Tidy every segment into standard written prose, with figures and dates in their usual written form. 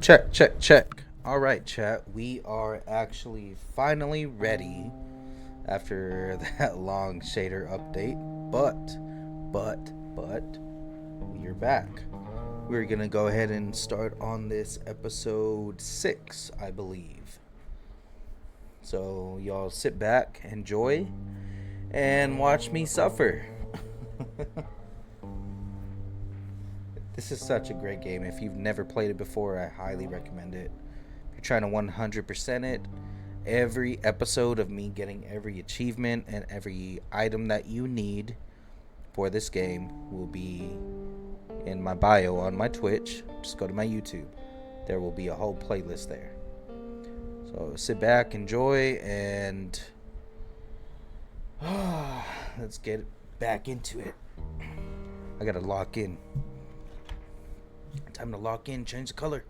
Check, check, check. All right, chat. We are actually finally ready after that long shader update. But, we are back. We're going to go ahead and start on this episode 6, I believe. So, y'all sit back, enjoy, and watch me suffer. This is such a great game. If you've never played it before, I highly recommend it. If you're trying to 100% it, every episode of me getting every achievement and every item that you need for this game will be in my bio on my Twitch. Just go to my YouTube. There will be a whole playlist there. So sit back, enjoy, and let's get back into it. I gotta lock in. Time to lock in, change the color.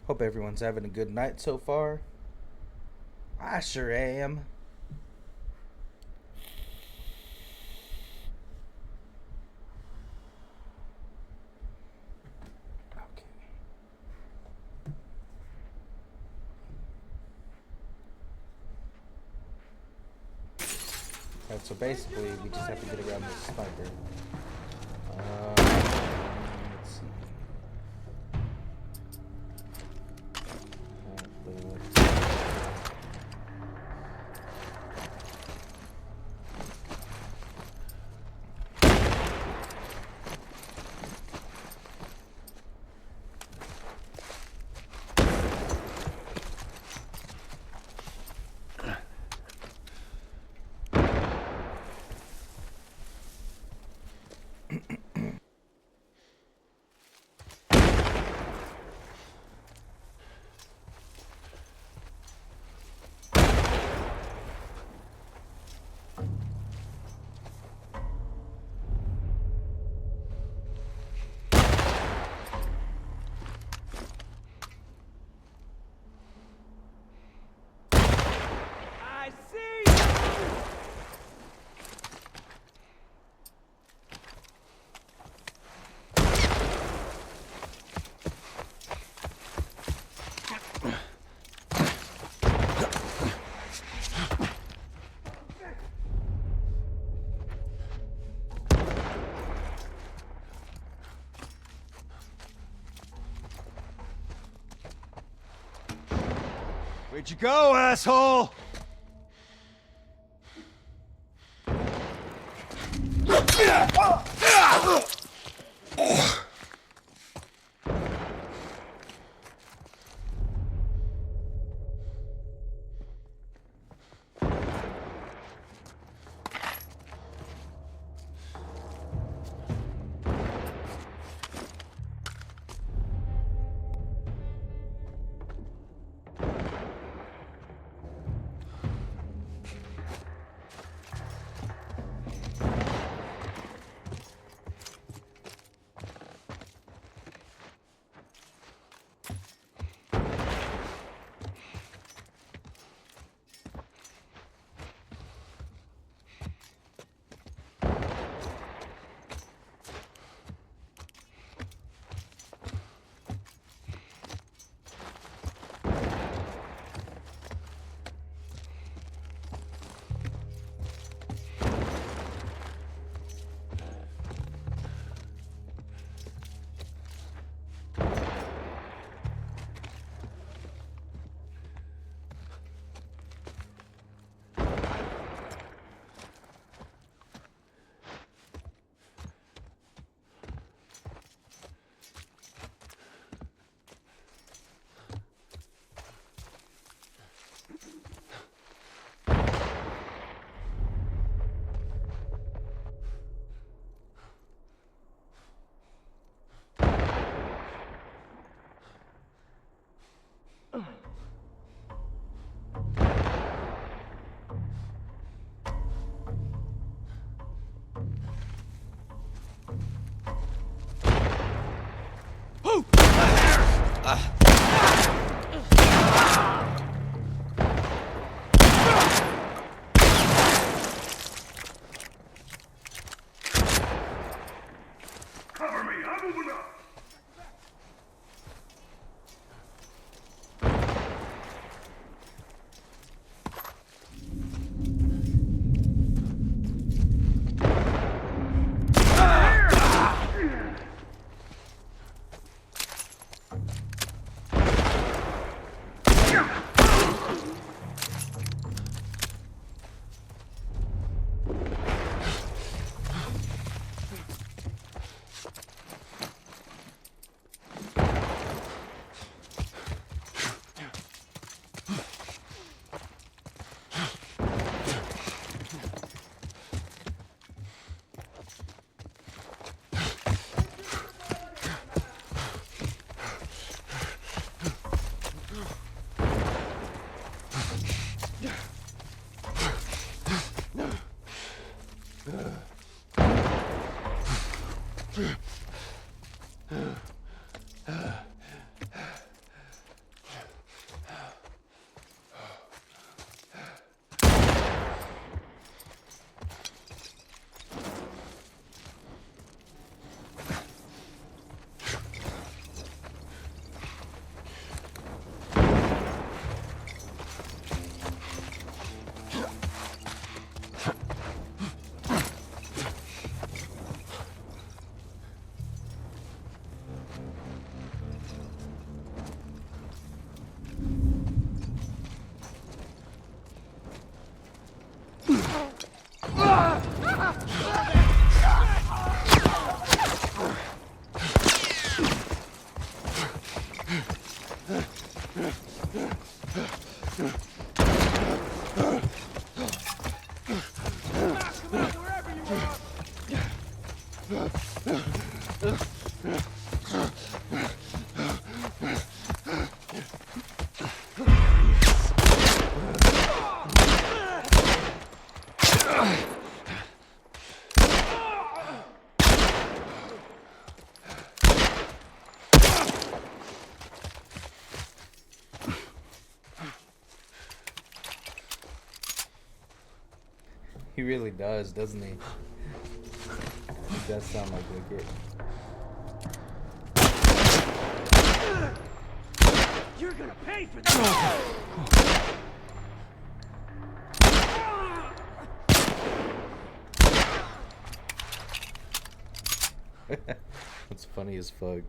Hope everyone's having a good night so far. I sure am. Okay. Alright, so basically we just have to get around this sniper. Let's see. Where'd you go, asshole? He really does, doesn't he? He does sound like Wicket. You're gonna pay for this! It's funny as fuck.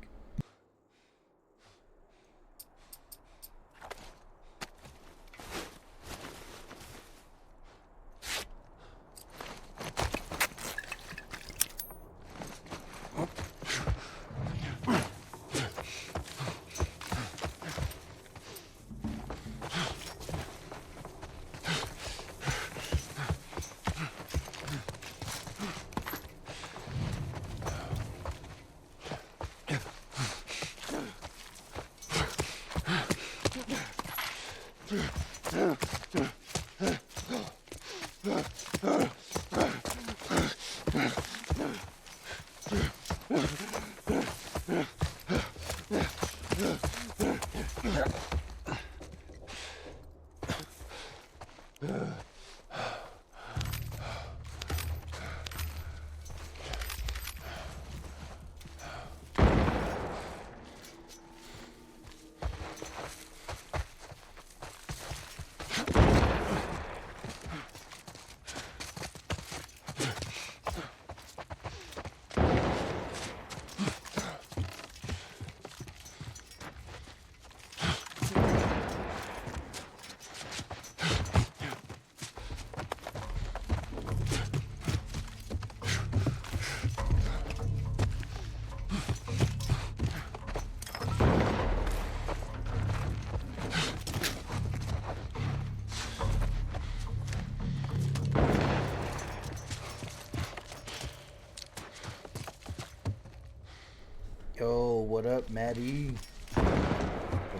Yo, what up, Maddie? Or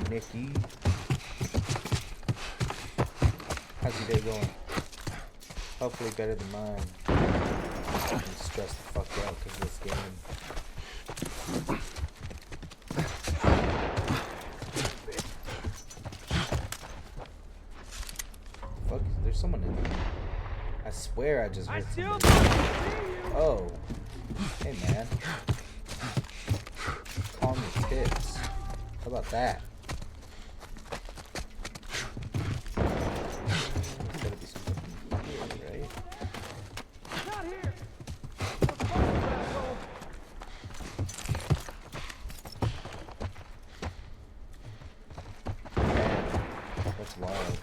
Nikki? How's your day going? Hopefully better than mine. I'm stressed the fuck out because of this game. Fuck, there's someone in there. I swear I just heard somebody. Oh. Hey, man. Calm your tits. How about that? There's gotta be something here, right? Not here! That's wild.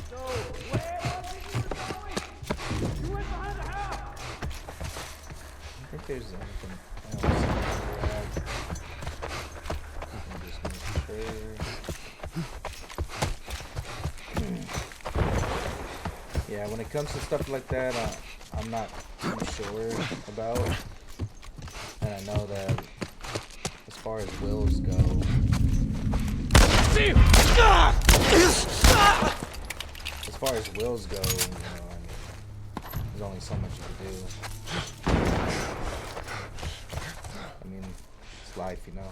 So, where was it you were going? You went behind the house! I think there's anything else. I'm just making sure. Yeah, when it comes to stuff like that, I'm not too sure about. And I know that far as wills go, there's only so much you can do. I mean, it's life, you know.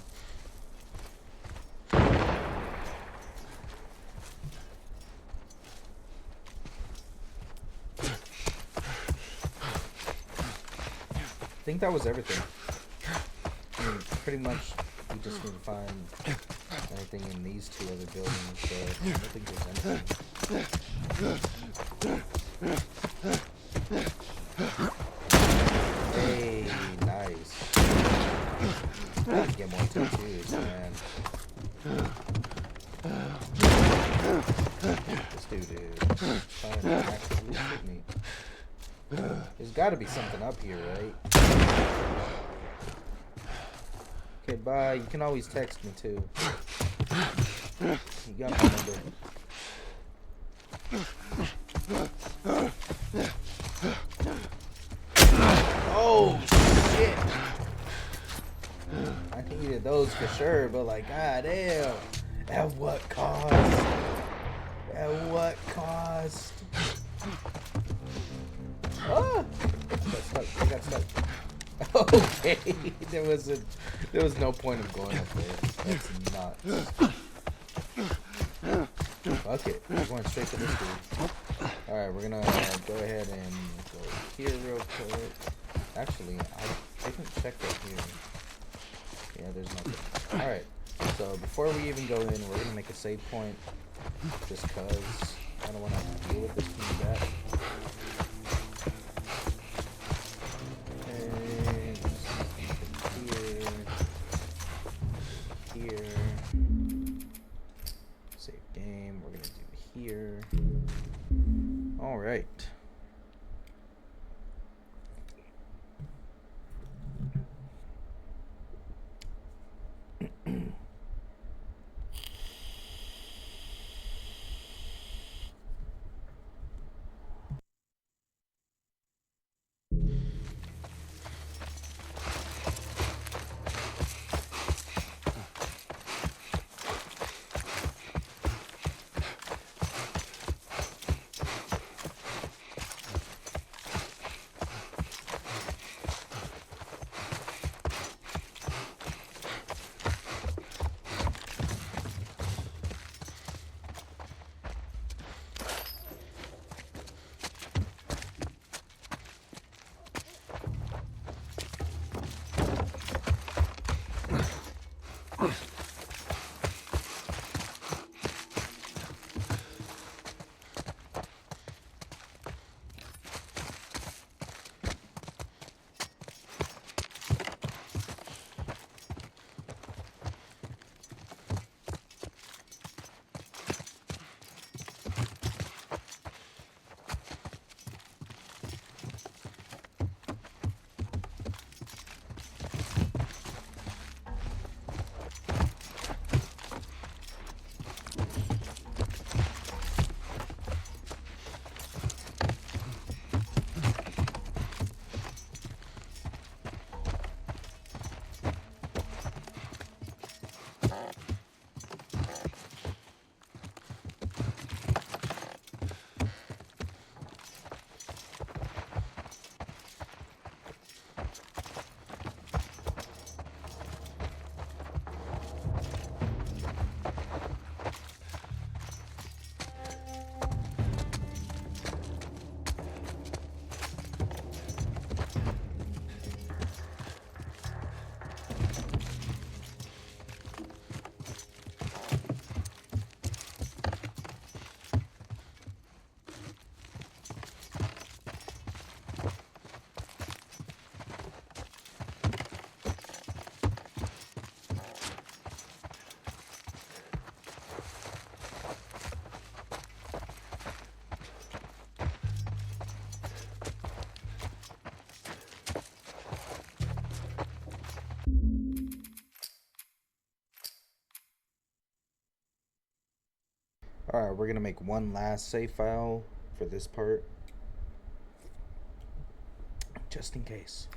I think that was everything. I mean, pretty much we just need to find anything in these two other buildings, so I don't think there's anything. Hey, nice. Gotta get more tattoos, man. This dude is trying to actively shoot me. There's gotta be something up here, right? Okay, bye. You can always text me too. You got my number. Oh shit! I needed those for sure, but like, god damn. At what cost? At what cost? Oh! I got stuck. Okay, there was no point of going up there. That's nuts. Fuck it, we're going straight to this dude. Alright, we're gonna go ahead and go here real quick. Actually, I didn't check that here. Yeah, there's nothing. Alright, so before we even go in, we're gonna make a save point. Just cause I don't wanna have to deal with this coming back. All right. Alright, we're gonna make one last save file for this part, just in case.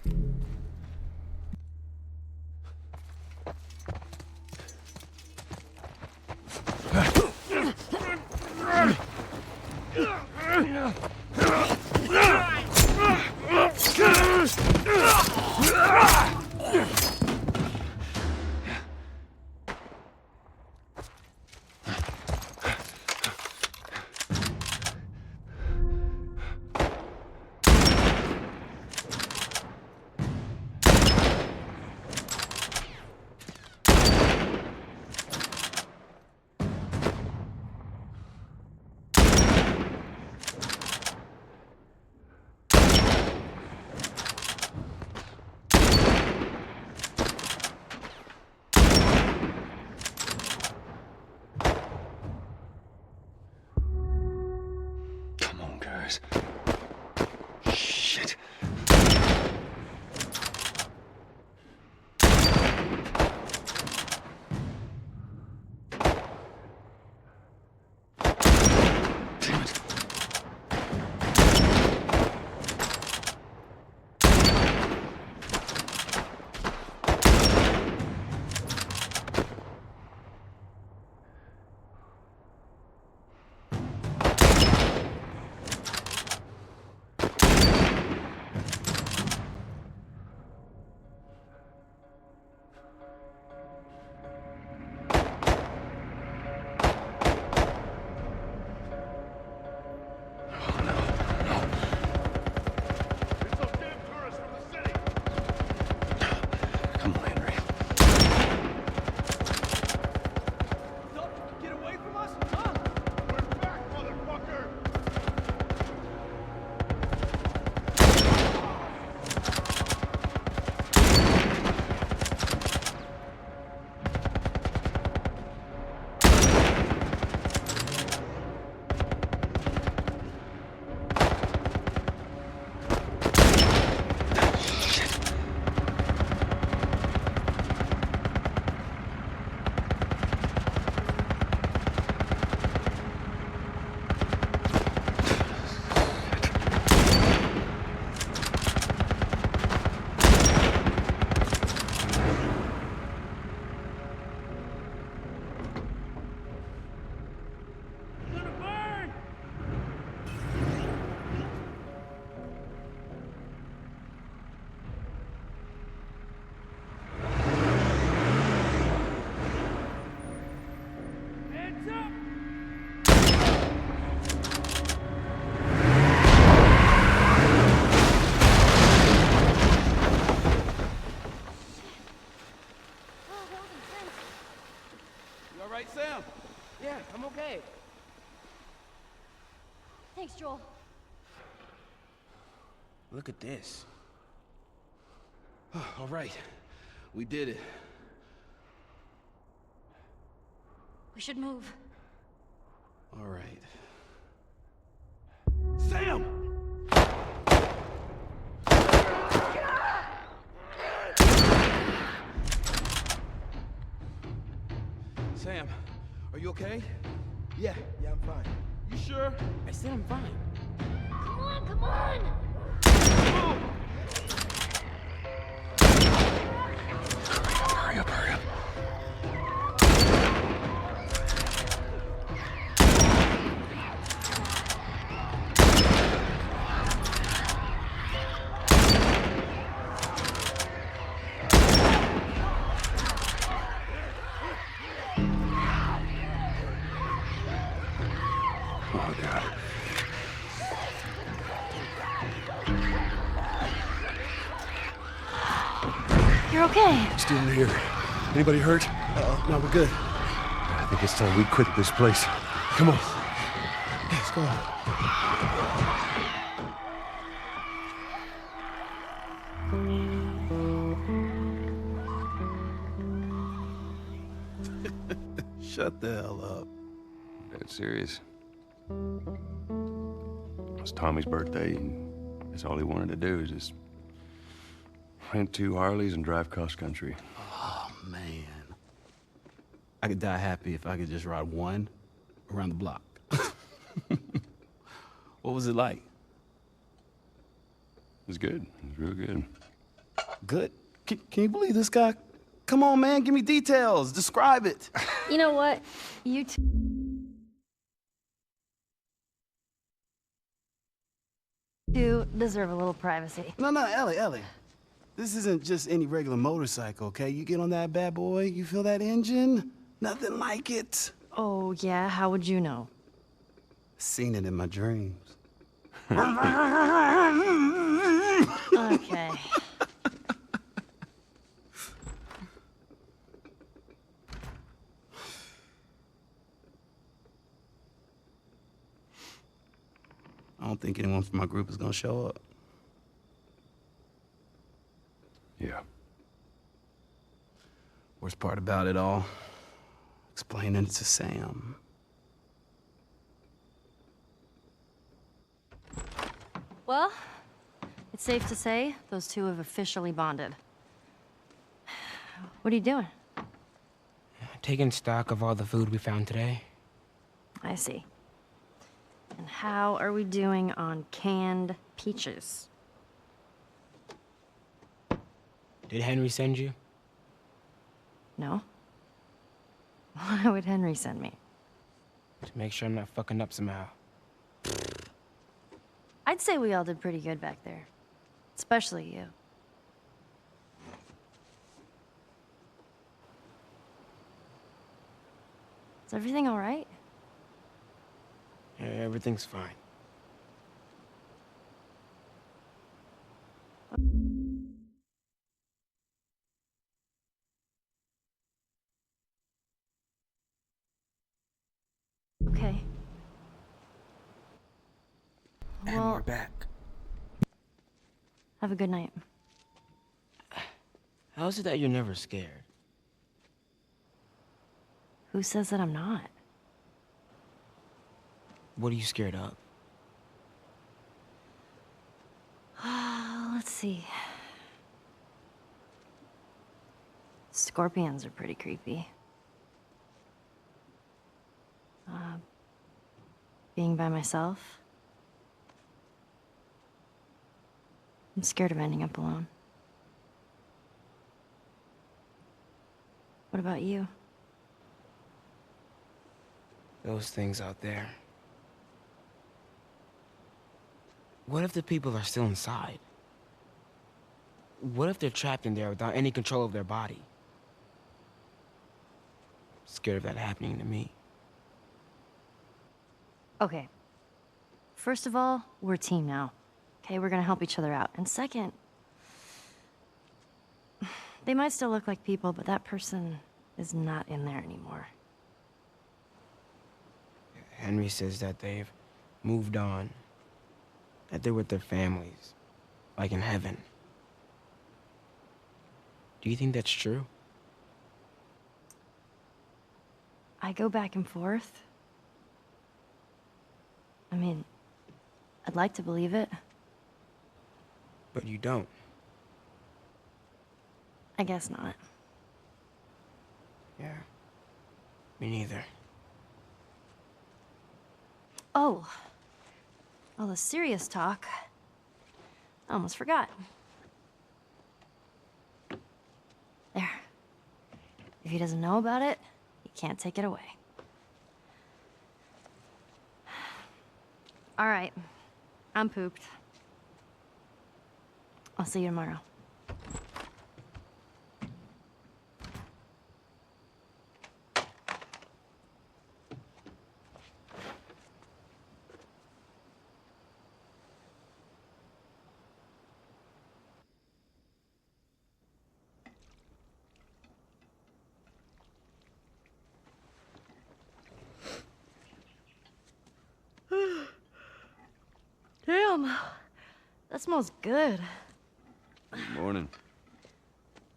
Sam! Yeah, I'm okay. Thanks, Joel. Look at this. All right. We did it. We should move. All right. Sam! Sam, are you okay? Yeah, I'm fine. You sure? I said I'm fine. Come on, come on! Hurry up, hurry up. Oh, God. You're okay. Still here. Anybody hurt? No, we're good. I think it's time we quit this place. Come on. Let's go. Shut the hell up. Dead serious. It's Tommy's birthday, and that's all he wanted to do is just rent 2 Harleys and drive cross country. Oh, man. I could die happy if I could just ride one around the block. What was it like? It was good. It was real good. Good? Can you believe this guy? Come on, man, give me details. Describe it. You know what? You two deserve a little privacy. No, Ellie. This isn't just any regular motorcycle, okay? You get on that bad boy, you feel that engine? Nothing like it. Oh, yeah? How would you know? Seen it in my dreams. Okay. I don't think anyone from my group is gonna show up. Yeah. Worst part about it all, explaining it to Sam. Well, it's safe to say those two have officially bonded. What are you doing? Taking stock of all the food we found today. I see. And how are we doing on canned peaches? Did Henry send you? No? Why would Henry send me? To make sure I'm not fucking up somehow. I'd say we all did pretty good back there. Especially you. Is everything all right? Yeah, everything's fine. Okay. And Well, we're back. have a good night. How is it that you're never scared? Who says that I'm not? What are you scared of? Let's see. Scorpions are pretty creepy. Being by myself. I'm scared of ending up alone. What about you? Those things out there. What if the people are still inside? What if they're trapped in there without any control of their body? Scared of that happening to me. Okay. First of all, we're a team now. Okay, we're gonna help each other out. And second, they might still look like people, but that person is not in there anymore. Henry says that they've moved on, that they're with their families, like in heaven. Do you think that's true? I go back and forth. I mean, I'd like to believe it. But you don't. I guess not. Yeah. Me neither. Oh. All the serious talk. I almost forgot. There. If he doesn't know about it, he can't take it away. All right. I'm pooped. I'll see you tomorrow. Damn. That smells good. Good morning.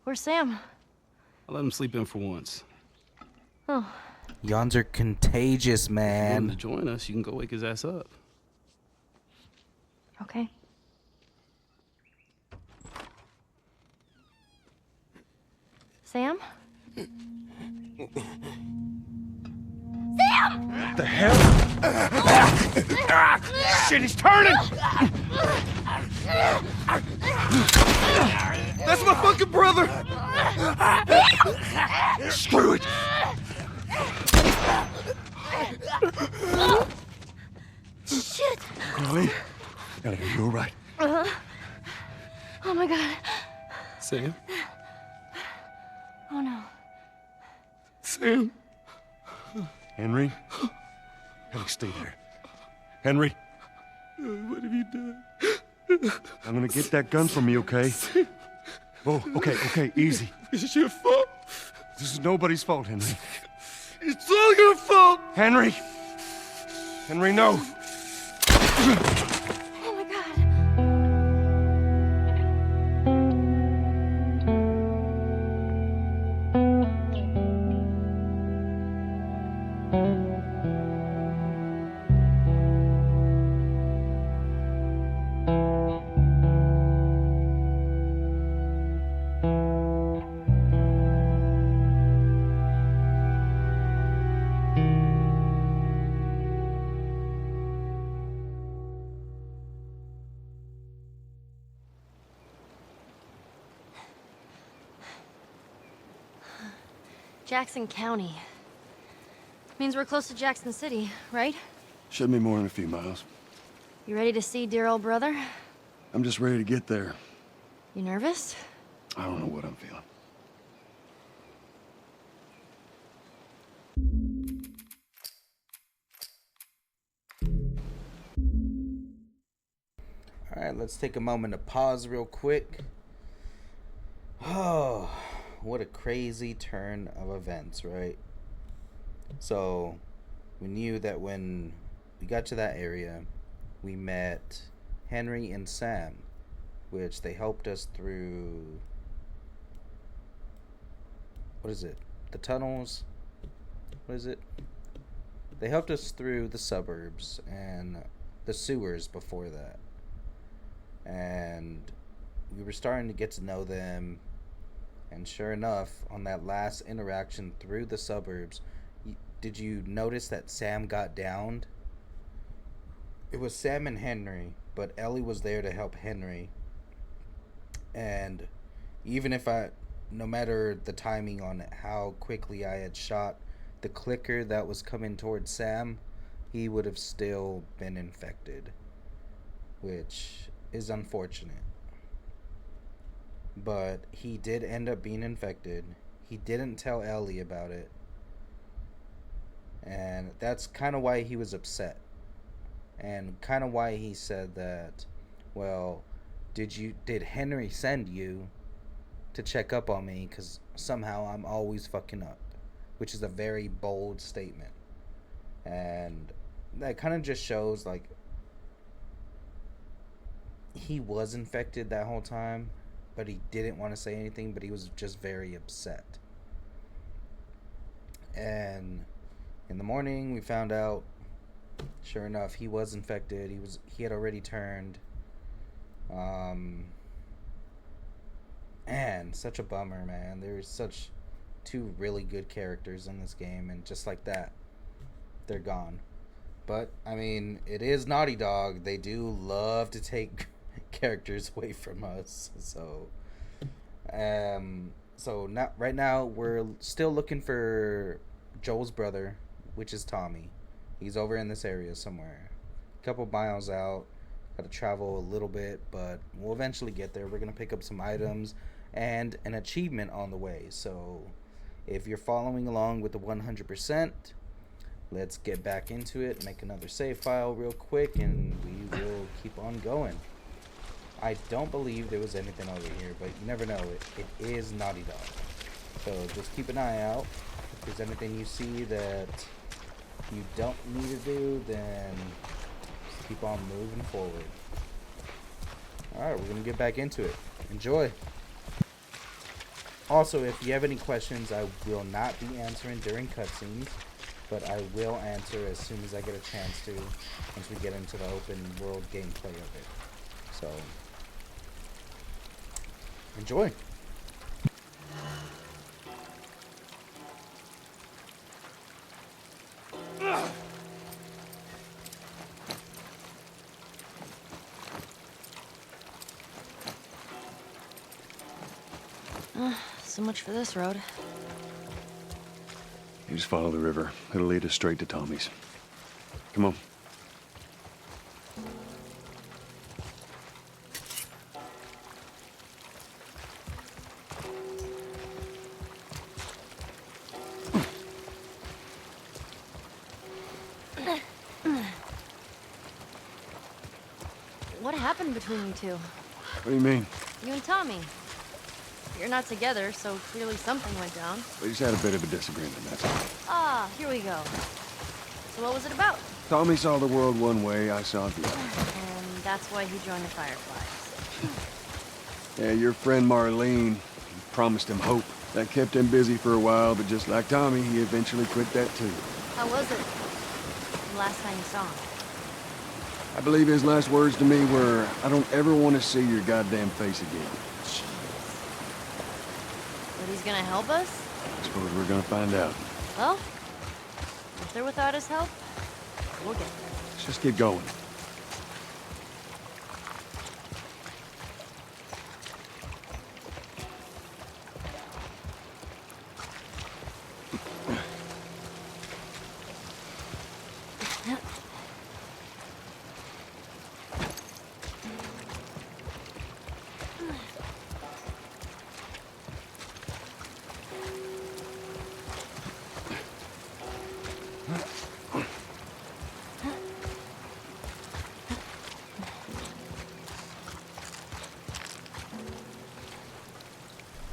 Where's Sam? I'll let him sleep in for once. Oh, Yawns are contagious, If you want him to man. join us, you can go wake his ass up. okay. Sam? The hell? Shit, he's turning! That's my fucking brother! Screw it! Shit! Ellie? Ellie, are you alright? Oh my god. Sam? Oh no. Sam? Henry? Ellie, stay there. Henry? What have you done? I'm gonna get that gun from you, okay? Oh, okay, easy. It's your fault. This is nobody's fault, Henry. It's all your fault. Henry! Henry, no! Oh my god. Jackson County. Means we're close to Jackson City, right? Should be more than a few miles. You ready to see dear old brother? I'm just ready to get there. You nervous? I don't know what I'm feeling. All right, let's take a moment to pause real quick. Oh, what a crazy turn of events, right? So, we knew that when we got to that area, we met Henry and Sam, which they helped us through. What is it? The tunnels? What is it? They helped us through the suburbs and the sewers before that. And we were starting to get to know them. And sure enough, on that last interaction through the suburbs, did you notice that Sam got downed? It was Sam and Henry, but Ellie was there to help Henry. And even if no matter the timing on how quickly I had shot the clicker that was coming towards Sam, he would have still been infected, which is unfortunate. But he did end up being infected. He didn't tell Ellie about it. And that's kind of why he was upset. And kind of why he said that, well, did Henry send you to check up on me? Because somehow I'm always fucking up. Which is a very bold statement. And that kind of just shows like he was infected that whole time, but he didn't want to say anything, but he was just very upset. And in the morning we found out, sure enough, he was infected. He had already turned. And such a bummer, man. There's such two really good characters in this game, and just like that, they're gone. But I mean, it is Naughty Dog. They do love to take characters away from us. So not right now. We're still looking for Joel's brother, which is Tommy. He's over in this area somewhere, a couple miles out. Got to travel a little bit, but we'll eventually get there. We're gonna pick up some items and an achievement on the way. So if you're following along with the 100%, let's get back into it. Make another save file real quick, and we will keep on going. I don't believe there was anything over here, but you never know. It is Naughty Dog. So just keep an eye out. If there's anything you see that you don't need to do, then just keep on moving forward. Alright, we're going to get back into it. Enjoy. Also, if you have any questions, I will not be answering during cutscenes, but I will answer as soon as I get a chance to, once we get into the open world gameplay of it. So, enjoy. So much for this road. You just follow the river. It'll lead us straight to Tommy's. Come on. What happened between you two? What do you mean? You and Tommy. You're not together, so clearly something went down. We just had a bit of a disagreement, that's all. Ah, here we go. So what was it about? Tommy saw the world one way, I saw it the other. And that's why he joined the Fireflies. Yeah, your friend Marlene promised him hope. That kept him busy for a while, but just like Tommy, he eventually quit that too. How was it? The last time you saw him? I believe his last words to me were, I don't ever want to see your goddamn face again. Jeez. But he's gonna help us? I suppose we're gonna find out. Well, if they're without his help, we'll get there. Let's just keep going.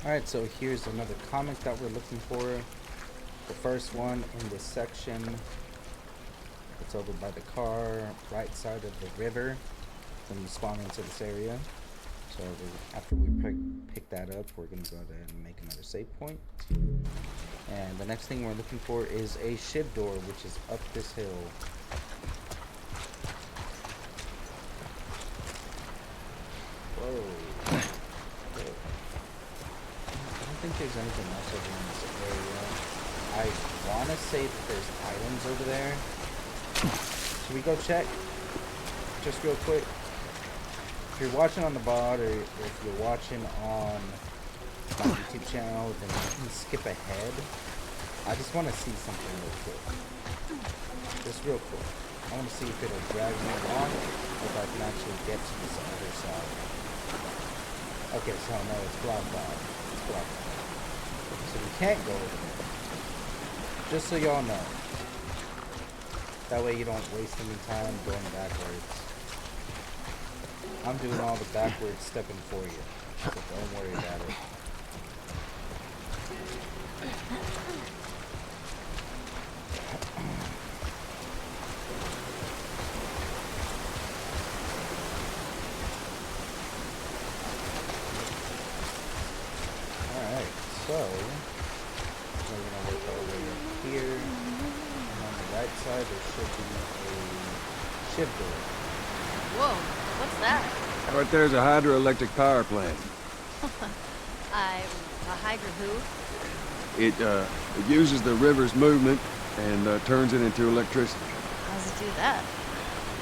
Alright, so here's another comic that we're looking for. The first one in this section. It's over by the car, right side of the river when you spawn into this area. So after we pick that up, we're going to go ahead and make another save point. And the next thing we're looking for is a ship door, which is up this hill. Whoa. I don't think there's anything else over in this area. I want to say that there's items over there. Should we go check? Just real quick. If you're watching on the VOD, or if you're watching on my YouTube channel, then you can skip ahead. I just want to see something real quick. Just real quick. I want to see if it'll drag me along, or if I can actually get to this other side. Okay, so no, it's blocked off. It's blocked off. So we can't go over there. Just so y'all know. That way you don't waste any time going backwards. I'm doing all the backwards stepping for you. So don't worry about it. So, we're gonna work our way up here. And on the right side, there should be a shiv door. Whoa, what's that? Right there's a hydroelectric power plant. A hydra who? It uses the river's movement and turns it into electricity. How does it do that?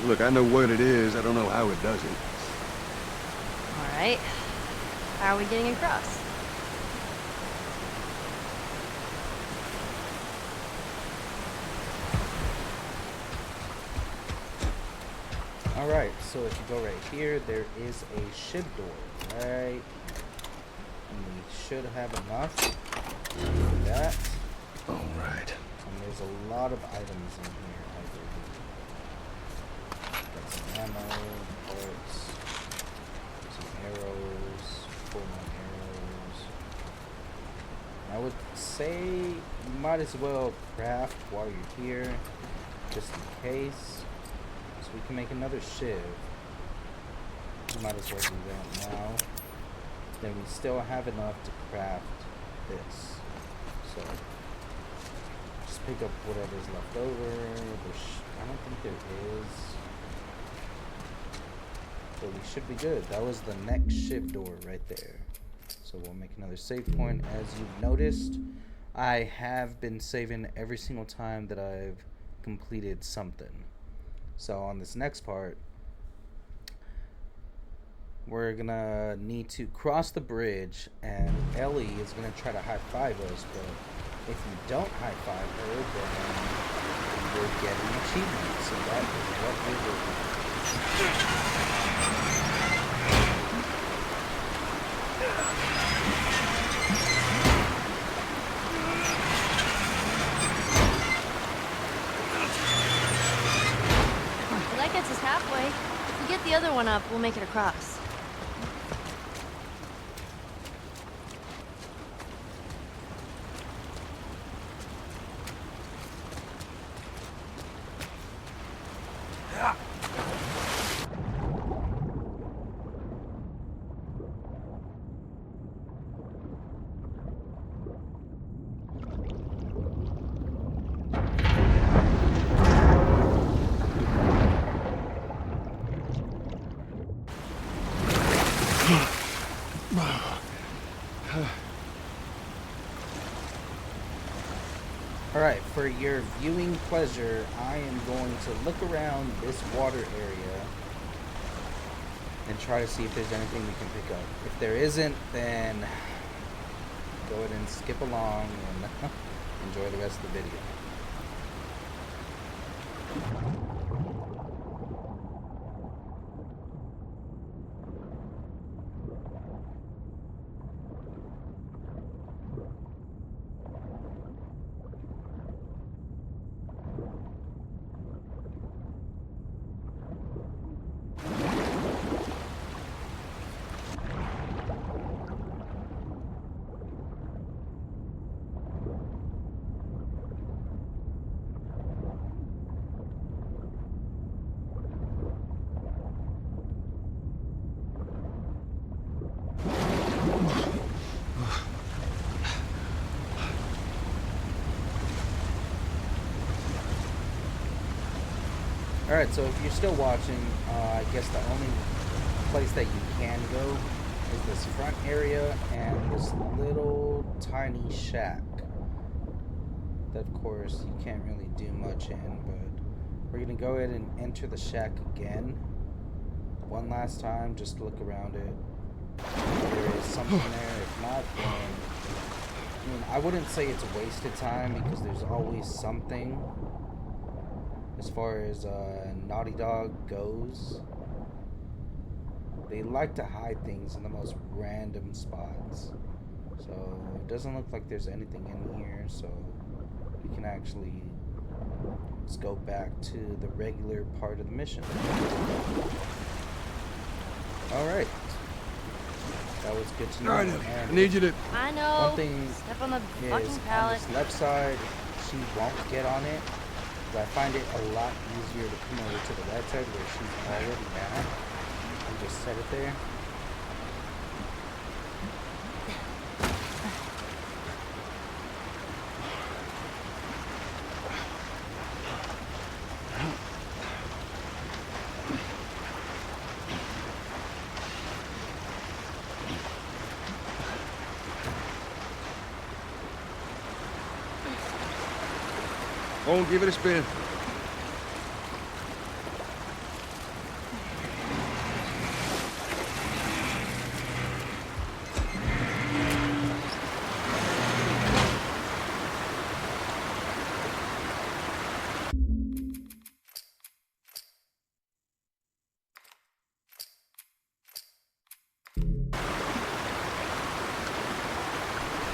Look, I know what it is. I don't know how it does it. All right. How are we getting across? Alright, so if you go right here, there is a shiv door, right? And we should have enough for that. All right. And there's a lot of items in here, I believe. Got some ammo, bullets, some arrows, 4 more arrows. I would say you might as well craft while you're here, just in case. So we can make another shiv. We might as well do that now. Then we still have enough to craft this. So just pick up whatever's left over. I don't think there is. So we should be good. That was the next shiv door right there. So we'll make another save point. As you've noticed, I have been saving every single time that I've completed something. So on this next part, we're gonna need to cross the bridge, and Ellie is gonna try to high-five us, but if you don't high-five her, then you'll get an achievement. So that is what we're doing. Well, that gets us halfway. If we get the other one up, we'll make it across. Alright, for your viewing pleasure, I am going to look around this water area and try to see if there's anything we can pick up. If there isn't, then go ahead and skip along and enjoy the rest of the video. Alright, so if you're still watching, I guess the only place that you can go is this front area and this little tiny shack. That, of course, you can't really do much in, but we're going to go ahead and enter the shack again. One last time, just to look around it. If there is something there. If not, then... I mean, I wouldn't say it's a wasted time, because there's always something. As far as Naughty Dog goes, they like to hide things in the most random spots. So it doesn't look like there's anything in here, so we can actually just go back to the regular part of the mission. Alright. That was good to know. Alright, I need you to... I know. One thing Step on the is, fucking on pallet. this left side, she won't get on it. But I find it a lot easier to come over to the right side where she's already down and just set it there. Go on, give it a spin.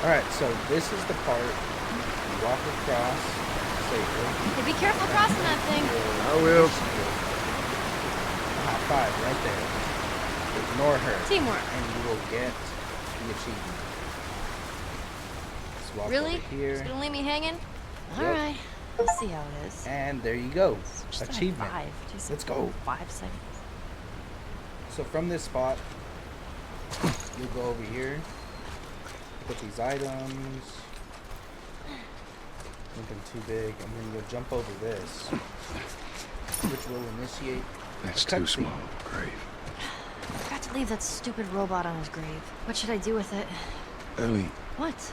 Alright, so this is the part you walk across safely. Hey, be careful crossing that thing. I will. High five right there. Ignore her. Teamwork. And you will get the achievement. Let's walk Really? over here. Just gonna leave me hanging? Yep. Alright. Let's see how it is. And there you go. Just a Achievement. 5. Just Let's go. 5 seconds. So from this spot, you'll go over here, put these items, nothing too big, and then you'll jump over this, which will initiate That's a too cutscene. small, Grave. I forgot to leave that stupid robot on his grave. What should I do with it? Ellie, What?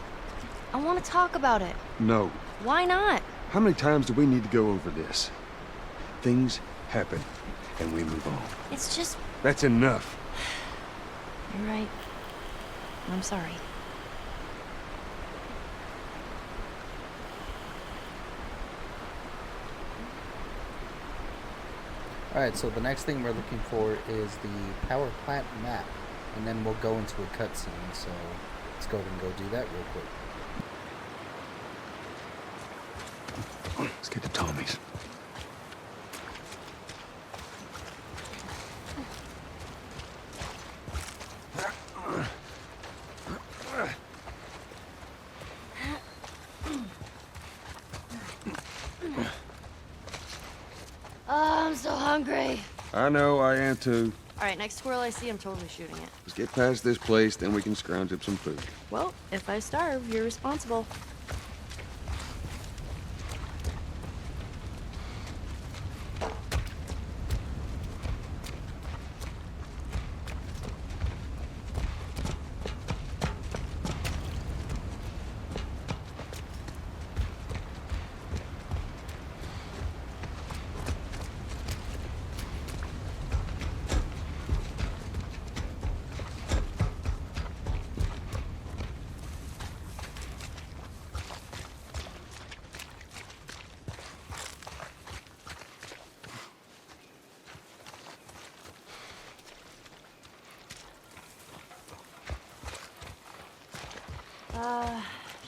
I want to talk about it. no. Why not? How many times do we need to go over this? Things happen, and we move on. It's just... That's enough. You're right. I'm sorry. Alright, so the next thing we're looking for is the power plant map, and then we'll go into a cutscene, so let's go ahead and go do that real quick. Let's get to Tommy's. Oh, I'm so hungry. I know, I am too. Alright, next squirrel I see, I'm totally shooting it. Let's get past this place, then we can scrounge up some food. Well, if I starve, you're responsible.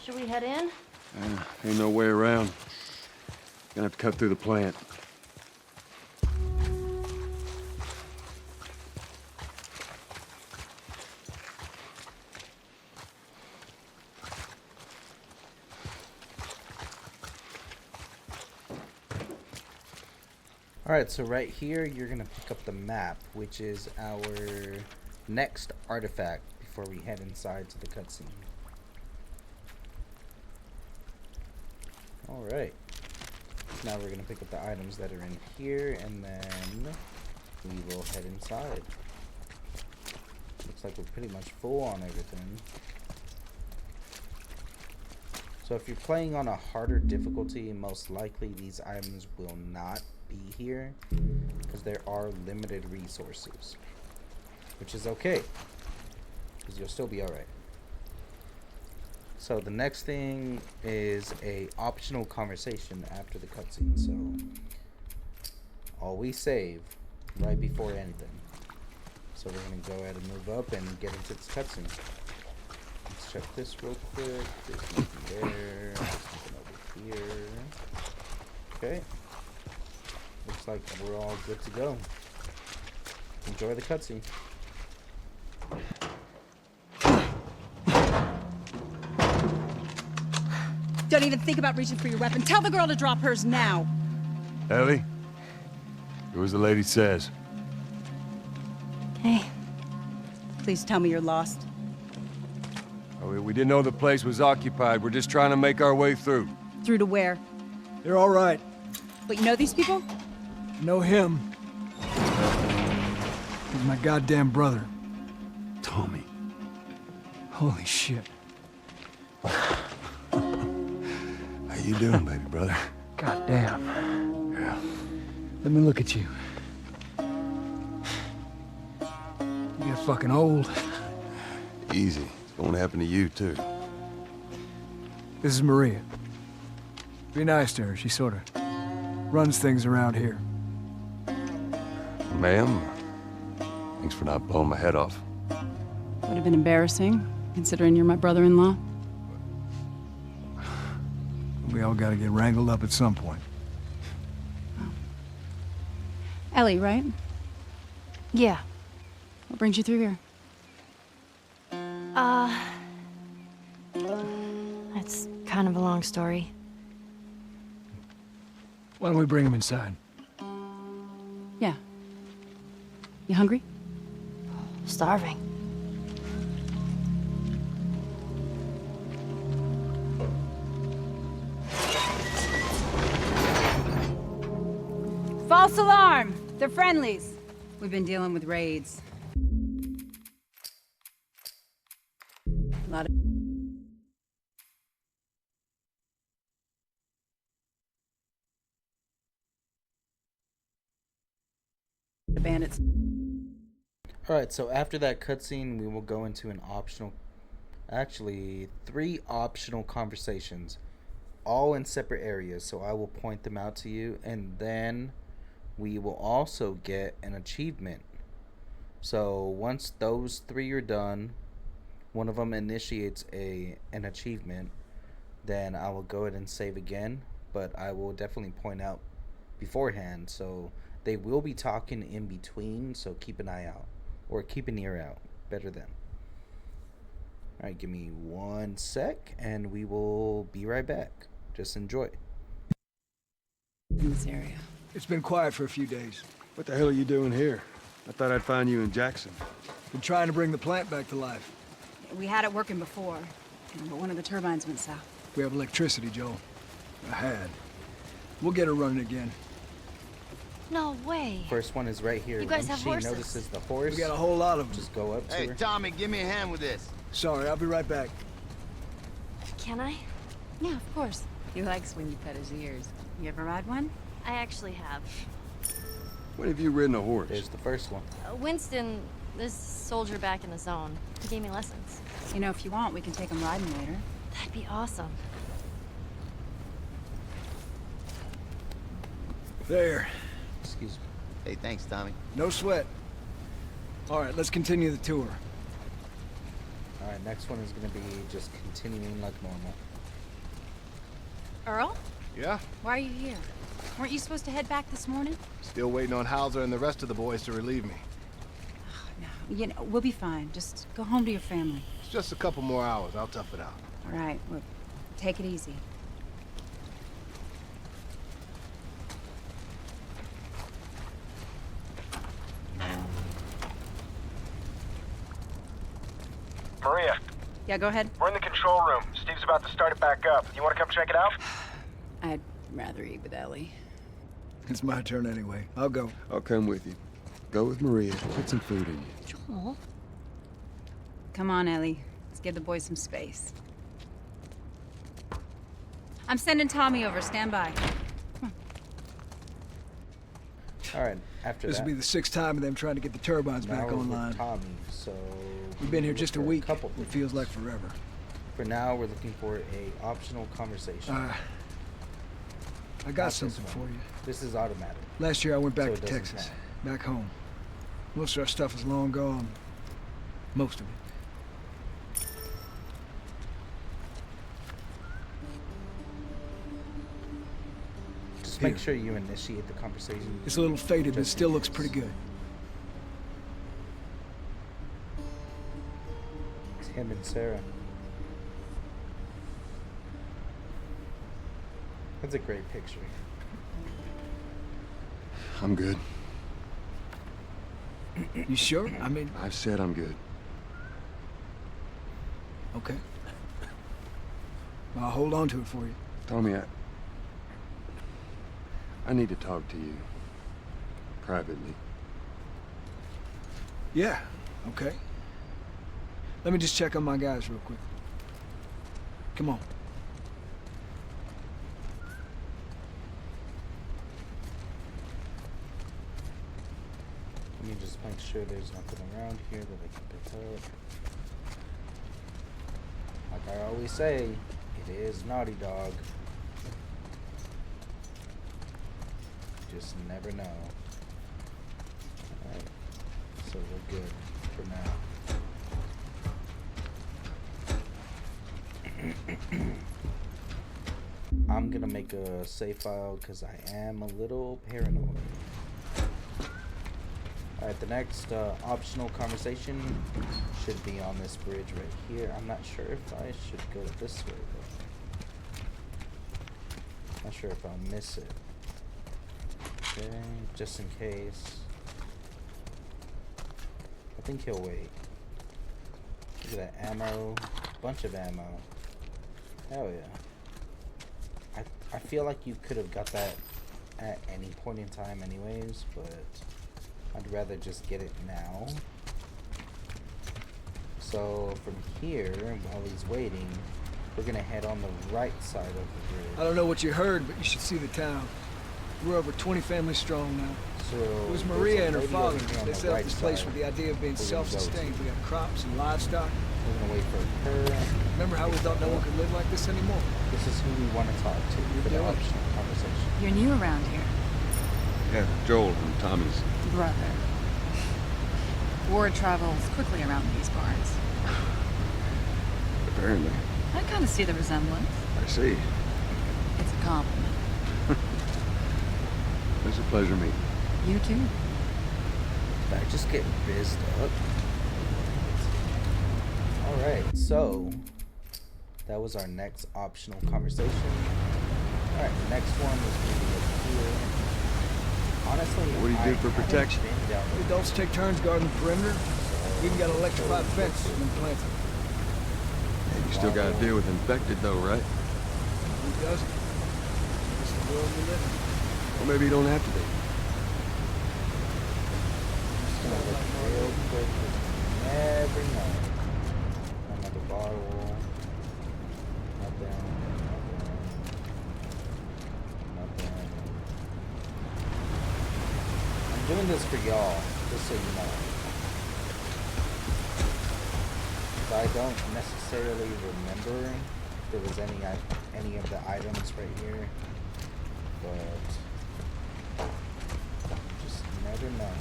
Should we head in? Ain't no way around. Gonna have to cut through the plant. Alright, so right here, you're going to pick up the map, which is our next artifact before we head inside to the cutscene. Alright. Now we're going to pick up the items that are in here, and then we will head inside. Looks like we're pretty much full on everything. So if you're playing on a harder difficulty, most likely these items will not be here because there are limited resources, which is okay because you'll still be alright. So the next thing is a optional conversation after the cutscene, so always save right before anything. So we're gonna go ahead and move up and get into this cutscene. Let's check this real quick. There's nothing there. There's nothing over here. Okay. Looks like we're all good to go. Enjoy the cutscene. Don't even think about reaching for your weapon. Tell the girl to drop hers now. Ellie? Do as the lady says. Hey. Please tell me you're lost. Oh, we didn't know the place was occupied. We're just trying to make our way through. Through to where? They're all right. But you know these people? Know him. He's my goddamn brother. Tommy. Holy shit. How you doing, baby brother? God damn. Yeah. Let me look at you. You get fucking old. Easy. It's going to happen to you, too. This is Maria. Be nice to her. She sort of runs things around here. Ma'am, thanks for not blowing my head off. Would have been embarrassing, considering you're my brother-in-law. We all gotta get wrangled up at some point. Ellie, right? Yeah. What brings you through here? It's kind of a long story. Why don't we bring him inside? Yeah. You hungry? Starving. False alarm! They're friendlies. We've been dealing with raids. A lot of... bandits. Alright, so after that cutscene, we will go into an optional... Actually, 3 optional conversations. All in separate areas, so I will point them out to you, and then we will also get an achievement. So once those 3 are done, one of them initiates an achievement, then I will go ahead and save again, but I will definitely point out beforehand, so they will be talking in between, so keep an eye out, or keep an ear out, better than. Alright, give me 1 sec, and we will be right back. Just enjoy. In this area. It's been quiet for a few days. What the hell are you doing here? I thought I'd find you in Jackson. Been trying to bring the plant back to life. We had it working before, but one of the turbines went south. We have electricity, Joel. I had. We'll get her running again. No way. First one is right here. You guys Once have she horses. notices the horse, We got a whole lot of them. just go up to Hey, her. Tommy, give me a hand with this. Sorry, I'll be right back. Can I? Yeah, of course. He likes when you pet his ears. You ever ride one? I actually have. When have you ridden a horse? There's the first one. Winston, this soldier back in the zone, he gave me lessons. You know, if you want, we can take him riding later. That'd be awesome. There. Excuse me. Hey, thanks, Tommy. No sweat. All right, let's continue the tour. Alright, next one is going to be just continuing like normal. Earl? Yeah? Why are you here? Weren't you supposed to head back this morning? Still waiting on Hauser and the rest of the boys to relieve me. No, you know, we'll be fine. Just go home to your family. It's just a couple more hours. I'll tough it out. All right, well, take it easy. Maria, Yeah, go ahead. we're in the control room. Steve's about to start it back up. You want to come check it out? I'd rather eat with Ellie. It's my turn anyway. I'll go. I'll come with you. Go with Maria. Put some food in you. Joel? Come on, Ellie. Let's give the boys some space. I'm sending Tommy over. Stand by. Alright, after This that, will be the 6th time of them trying to get the turbines now back we're online. with Tommy, so... We've been here look just a for week. couple It things. feels like forever. For now, we're looking for a optional conversation. I Not got this something one. for you. This is automatic. Last year I went back So to it doesn't Texas. matter. Back home. Most of our stuff is long gone. Most of it. Just make Here. sure you initiate the conversation. It's a little faded, but it Just still in looks case. pretty good. It's him and Sarah. That's a great picture. I'm good. You sure? I mean, I've said I'm good. okay. I'll hold on to it for you. Tommy, I need to talk to you. Privately. Yeah, okay. Let me just check on my guys real quick. Come on. make sure there's nothing around here that I can pick up. Like I always say, it is Naughty Dog. Just never know. Alright, so we're good for now. I'm gonna make a save file because I am a little paranoid. Alright, the next optional conversation should be on this bridge right here. I'm not sure if I should go this way though. Not sure if I'll miss it. Okay, just in case. I think he'll wait. Look at that ammo. Bunch of ammo. Hell yeah. I feel like you could have got that at any point in time anyways, but I'd rather just get it now. So from here, while he's waiting, we're gonna head on the right side of the bridge. I don't know what you heard, but you should see the town. We're over 20 families strong now. So It was there's Maria a and her lady father. over here on They the set up right this place side with the idea of being we're gonna go to. self-sustained. We got crops and livestock. We're gonna wait for her. Remember how we thought no one could live like this anymore? This is who we want to talk to for the doing it. optional conversation. You're new around here, Yeah, Joel from Tommy's. brother. Word travels quickly around these parts. Apparently. I kind of see the resemblance. I see. It's a compliment. It's a pleasure meeting. You too. Did I just get bizzed up? Alright, so that was our next optional conversation. Alright, the next one was going to be up here. Honestly, What do you do for protection? haven't been down The there, adults take turns guarding the perimeter. We even got an electrified fence so- and planted. Hey, you still got to deal with infected, though, right? Who doesn't? It's the world we live in. Or maybe you don't have to be. Just gonna look real quick, 'cause you never know. Another bottle. Nothing. I'm doing this for y'all, just so you know. I don't necessarily remember if there was any of the items right here, but just never know.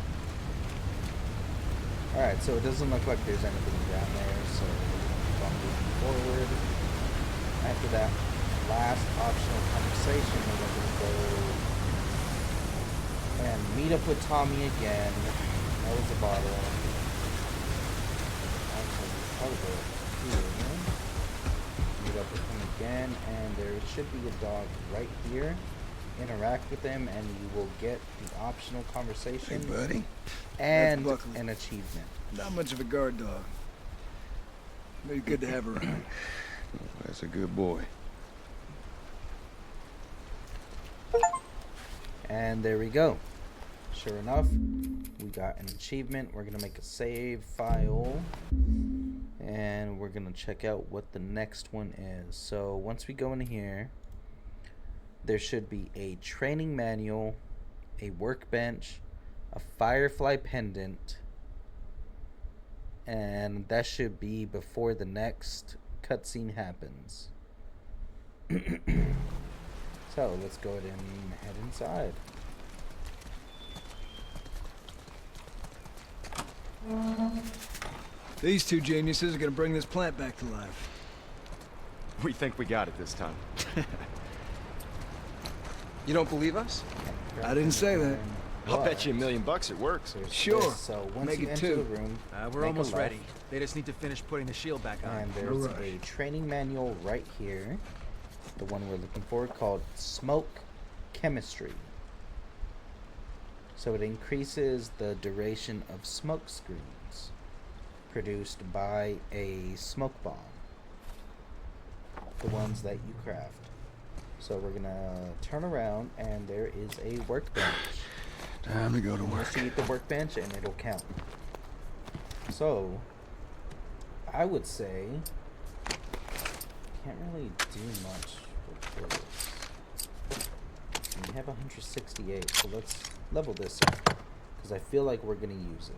Alright, so it doesn't look like there's anything down there, so keep on moving forward. After that last optional conversation, we're going to go and meet up with Tommy again. That was the bottle. Actually, probably go here again. Meet up with him again, and there should be a dog right here. Interact with him, and you will get the optional conversation. Hey, buddy. And That's Buckley. an achievement. Not much of a guard dog. Maybe good to have around. That's a good boy. And there we go. Sure enough, we got an achievement. We're gonna make a save file, and we're gonna check out what the next one is. So once we go in here, there should be a training manual, a workbench, a firefly pendant, and that should be before the next cutscene happens. So let's go ahead and head inside. These two geniuses are gonna bring this plant back to life. We think we got it this time. You don't believe us? I didn't say that. I'll bet you $1 million it works. There's Sure. this. So once Make you it enter two. the room, We're make a almost left, ready. They just need to finish putting the shield back on. and No there's rush. a training manual right here, the one we're looking for, called Smoke Chemistry. So it increases the duration of smoke screens produced by a smoke bomb, the ones that you craft. So we're gonna turn around, and there is a workbench. Time to go to You work. see the workbench, and it'll count. So I would say can't really do much with this. And we have 168, so let's level this up, because I feel like we're gonna use it.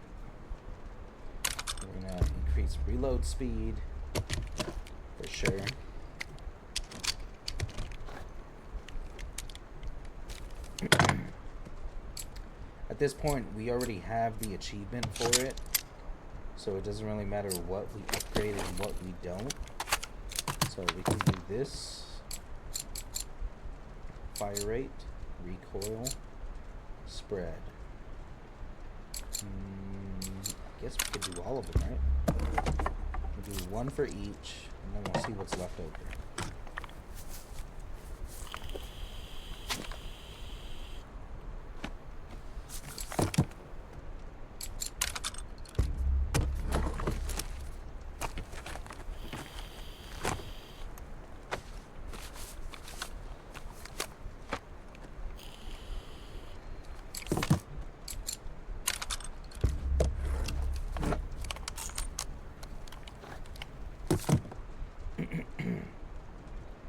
We're gonna increase reload speed for sure. At this point, we already have the achievement for it, so it doesn't really matter what we upgrade and what we don't. So we can do this. Fire rate, recoil, spread. I guess we could do all of them, right? We'll do one for each, and then we'll see what's left over.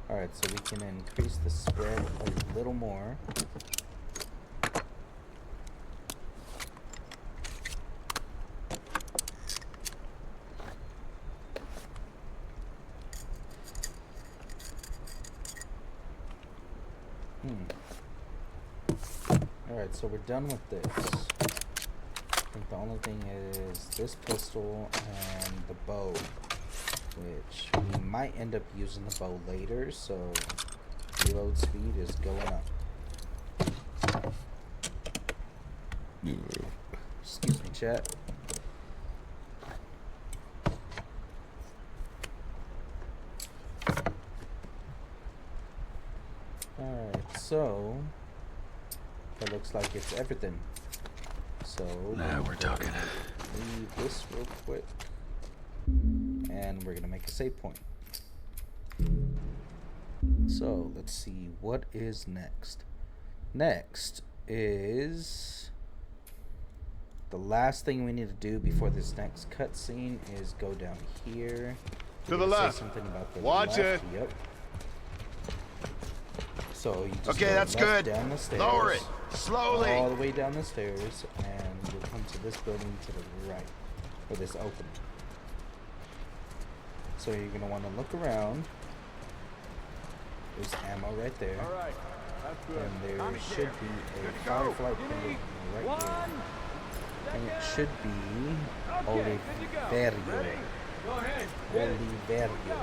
Alright, so we can increase the spread a little more. Alright, so we're done with this. I think the only thing is this pistol and the bow, which we might end up using the bow later, so reload speed is going up. Excuse me, chat. Alright, so it looks like it's everything. So Now we're talking. Leave this real quick. And we're gonna make a save point. So let's see what is next. Next is the last thing we need to do before this next cutscene is go down here. To the left. Something about the Watch left. it. Yep. So you just Okay, go that's left good. down the stairs, Lower it. Slowly. all the way down the stairs, and you'll come to this building to the right, or this opening. So you're gonna want to look around. There's ammo right there. All right, that's good. And there should be a Good to go. firefly pit right here. And it should be Oliverio. Go ahead. Oliverio.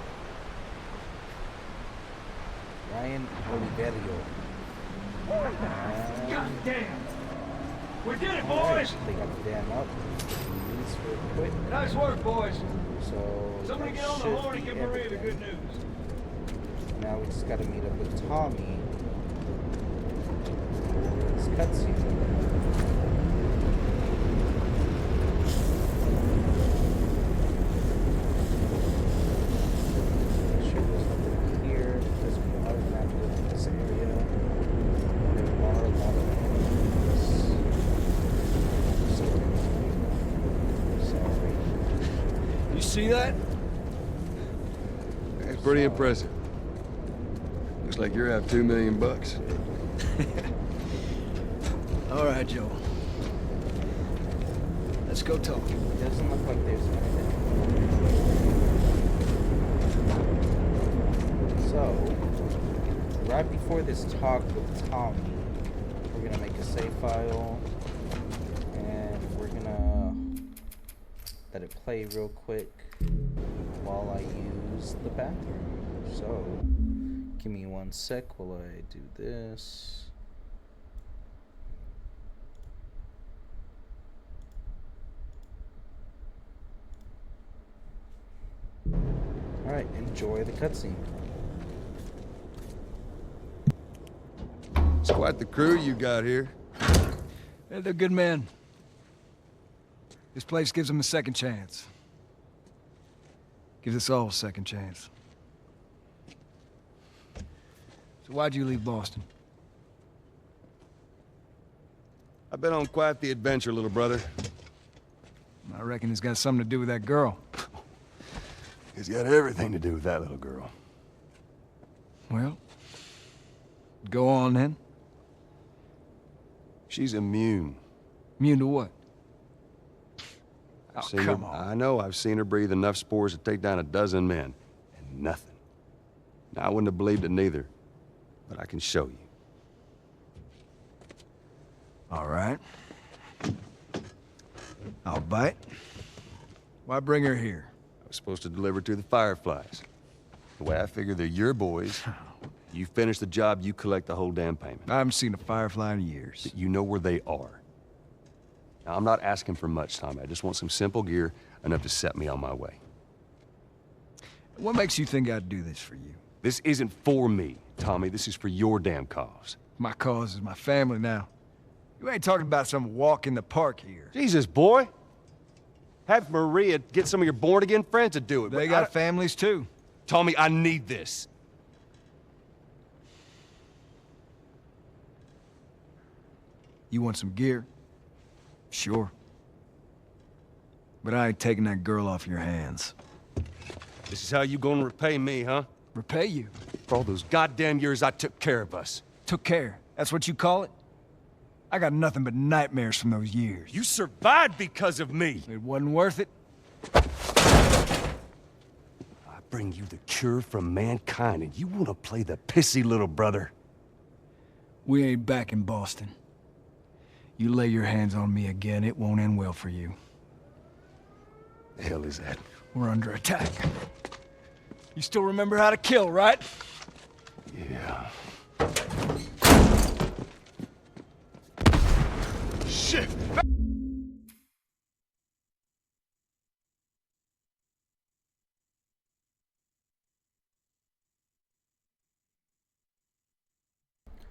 Ryan Oliverio. God damn. We did it, Alright, boys. they got the dam up. These real quick. Nice work, boys. So Somebody that get on the should horn and be give Maria the everything. good news. Now we just gotta meet up with Tommy. This cutscene. Make sure there's nothing here because we are not in this area. There are a lot of enemies. Sorry. You see that? That's pretty impressive. Looks like you're out $2 million. All right, Joe. Let's go talk. It doesn't look like there's anything. So, right before this talk with Tommy, we're gonna make a save file, and we're gonna let it play real quick while I use the bathroom. So, give me 1 sec while I do this. Alright, enjoy the cutscene. It's quite the crew you got here. Yeah, they're good men. This place gives them a second chance. Gives us all a second chance. So why'd you leave Boston? I've been on quite the adventure, little brother. I reckon it's got something to do with that girl. It's got everything to do with that little girl. Well, go on then. She's immune. Immune to what? I've Oh, seen come her, on. I know, I've seen her breathe enough spores to take down a dozen men. And nothing. Now, I wouldn't have believed it neither. But I can show you. All right. I'll bite. Why bring her here? I was supposed to deliver to the Fireflies. The way I figure they're your boys. You finish the job, you collect the whole damn payment. I haven't seen a Firefly in years. You know where they are. Now, I'm not asking for much, Tommy. I just want some simple gear, enough to set me on my way. What makes you think I'd do this for you? This isn't for me, Tommy. This is for your damn cause. My cause is my family now. You ain't talking about some walk in the park here. Jesus, boy. Have Maria get some of your born-again friends to do it. They got families too. Tommy, I need this. You want some gear? Sure. But I ain't taking that girl off your hands. This is how you gonna repay me, huh? Repay you? For all those goddamn years I took care of us. Took care. That's what you call it? I got nothing but nightmares from those years. You survived because of me. It wasn't worth it? I bring you the cure from mankind, and you wanna play the pissy little brother. We ain't back in Boston. You lay your hands on me again, it won't end well for you. The hell is that? We're under attack. You still remember how to kill, right? Yeah. Shit!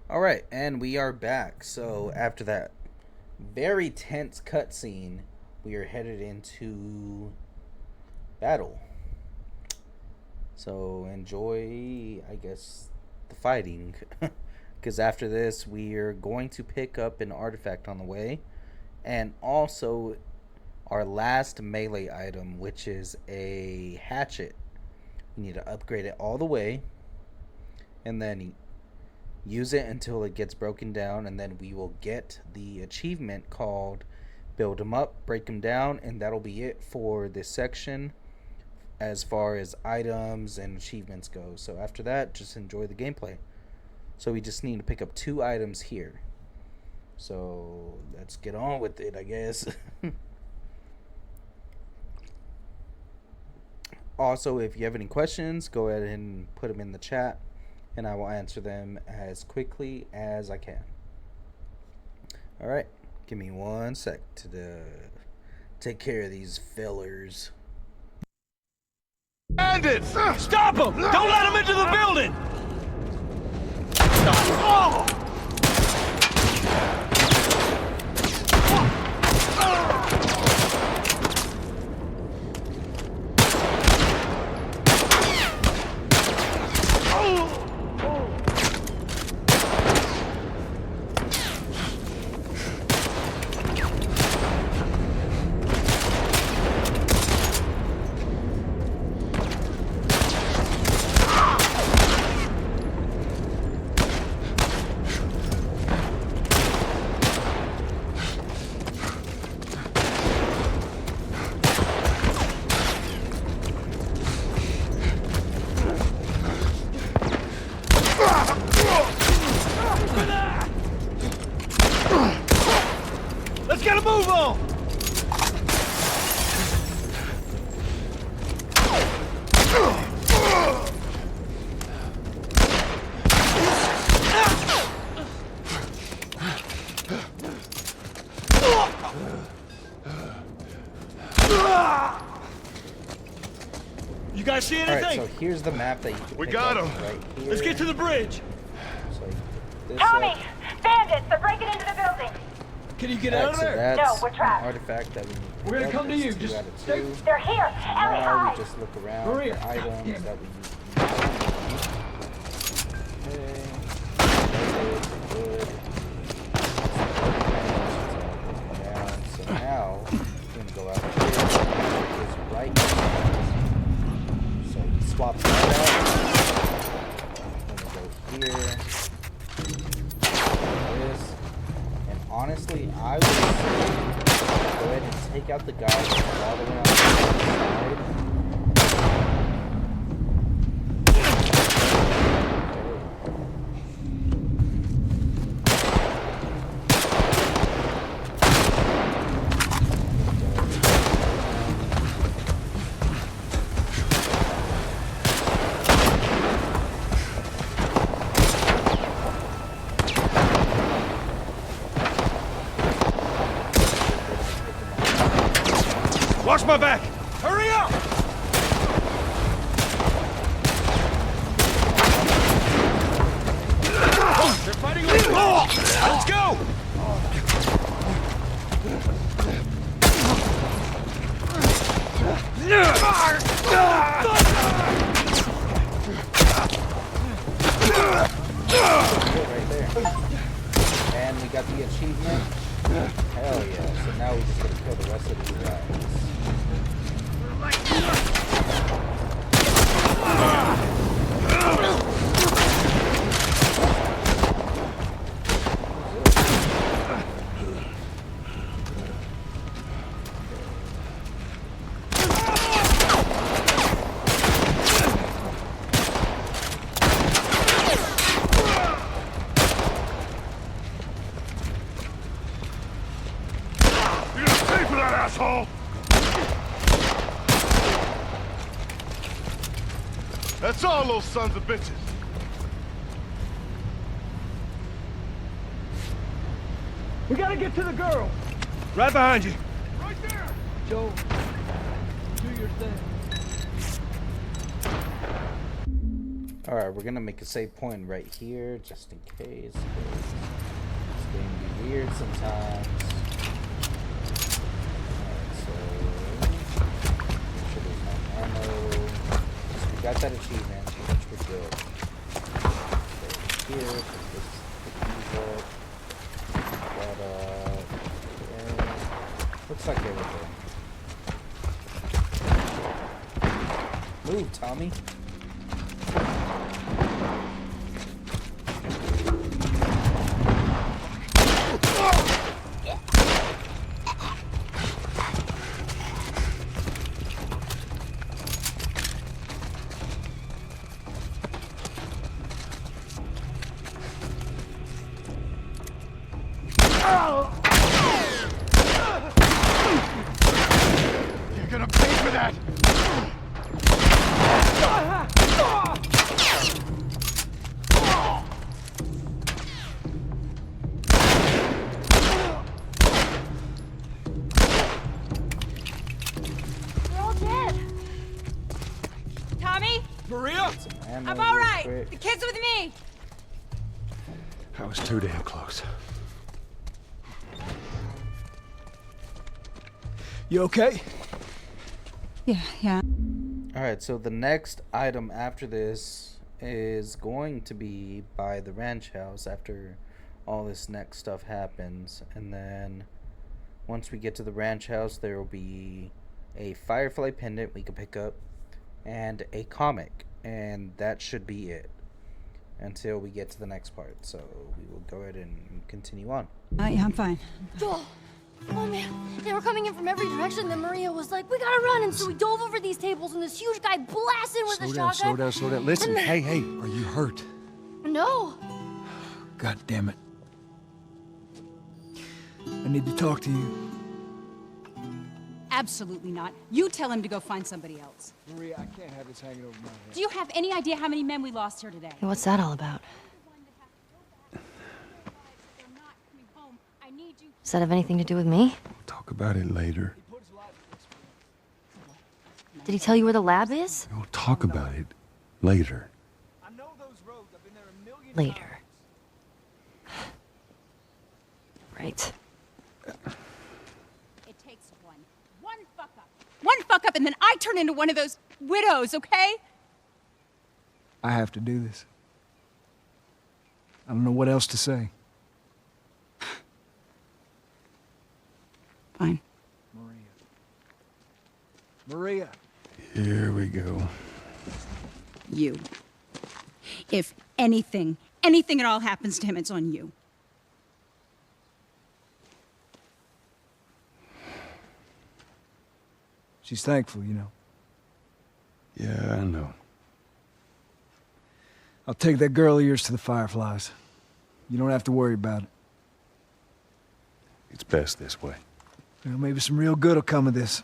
All right, and we are back. So after that very tense cutscene, we are headed into battle. So enjoy, I guess, the fighting. Because after this, we are going to pick up an artifact on the way. And also our last melee item, which is a hatchet. We need to upgrade it all the way. And then use it until it gets broken down, and then we will get the achievement called Build 'em Up, Break 'em Down, and that'll be it for this section as far as items and achievements go. So after that, just enjoy the gameplay. So we just need to pick up 2 items here. So let's get on with it, I guess. Also, if you have any questions, go ahead and put them in the chat, and I will answer them as quickly as I can. Alright, give me 1 sec to take care of these fellers. Bandits! Stop them! Don't let them into the building! Let's get a move on! You guys see anything? Alright, so here's the map that you can pick got up 'em. right here. Let's get to the bridge. So you pick this Tommy! up. Bandits! They're breaking into the building! Can you get Alright, out of so there? that's No, we're trapped. an artifact that we need to pick We're gonna up. come to It's you. 2 Just out of stay- 2. They're here! Ellie, Now hide! we just look around Maria, for items goddamn. that we need. So now we're gonna go out here. It's right here. So we swap that out. Then we go here. This. And honestly, I would say go ahead and take out the guy all the way on the side. Watch my back! Hurry up! They're fighting over there! Let's go! Right there. And we got the achievement. Hell yeah. So now we just gotta kill the rest of these guys. That's all, those sons of bitches. We gotta get to the girl! Right behind you. Right there! Joe, do your thing. Alright, we're gonna make a save point right here, just in case. It's going to be weird sometimes. We got that achievement, which we're good. So here, put these up. Yeah. Looks like everything. Move, Tommy. You're gonna pay for that! We're all dead. Tommy? Maria? I'm I'm all right. The kid's with me. I was too damn close. You okay? Yeah. Alright, so the next item after this is going to be by the ranch house after all this next stuff happens. And then once we get to the ranch house, there will be a Firefly pendant we can pick up and a comic. And that should be it until we get to the next part. So we will go ahead and continue on. Yeah, I'm fine. Joel! Oh man, they were coming in from every direction. Then Maria was like, "We gotta run!" And so we dove over these tables, and this huge guy blasted with a shotgun. Slow down. Listen, hey, are you hurt? No. God damn it. I need to talk to you. Absolutely not. You tell him to go find somebody else. Maria, I can't have this hanging over my head. Do you have any idea how many men we lost here today? Hey, what's that all about? Does that have anything to do with me? Talk about it later. Did he tell you where the lab is? We'll talk about it later. Later. Right. It takes one fuck up. One fuck up, and then I turn into one of those widows, okay? I have to do this. I don't know what else to say. Fine. Maria. Here we go. You. If anything at all happens to him, it's on you. She's thankful, you know. Yeah, I know. I'll take that girl of yours to the Fireflies. You don't have to worry about it. It's best this way. Well, maybe some real good will come of this.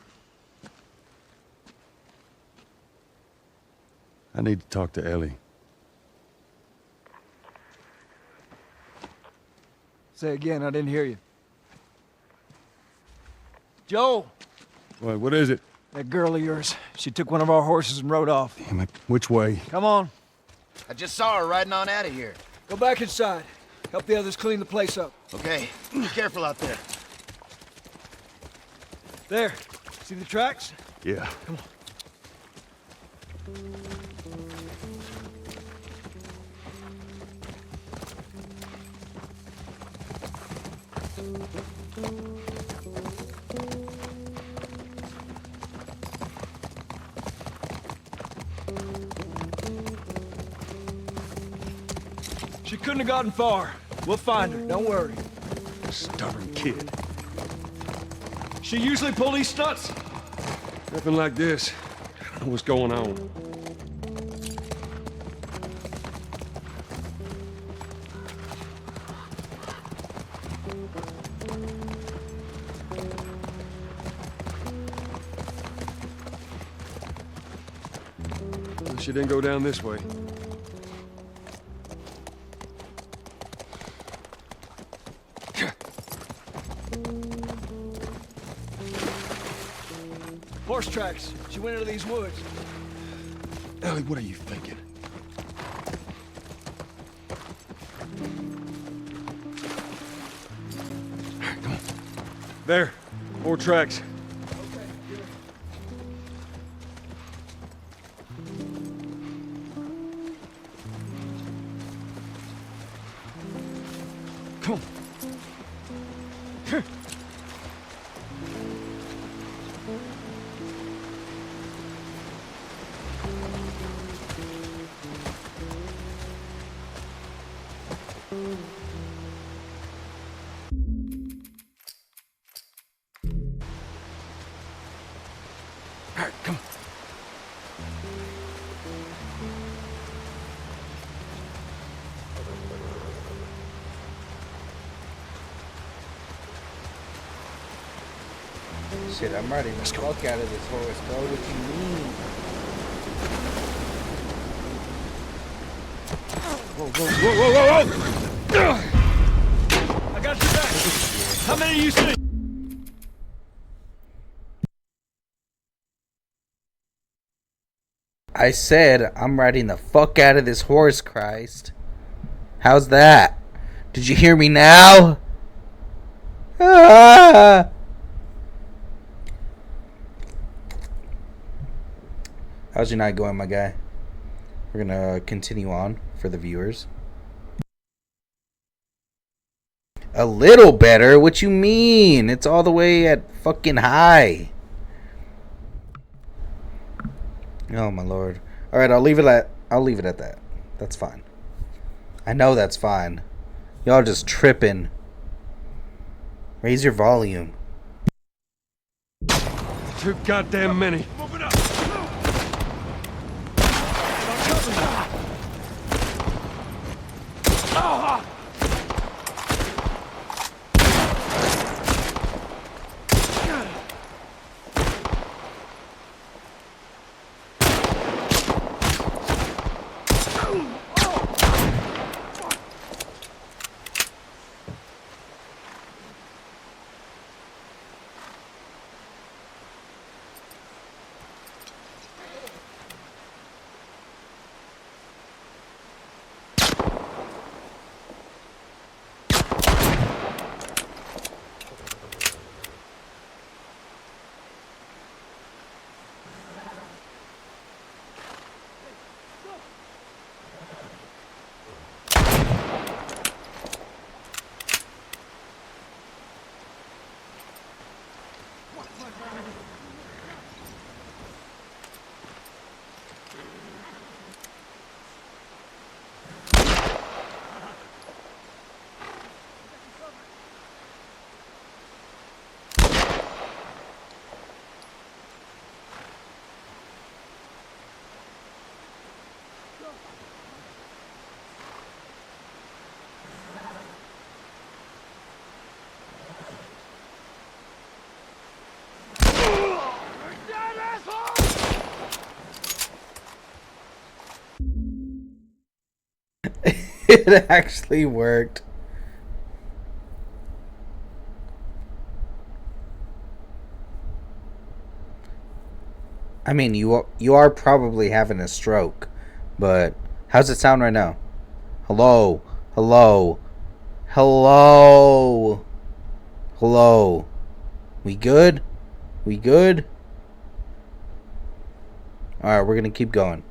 I need to talk to Ellie. Say again, I didn't hear you. Joe! What is it? That girl of yours. She took one of our horses and rode off. Damn it. Which way? Come on. I just saw her riding on out of here. Go back inside. Help the others clean the place up. Okay, be careful out there. There. See the tracks? Yeah. Come on. She couldn't have gotten far. We'll find her, don't worry. Stubborn kid. She usually pull these stunts. Nothing like this. I don't know what's going on. Well, she didn't go down this way. Horse tracks. She went into these woods. Ellie, what are you thinking? Come on. There. More tracks. Come on. All right, come on. Shit, I'm ready to fuck out of this horse, bro. What you mean? Whoa, whoa, whoa, whoa, whoa, whoa! I got your back. How many you see? I said I'm riding the fuck out of this horse, Christ. How's that? Did you hear me now? Ah! How's your night going, my guy? We're gonna continue on for the viewers. A little better? What you mean? It's all the way at fucking high. Oh my lord. Alright, I'll leave it at that. That's fine. I know that's fine. Y'all just tripping. Raise your volume. Too goddamn many. Move it up! It actually worked. I mean, you are probably having a stroke, but how's it sound right now? Hello, hello, hello, hello. We good? We good? All right, we're gonna keep going.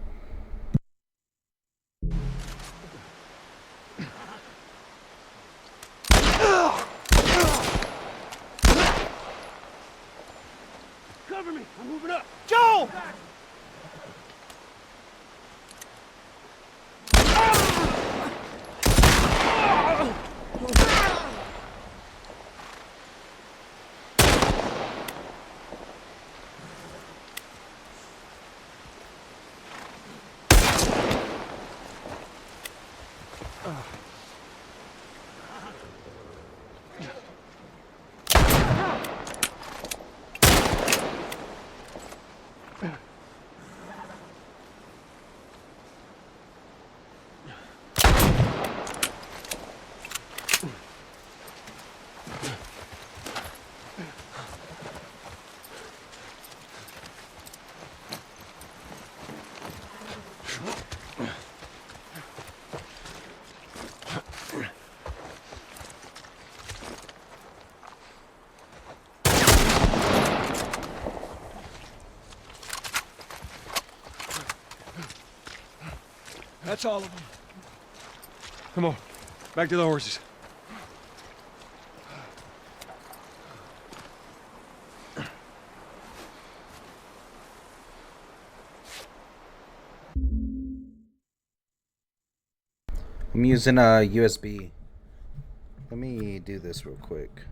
Cover me. I'm moving up. Joe! That's all of them. Come on, back to the horses. I'm using a USB. Let me do this real quick.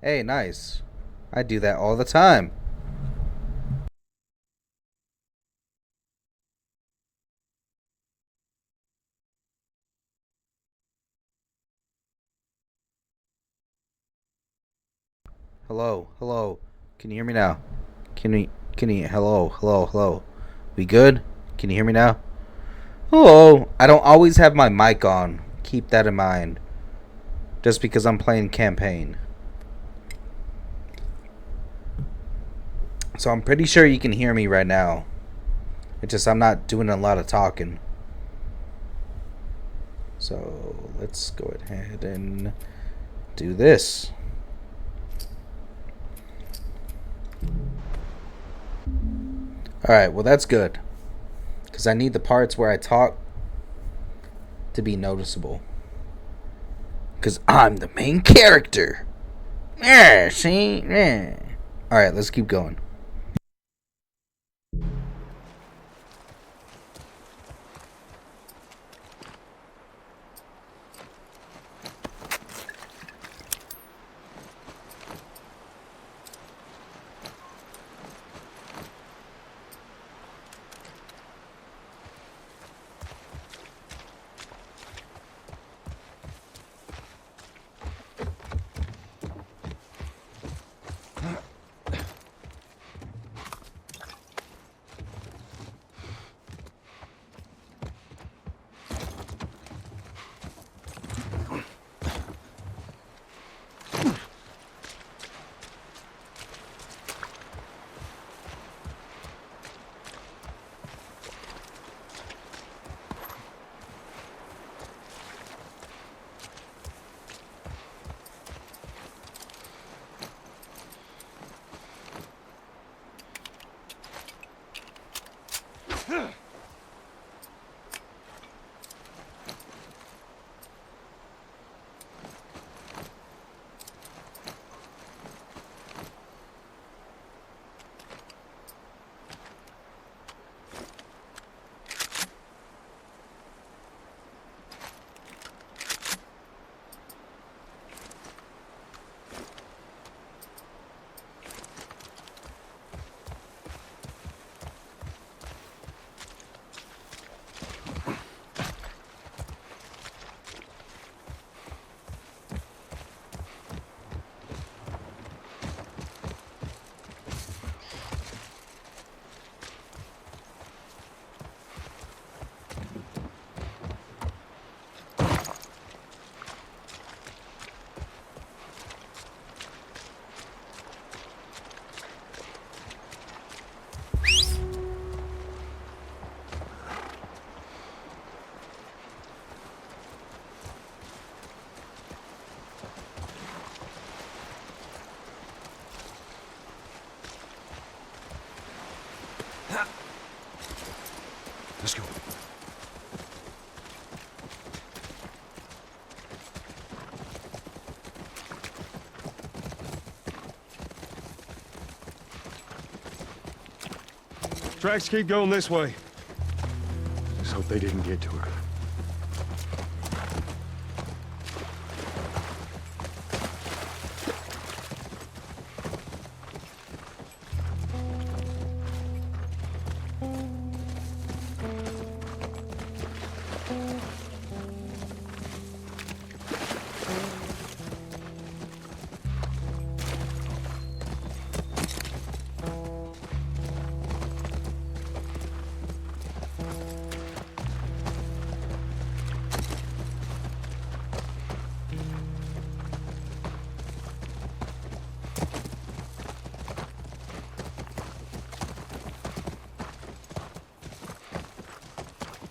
Hey, nice. I do that all the time. Hello, hello. Can you hear me now? Can you, hello, hello, hello. We good? Can you hear me now? Hello. I don't always have my mic on. Keep that in mind. Just because I'm playing campaign. So I'm pretty sure you can hear me right now. It's just I'm not doing a lot of talking. So let's go ahead and do this. Alright, well that's good. Because I need the parts where I talk to be noticeable. Because I'm the main character. Yeah, see? Yeah. Alright, let's keep going. go. Tracks keep going this way. Just hope they didn't get to her.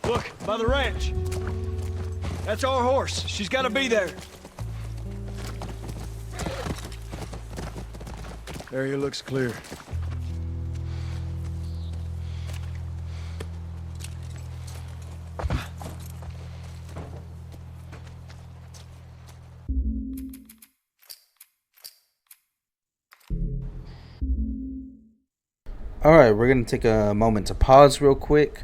Look, by the ranch. That's our horse. She's got to be there. Area looks clear. Alright, we're going to take a moment to pause real quick.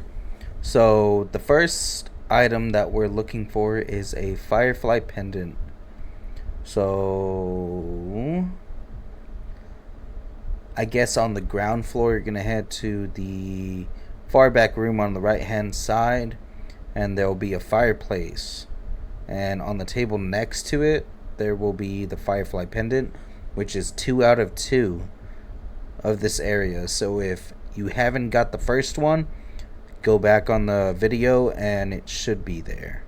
So, the first item that we're looking for is a Firefly pendant. So, I guess on the ground floor, you're going to head to the far back room on the right hand side, and there will be a fireplace. And on the table next to it, there will be the Firefly pendant, which is 2 out of 2 of this area. So if you haven't got the first one, go back on the video and it should be there.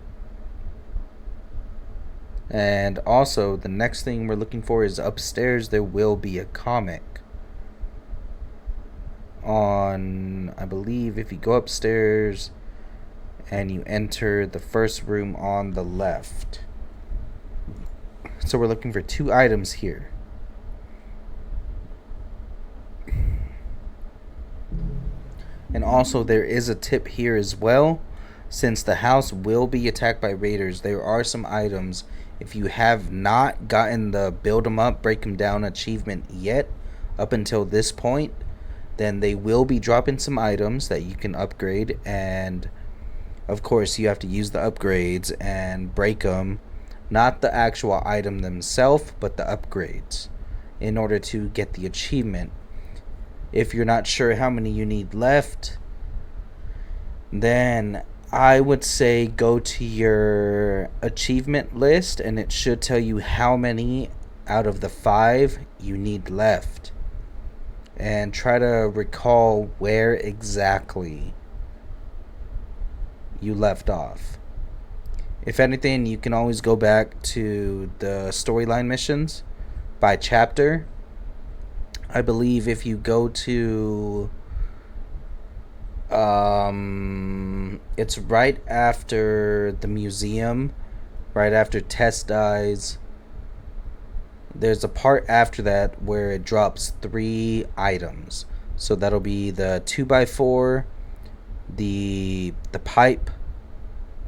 And also, the next thing we're looking for is upstairs. There will be a comic on, I believe, if you go upstairs and you enter the first room on the left. So we're looking for 2 items here. And also, there is a tip here as well. Since the house will be attacked by raiders, there are some items. If you have not gotten the build 'em up, break 'em down achievement yet, up until this point, then they will be dropping some items that you can upgrade. And of course, you have to use the upgrades and break them. Not the actual item themselves, but the upgrades, in order to get the achievement. If you're not sure how many you need left, then I would say go to your achievement list and it should tell you how many out of the 5 you need left. And try to recall where exactly you left off. If anything, you can always go back to the storyline missions by chapter. I believe if you go to it's right after the museum, right after Tess dies, there's a part after that where it drops 3 items. So that'll be the 2x4, the pipe,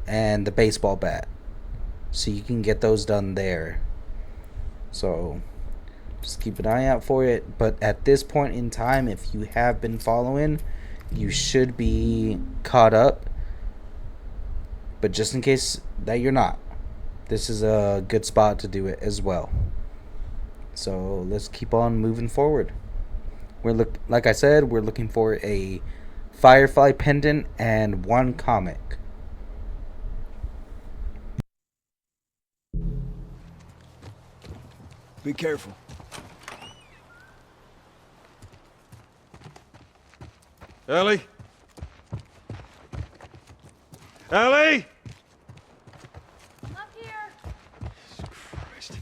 and the baseball bat. So you can get those done there. So just keep an eye out for it. But at this point in time, if you have been following, you should be caught up. But just in case that you're not, this is a good spot to do it as well. So let's keep on moving forward. Like I said, we're looking for a Firefly pendant and 1 comic. Be careful. Ellie? Ellie? I'm up here. Christ.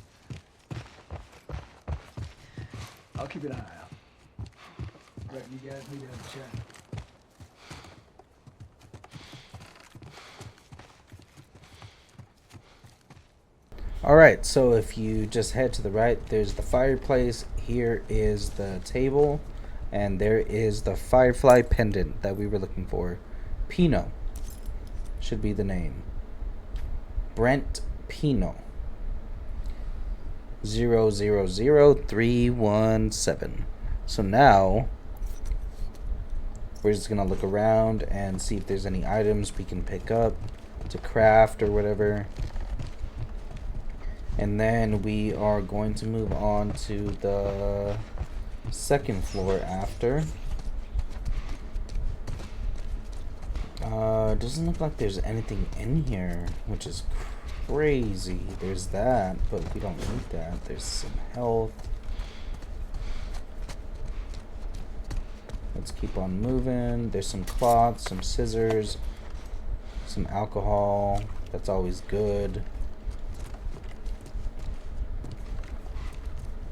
I'll keep an eye out. Reckon you guys need to have a chat. Alright, so if you just head to the right, there's the fireplace. Here is the table. And there is the Firefly pendant that we were looking for. Pinot. should be the name. Brent Pino. 000317. So now we're just gonna look around and see if there's any items we can pick up to craft or whatever. And then we are going to move on to the second floor after. Doesn't look like there's anything in here, which is crazy. There's that, but we don't need that. There's some health. Let's keep on moving. There's some cloth, some scissors, some alcohol. That's always good.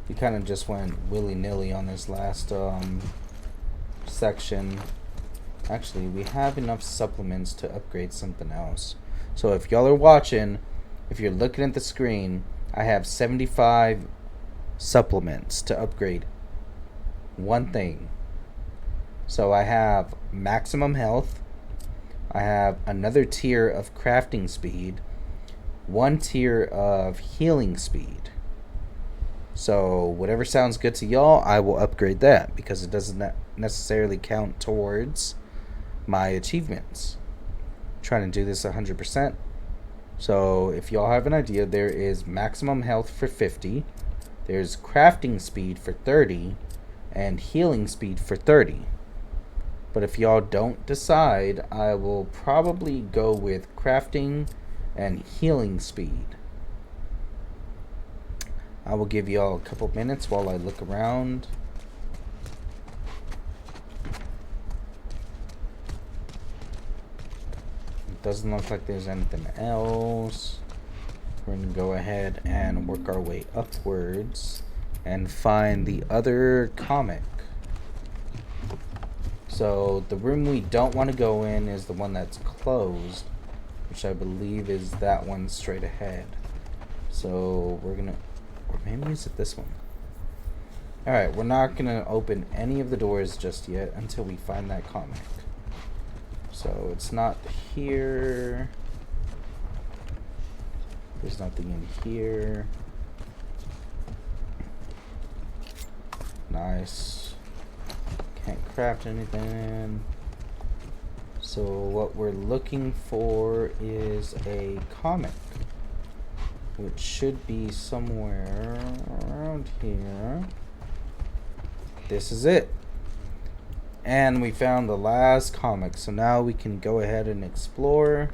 We kind of just went willy-nilly on this last section. Actually, we have enough supplements to upgrade something else. So if y'all are watching, if you're looking at the screen, I have 75 supplements to upgrade one thing. So I have maximum health. I have another tier of crafting speed. One tier of healing speed. So whatever sounds good to y'all, I will upgrade that because it doesn't necessarily count towards my achievements. I'm trying to do this 100%. So if y'all have an idea, there is maximum health for 50, there's crafting speed for 30, and healing speed for 30. But if y'all don't decide, I will probably go with crafting and healing speed. I will give y'all a couple minutes while I look around. It doesn't look like there's anything else. We're going to go ahead and work our way upwards and find the other comic. So the room we don't want to go in is the one that's closed, which I believe is that one straight ahead. So we're going to... Or maybe is it this one? Alright, we're not going to open any of the doors just yet until we find that comic. So it's not here. There's nothing in here. Nice. Can't craft anything. So what we're looking for is a comic, which should be somewhere around here. This is it. And we found the last comic, so now we can go ahead and explore.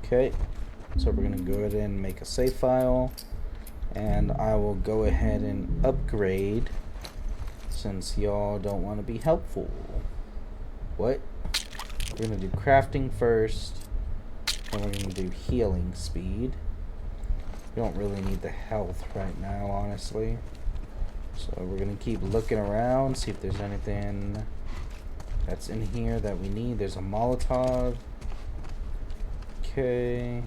Okay, so we're gonna go ahead and make a save file, and I will go ahead and upgrade since y'all don't want to be helpful. What? We're gonna do crafting first. And we're going to do healing speed. We don't really need the health right now, honestly. So we're going to keep looking around, see if there's anything that's in here that we need. There's a Molotov. Okay.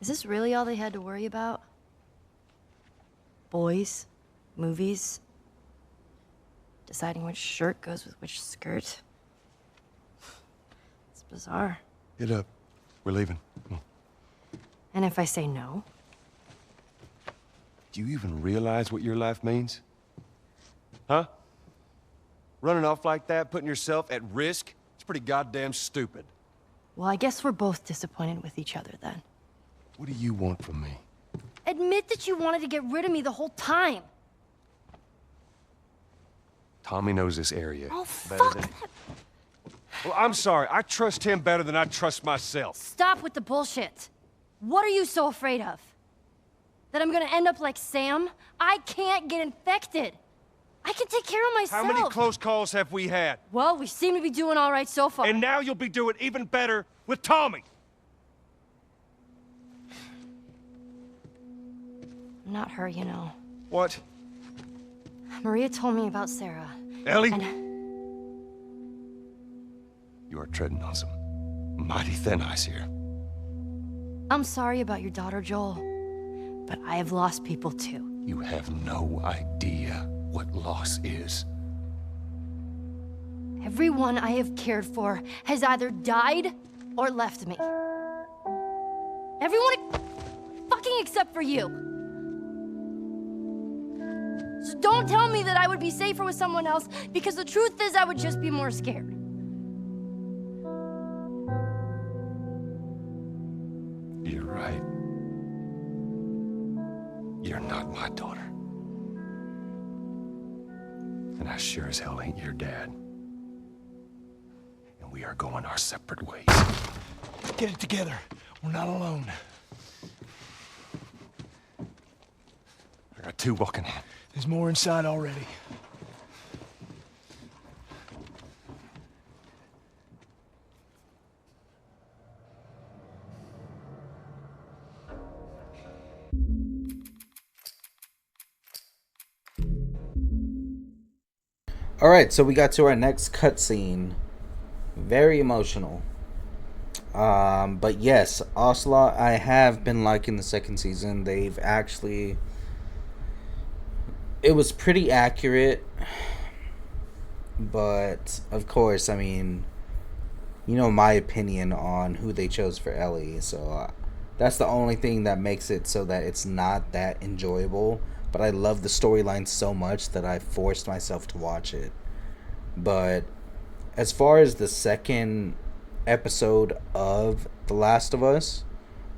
Is this really all they had to worry about? Boys? Movies? deciding which shirt goes with which skirt. It's bizarre. Get up. We're leaving. Come on. And if I say no? Do you even realize what your life means? Huh? Running off like that, putting yourself at risk? It's pretty goddamn stupid. Well, I guess we're both disappointed with each other then. What do you want from me? Admit that you wanted to get rid of me the whole time. Tommy knows this area Oh, better fuck than... that. Well, I'm sorry. I trust him better than I trust myself. Stop with the bullshit. What are you so afraid of? That I'm gonna end up like Sam? I can't get infected. I can take care of myself. How many close calls have we had? Well, we seem to be doing all right so far. And now you'll be doing even better with Tommy. Not her, you know. What? Maria told me about Sarah. Ellie? And You are treading on some mighty thin ice here. I'm sorry about your daughter, Joel. But I have lost people too. You have no idea what loss is. Everyone I have cared for has either died or left me. Everyone fucking except for you. So don't tell me that I would be safer with someone else, because the truth is I would just be more scared. You're right. You're not my daughter. And I sure as hell ain't your dad. And we are going our separate ways. Get it together. We're not alone. I got two walking in. There's more inside already. All right, so we got to our next cutscene. Very emotional. But yes, Ocelot, I have been liking the second season. They've actually... It was pretty accurate. But, of course, I mean... You know my opinion on who they chose for Ellie. So, that's the only thing that makes it so that it's not that enjoyable. But I love the storyline so much that I forced myself to watch it. But as far as the second episode of The Last of Us,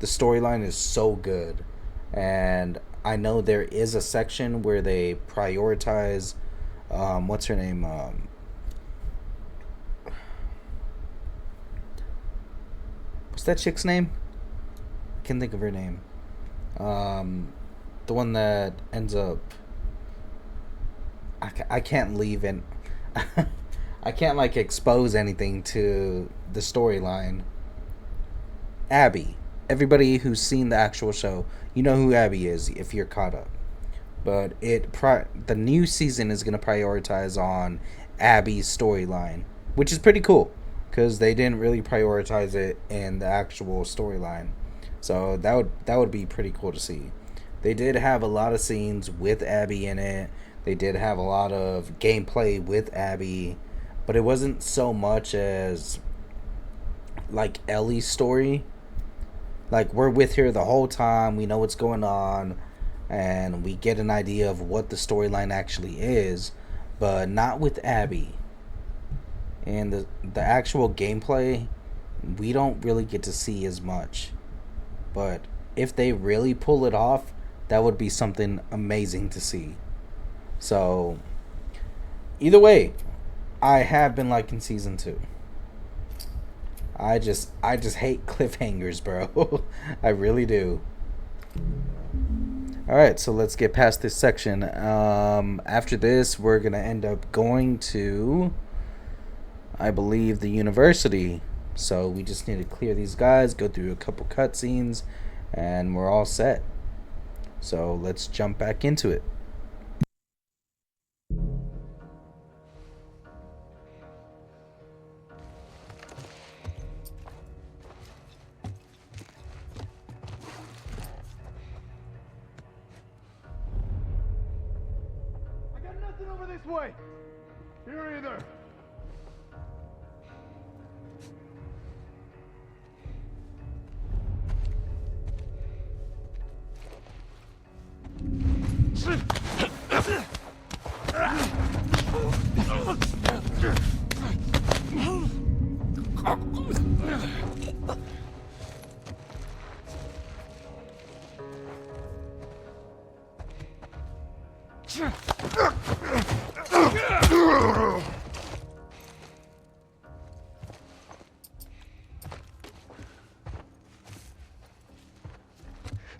the storyline is so good. And I know there is a section where they prioritize, what's her name? What's that chick's name? I can't think of her name. The one that ends up... I can't leave it. I can't, like, expose anything to the storyline. Abby. Everybody who's seen the actual show, you know who Abby is if you're caught up. But the new season is going to prioritize on Abby's storyline, which is pretty cool, because they didn't really prioritize it in the actual storyline. So that would be pretty cool to see. They did have a lot of scenes with Abby in it. They did have a lot of gameplay with Abby, but it wasn't so much as like Ellie's story. Like, we're with her the whole time, we know what's going on, and we get an idea of what the storyline actually is, but not with Abby. And the actual gameplay, we don't really get to see as much. But if they really pull it off, that would be something amazing to see. So, either way, I have been liking season 2. I just hate cliffhangers, bro. I really do. Alright, so let's get past this section. After this, we're going to end up going to, I believe, the university. So we just need to clear these guys, go through a couple cutscenes, and we're all set. So let's jump back into it. I got nothing over this way. here either.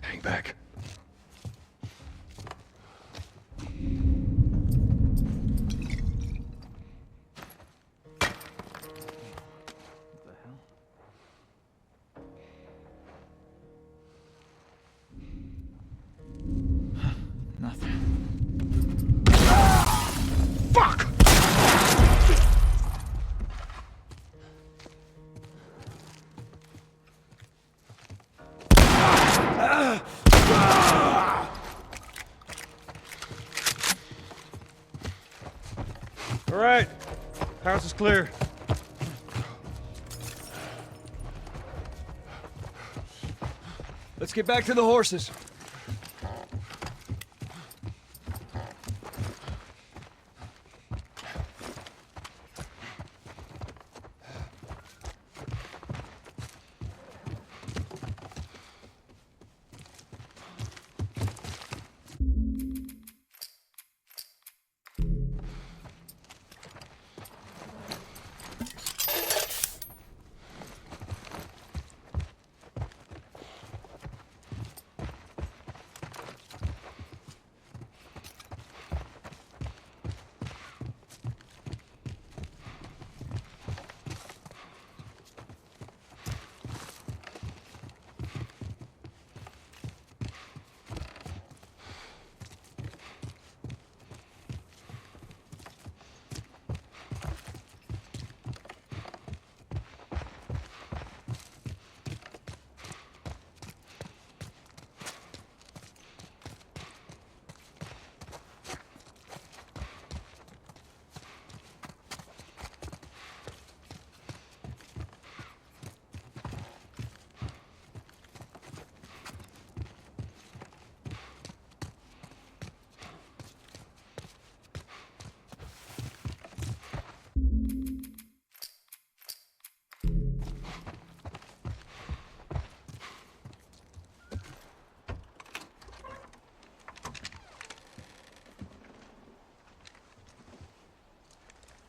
Hang back. All right. House is clear. Let's get back to the horses.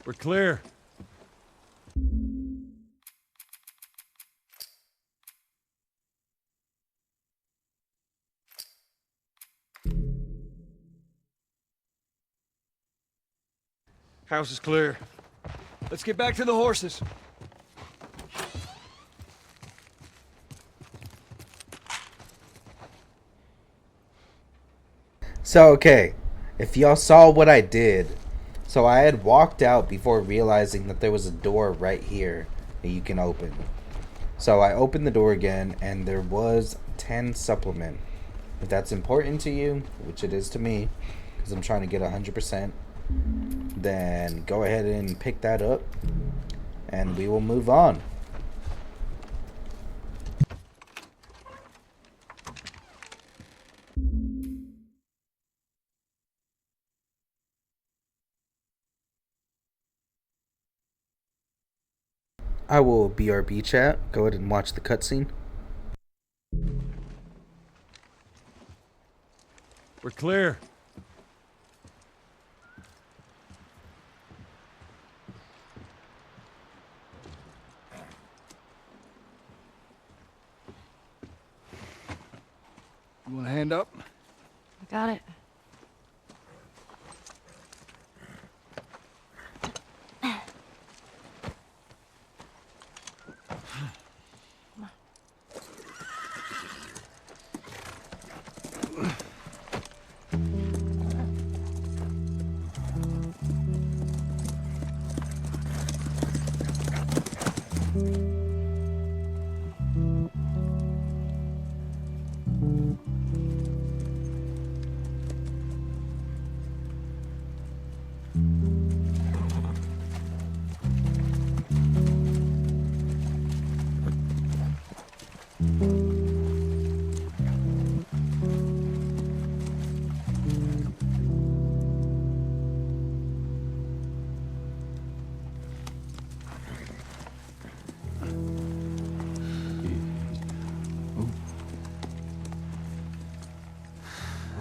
We're clear. House is clear. Let's get back to the horses. So, okay, if y'all saw what I did, so I had walked out before realizing that there was a door right here that you can open. So I opened the door again, and there was 10 supplement. If that's important to you, which it is to me, because I'm trying to get 100%, then go ahead and pick that up, and we will move on. I will BRB chat. Go ahead and watch the cutscene. We're clear. You want a hand up? I got it.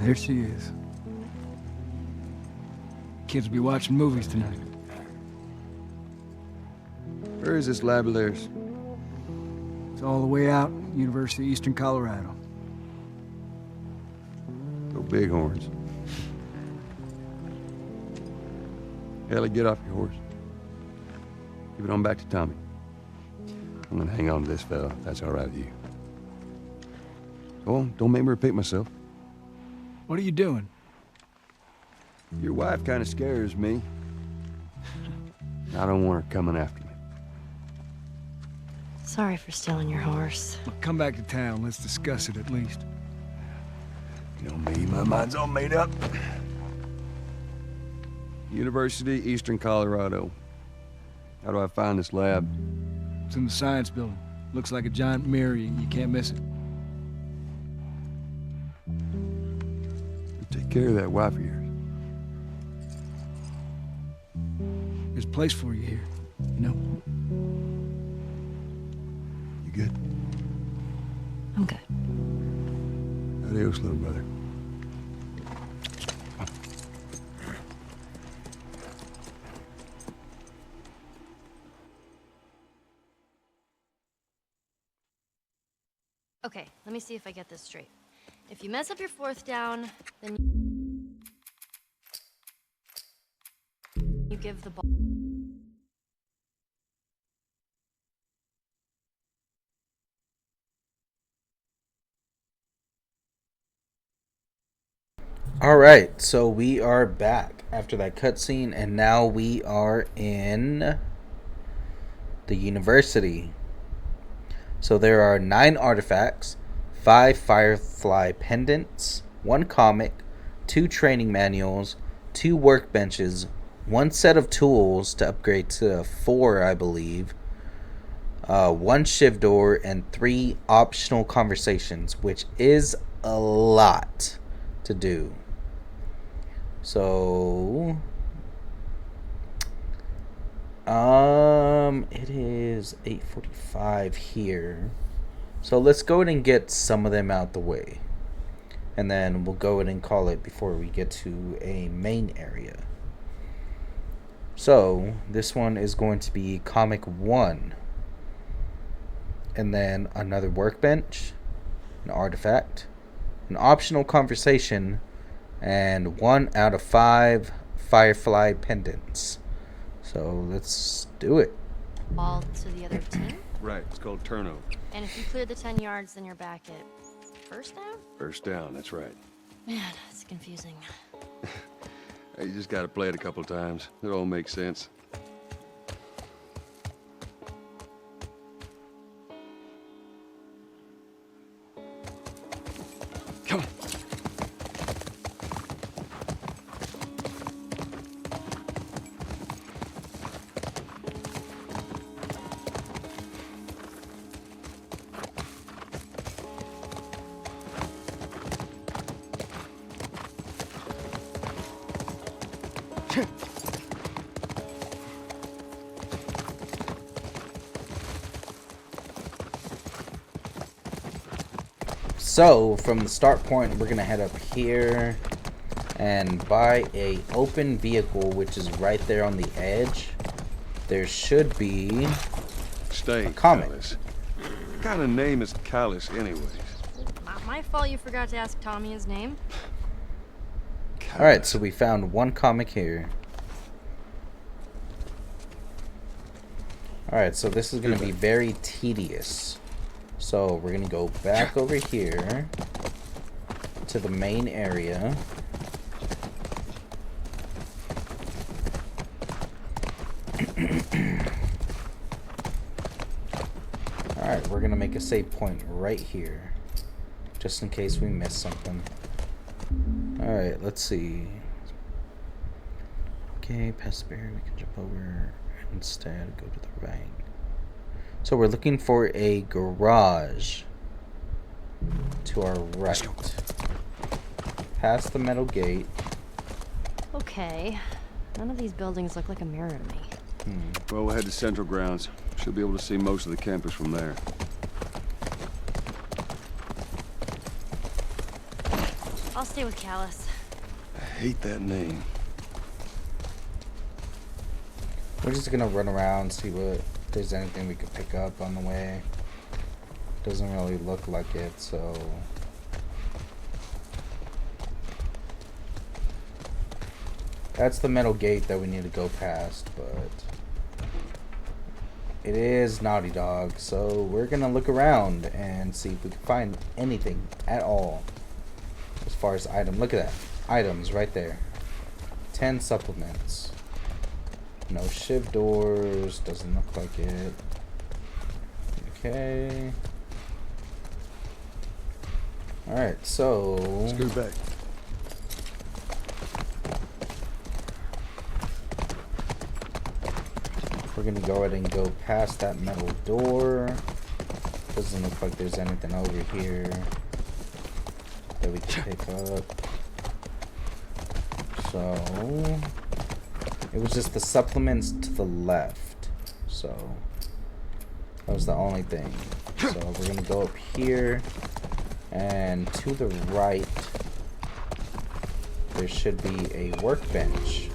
There she is. Kids will be watching movies tonight. Where is this lab of theirs? It's all the way out, University of Eastern Colorado. Go Bighorns. Ellie, get off your horse. Give it on back to Tommy. I'm gonna hang on to this fella, if that's all right with you. Go on, don't make me repeat myself. What are you doing? Your wife kind of scares me. I don't want her coming after me. Sorry for stealing your horse. Well, come back to town. Let's discuss it at least. You know me, my mind's all made up. University, Eastern Colorado. How do I find this lab? It's in the science building. Looks like a giant mirror. You can't miss it. You take care of that wife of yours. There's a place for you here, you know? You good? I'm good. Adios, little brother. Okay, let me see if I get this straight. If you mess up your fourth down, then you give the ball. All right, so we are back after that cutscene, and now we are in the university. So there are 9 artifacts, 5 Firefly pendants, 1 comic, 2 training manuals, 2 workbenches, 1 set of tools to upgrade to 4, I believe, 1 shiv door, and 3 optional conversations, which is a lot to do. So it is 8:45 here. So let's go ahead and get some of them out the way. And then we'll go ahead and call it before we get to a main area. So this one is going to be comic 1. And then another workbench, an artifact, an optional conversation, and 1 out of 5 Firefly pendants. So let's do it. Ball to the other team. Right, it's called turnover. And if you clear the 10 yards, then you're back at first down? First down, that's right. Man, it's confusing. Hey, you just gotta play it a couple times. It all makes sense. Come on. So from the start point, we're gonna head up here and buy a open vehicle, which is right there on the edge. There should be Stay, a comic. Callus. What kind of name is Callus, anyways? Not my fault you forgot to ask Tommy his name. Alright, so we found 1 comic here. Alright, so this is going to be very tedious. So we're going to go back over here to the main area. Alright, we're going to make a save point right here, just in case we miss something. Alright, let's see. Okay, past the barrier, we can jump over. Instead, go to the right. So we're looking for a garage to our right. Past the metal gate. Okay. None of these buildings look like a mirror to me. Well, we'll head to Central Grounds. Should be able to see most of the campus from there. I'll I'll stay with Callus. I hate that name. We're just gonna run around, see what if there's anything we could pick up on the way. Doesn't really look like it, so that's the metal gate that we need to go past, but it is Naughty Dog, so we're gonna look around and see if we can find anything at all as far as item. Look at that. Items right there. 10 supplements. No shiv doors. Doesn't look like it. Okay. Alright, so Let's go back. we're gonna go ahead and go past that metal door. Doesn't look like there's anything over here that we can pick up. So it was just the supplements to the left. So that was the only thing. So we're gonna go up here, and to the right there should be a workbench.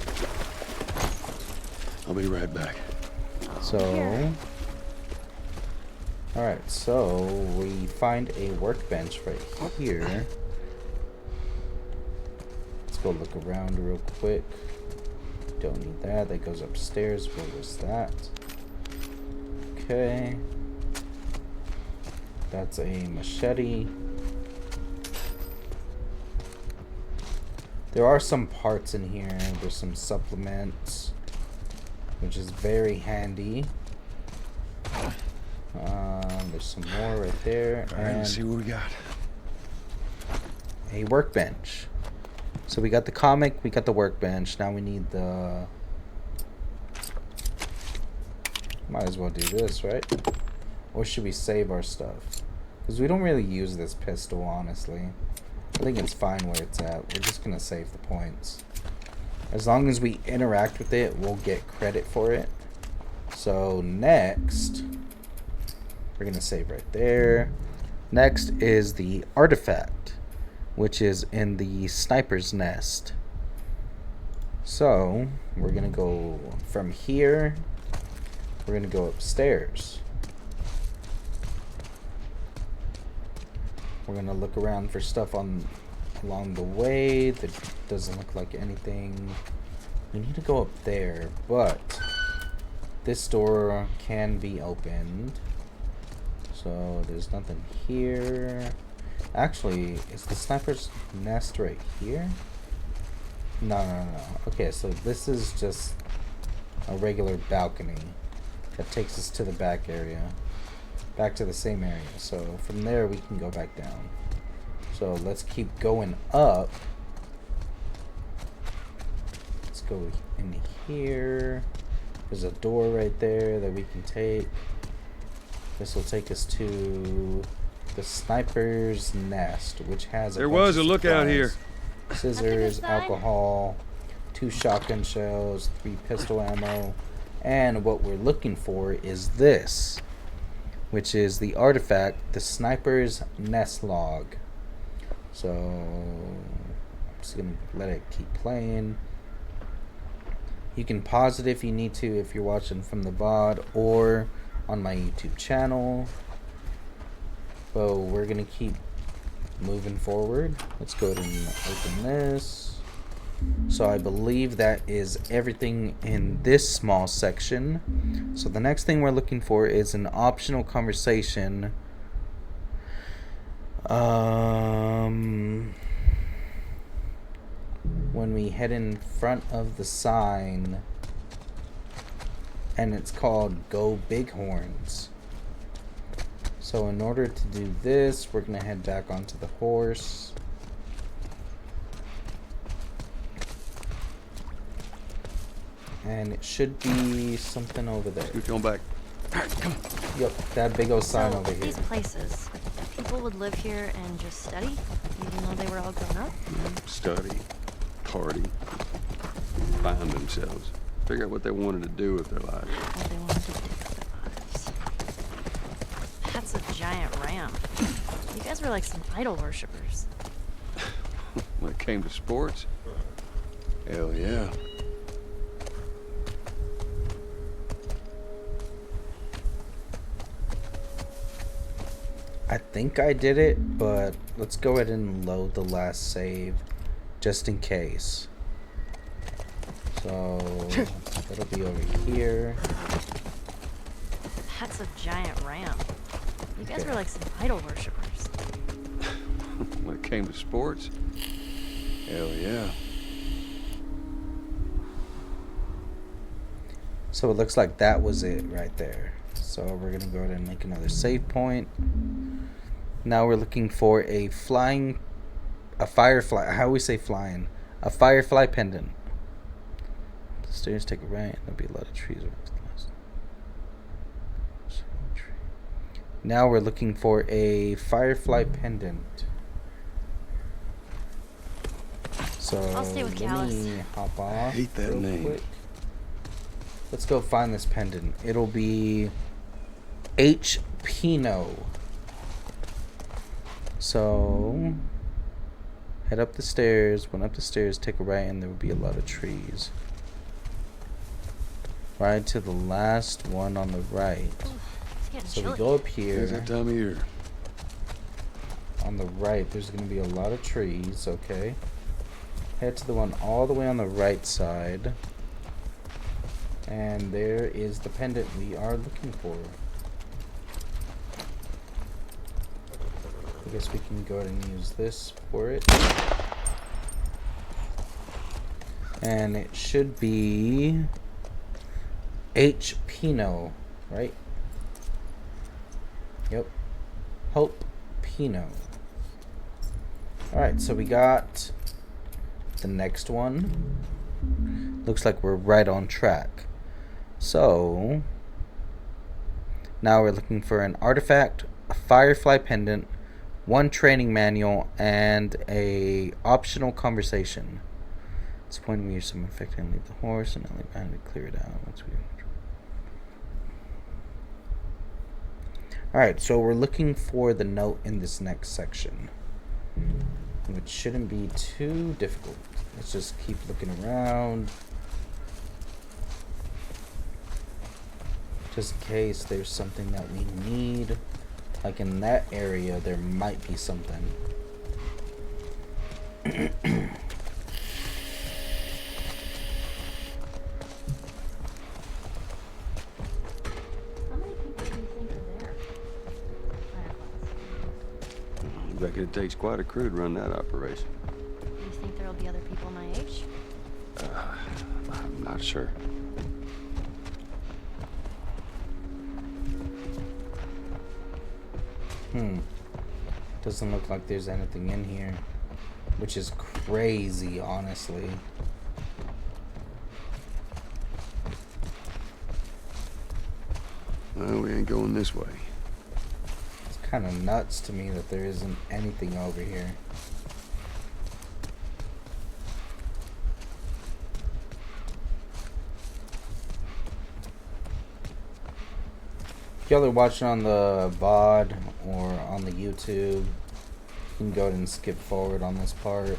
I'll be right back. So, alright, so we find a workbench right here. Let's go look around real quick. Don't need that. That goes upstairs. What was that? Okay. That's a machete. There are some parts in here. There's some supplements, which is very handy. There's some more right there. All right, let's see what we got. A workbench. So we got the comic, we got the workbench. Now we need the... Might as well do this, right? Or should we save our stuff? Because we don't really use this pistol, honestly. I think it's fine where it's at. We're just going to save the points. As long as we interact with it, we'll get credit for it. So next, we're going to save right there. Next is the artifact, which is in the sniper's nest. So we're going to go from here. We're going to go upstairs. We're going to look around for stuff along the way. That doesn't look like anything. We need to go up there, but this door can be opened. So there's nothing here. Actually, is the sniper's nest right here? No. Okay, so this is just a regular balcony that takes us to the back area. Back to the same area. So from there we can go back down. So let's keep going up. Let's go in here. There's a door right there that we can take. This will take us to the sniper's nest, which has There was a lookout here. Scissors, alcohol, 2 shotgun shells, 3 pistol ammo, and what we're looking for is this, which is the artifact, the sniper's nest log. So I'm just gonna let it keep playing. You can pause it if you need to, if you're watching from the VOD or on my YouTube channel. So we're gonna keep moving forward. Let's go ahead and open this. So I believe that is everything in this small section. So the next thing we're looking for is an optional conversation. When we head in front of the sign, and it's called Go Bighorns. So in order to do this, we're gonna head back onto the horse. And it should be something over there. We're going back. Come on. Yep, that big old sign over here. These places, people would live here and just study, even though they were all grown up? Study, party, find themselves, figure out what they wanted to do with their lives. What they wanted to do with their lives. That's a giant ram. You guys were like some idol worshippers. When it came to sports? Hell yeah. I think I did it, but let's go ahead and load the last save just in case. So it'll be over here. That's a giant ramp. You guys were like some idol worshippers. When it came to sports? Hell yeah. So it looks like that was it right there. So we're gonna go ahead and make another save point. Now we're looking for a firefly. How do we say flying? A firefly pendant. The stairs take a right. There'll be a lot of trees. Now we're looking for a firefly pendant. So I'll stay with let Callus. me hop off. I hate that real name. quick. Let's go find this pendant. It'll be H. Pino. So head up the stairs. Went up the stairs, take a right, and there will be a lot of trees. Right to the last one on the right. So we go up here. It's that time of year. On the right, there's going to be a lot of trees, okay? Head to the one all the way on the right side. And there is the pendant we are looking for. I guess we can go ahead and use this for it. And it should be H. Pino, right? Yep. Hope Pino. Alright, so we got the next one. Looks like we're right on track. So now we're looking for an artifact, a firefly pendant, one training manual, and a optional conversation. It's a point of view someone affected and leave the horse and only behind to clear it out. Alright, so we're looking for the note in this next section, which shouldn't be too difficult. Let's just keep looking around, just in case there's something that we need. Like in that area, there might be something. I reckon it takes quite a crew to run that operation. Do you think there'll be other people my age? I'm not sure. Doesn't look like there's anything in here, which is crazy, honestly. Well, we ain't going this way. It's kind of nuts to me that there isn't anything over here. If y'all are watching on the VOD or on the YouTube, you can go ahead and skip forward on this part.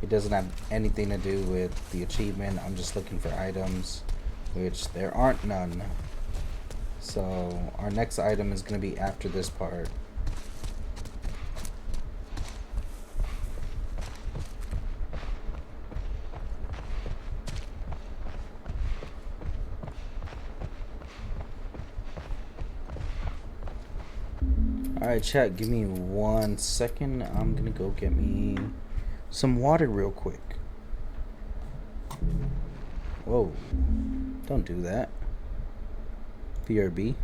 It doesn't have anything to do with the achievement. I'm just looking for items, which there aren't none. So our next item is going to be after this part. Alright, chat, give me 1 second. I'm gonna go get me some water real quick. Whoa. Don't do that. BRB.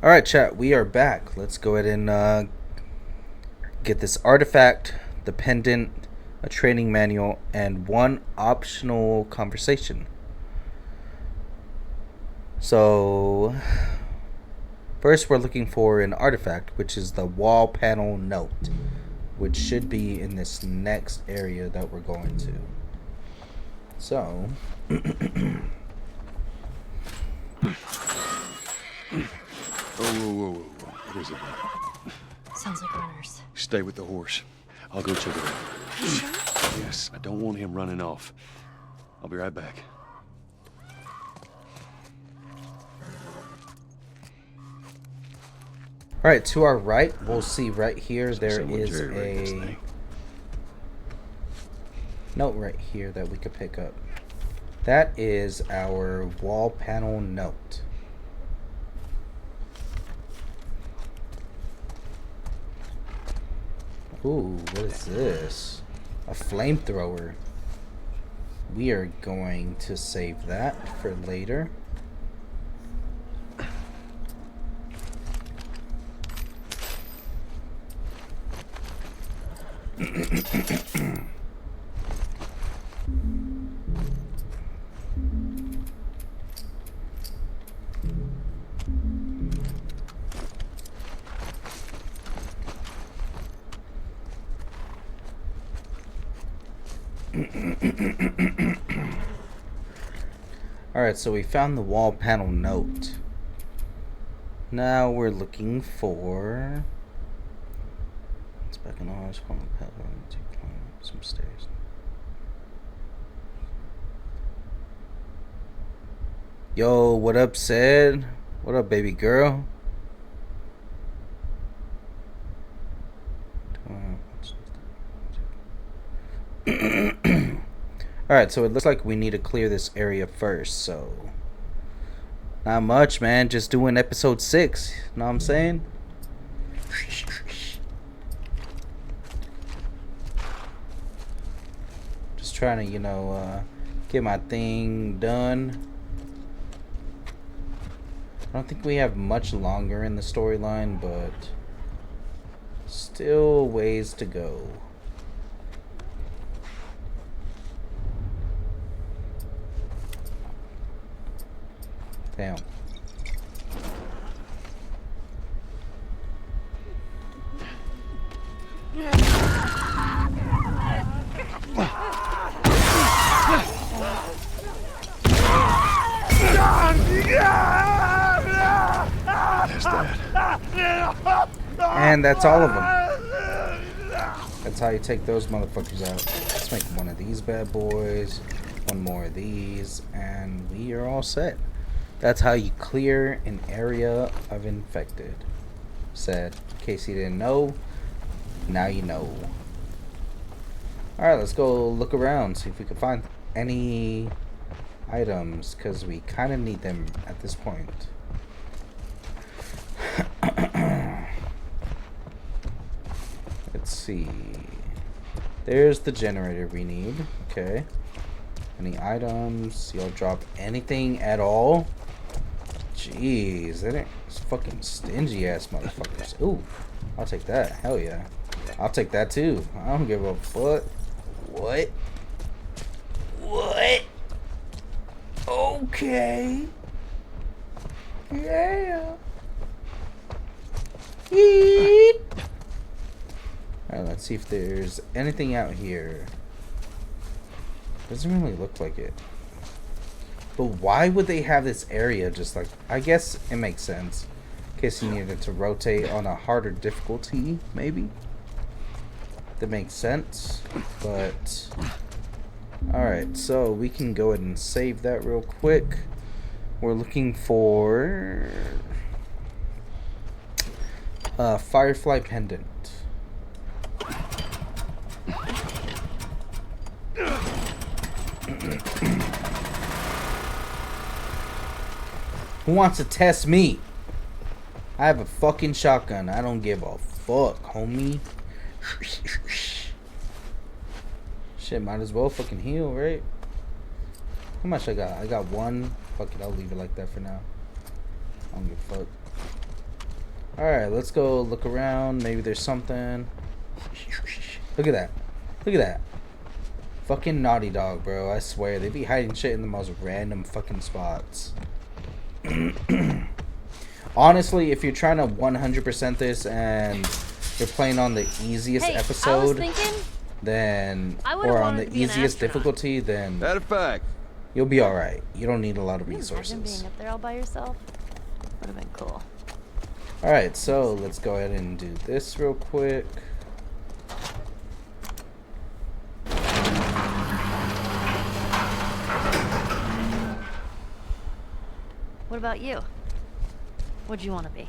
All right, chat. We are back. Let's go ahead and get this artifact, the pendant, a training manual, and one optional conversation. So, first we're looking for an artifact, which is the wall panel note, which should be in this next area that we're going to. So, Whoa. What is it? Sounds like runners. Stay with the horse. I'll go check it out. You sure? Yes, I don't want him running off. I'll be right back. all right, to our right, we'll see right here there Someone is jerry-rigged this a thing. note right here that we could pick up. That is our wall panel note. Ooh, what is this? A flamethrower. We are going to save that for later. Alright, so we found the wall panel note. Now we're looking for... It's back in ours. Some stairs. Yo, what up, Sid? What up, baby girl? Alright, so it looks like we need to clear this area first, so... Not much, man. Just doing episode 6. Know what I'm saying? Just trying to, you know, get my thing done. I don't think we have much longer in the storyline, but... Still ways to go. Damn. And that's all of them. That's how you take those motherfuckers out. Let's make one of these bad boys, one more of these, and we are all set. That's how you clear an area of infected. Said, in case you didn't know, now you know. Alright, let's go look around, see if we can find any items, because we kind of need them at this point. Let's see. There's the generator we need. Okay. Any items? Y'all drop anything at all? Jeez, that ain't fucking stingy ass motherfuckers. Ooh, I'll take that. Hell yeah. I'll take that too. I don't give a fuck. What? What? Okay. Yeah. Eat. Alright, let's see if there's anything out here. Doesn't really look like it. But why would they have this area just like... I guess it makes sense. In case you needed to rotate on a harder difficulty, maybe. That makes sense. But... Alright, so we can go ahead and save that real quick. We're looking for... Firefly Pendant. Who wants to test me? I have a fucking shotgun. I don't give a fuck, homie. Shit, might as well fucking heal, right? How much I got? I got one. Fuck it, I'll leave it like that for now. I don't give a fuck. Alright, let's go look around. Maybe there's something. Look at that. Look at that. Fucking Naughty Dog, bro. I swear. They be hiding shit in the most random fucking spots. Honestly, if you're trying to 100% this and you're playing on the easiest episode, then, or on the easiest difficulty, then That a fact. you'll be alright. You don't need a lot of Imagine resources. being up there all by yourself. Would have been cool. Alright, so let's go ahead and do this real quick. What about you? What'd you want to be?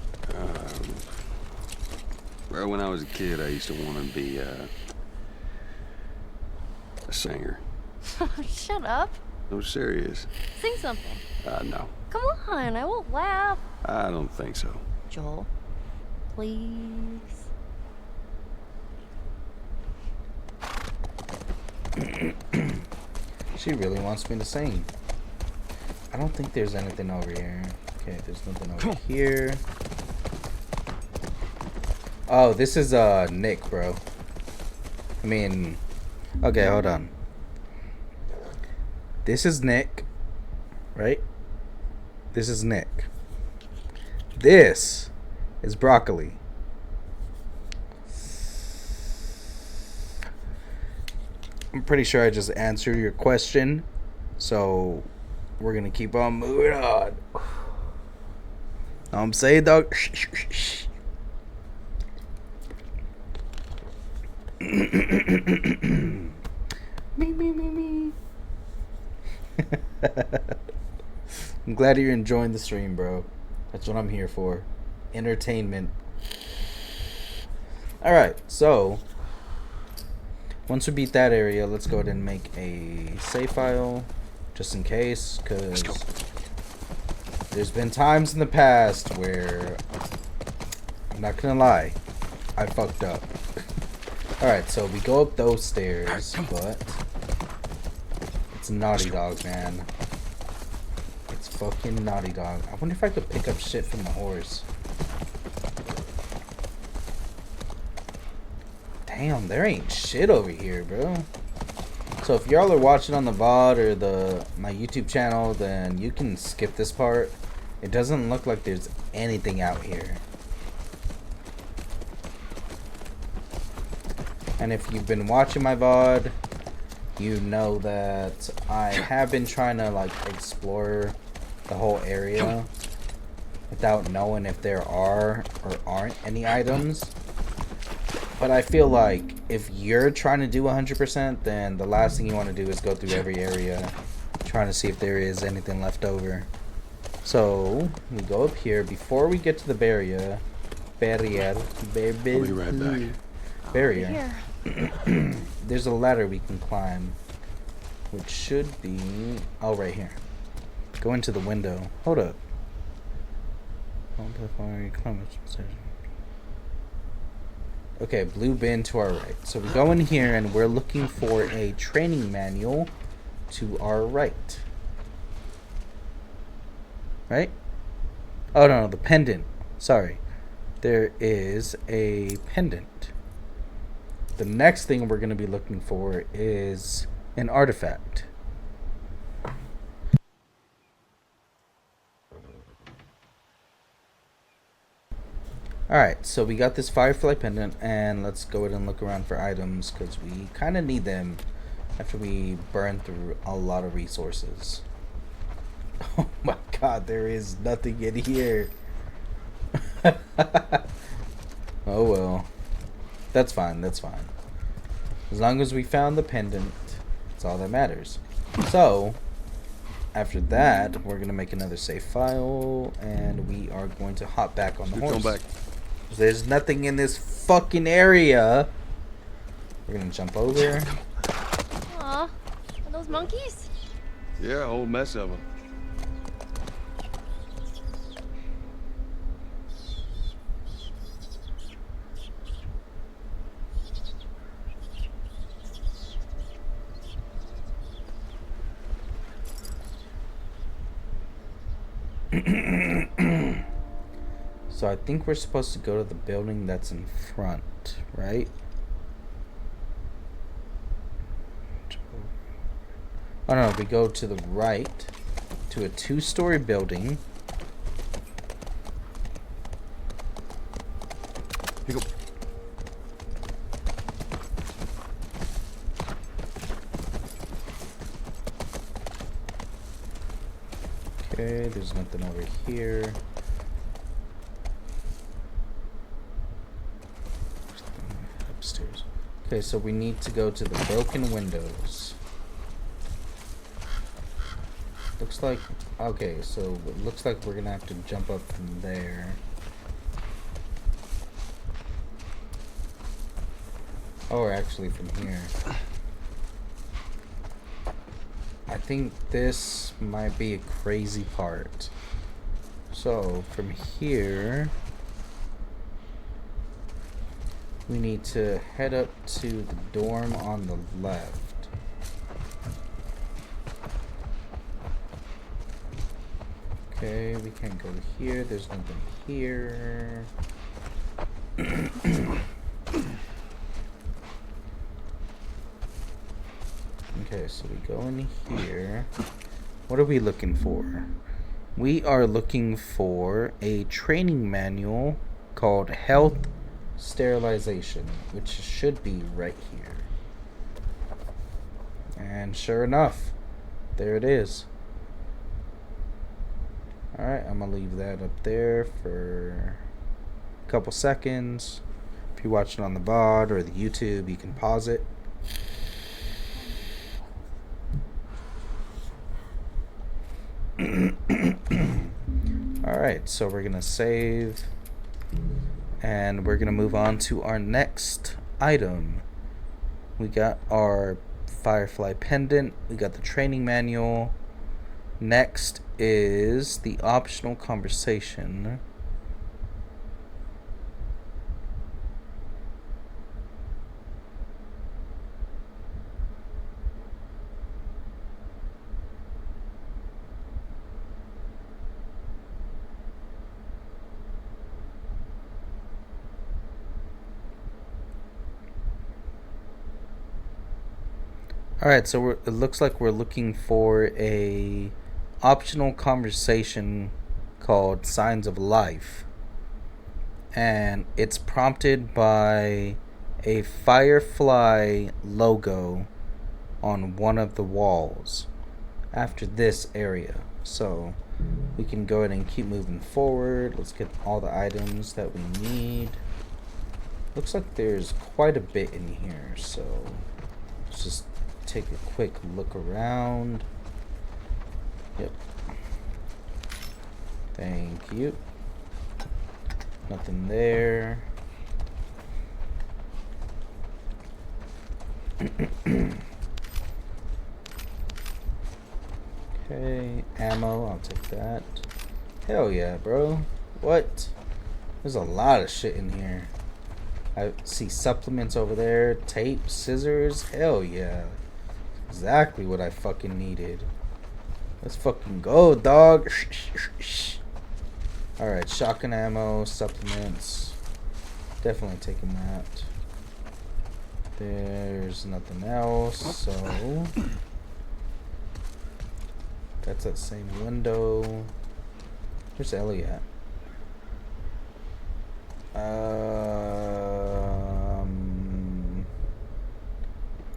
Well, when I was a kid, I used to want to be a singer. Shut up. No, serious. Sing something. No. Come on, I won't laugh. I don't think so. Joel, please. She really wants me to sing. I don't think there's anything over here. Okay, there's nothing over here. Oh, this is Nick, bro. I mean, okay, hold on. This is Nick, right? This is Nick. This is Broccoli. I'm pretty sure I just answered your question, so we're gonna keep on moving on. I'm saying, dog. Me. I'm glad you're enjoying the stream, bro. That's what I'm here for. Entertainment. Alright, so once we beat that area, let's go ahead and make a save file, just in case, because there's been times in the past where, I'm not gonna lie, I fucked up. Alright, so we go up those stairs, but it's Naughty Dog, man. It's fucking Naughty Dog. I wonder if I could pick up shit from the horse. Damn, there ain't shit over here, bro. So if y'all are watching on the VOD or my YouTube channel, then you can skip this part. It doesn't look like there's anything out here. And if you've been watching my VOD, you know that I have been trying to like explore the whole area without knowing if there are or aren't any items. But I feel like if you're trying to do 100%, then the last thing you want to do is go through every area trying to see if there is anything left over. So we go up here before we get to the barrier. I'll be right back. Barrier. There's a ladder we can climb, which should be right here. Go into the window. Hold up. Okay, blue bin to our right. So we go in here and we're looking for a training manual to our right. Right? Oh no, the pendant. Sorry. There is a pendant. The next thing we're going to be looking for is an artifact. Alright, so we got this Firefly pendant, and let's go ahead and look around for items, because we kind of need them after we burn through a lot of resources. Oh my god, there is nothing in here. Oh well. That's fine, that's fine. As long as we found the pendant, that's all that matters. So, after that, we're going to make another save file, and we are going to hop back on the horse. Come back. There's nothing in this fucking area. We're going to jump over. Aw, are those monkeys? Yeah, a whole mess of them. So I think we're supposed to go to the building that's in front, right? Oh no, we go to the right to a 2-story building. Here you go. Okay, there's nothing over here. Upstairs. Okay, so we need to go to the broken windows. Looks like, okay, so it looks like we're gonna have to jump up from there. Or actually from here. I think this might be a crazy part. So from here, we need to head up to the dorm on the left. Okay, we can't go here. There's nothing here. Okay, so we go in here. What are we looking for? We are looking for a training manual called Health Sterilization, which should be right here. And sure enough, there it is. Alright, I'm gonna leave that up there for a couple seconds. If you're watching on the VOD or the YouTube, you can pause it. Alright, so we're gonna save and we're gonna move on to our next item. We got our Firefly pendant, we got the training manual. Next is the optional conversation. Alright, so it looks like we're looking for a optional conversation called Signs of Life. And it's prompted by a Firefly logo on one of the walls after this area. So we can go ahead and keep moving forward. Let's get all the items that we need. Looks like there's quite a bit in here, so let's just take a quick look around. Yep. Thank you. Nothing there. Okay, ammo, I'll take that. Hell yeah, bro. What? There's a lot of shit in here. I see supplements over there, tape, scissors. Hell yeah. Exactly what I fucking needed. Let's fucking go, dog. Alright, shotgun ammo, supplements. Definitely taking that. There's nothing else, so that's that same window. Where's Ellie at?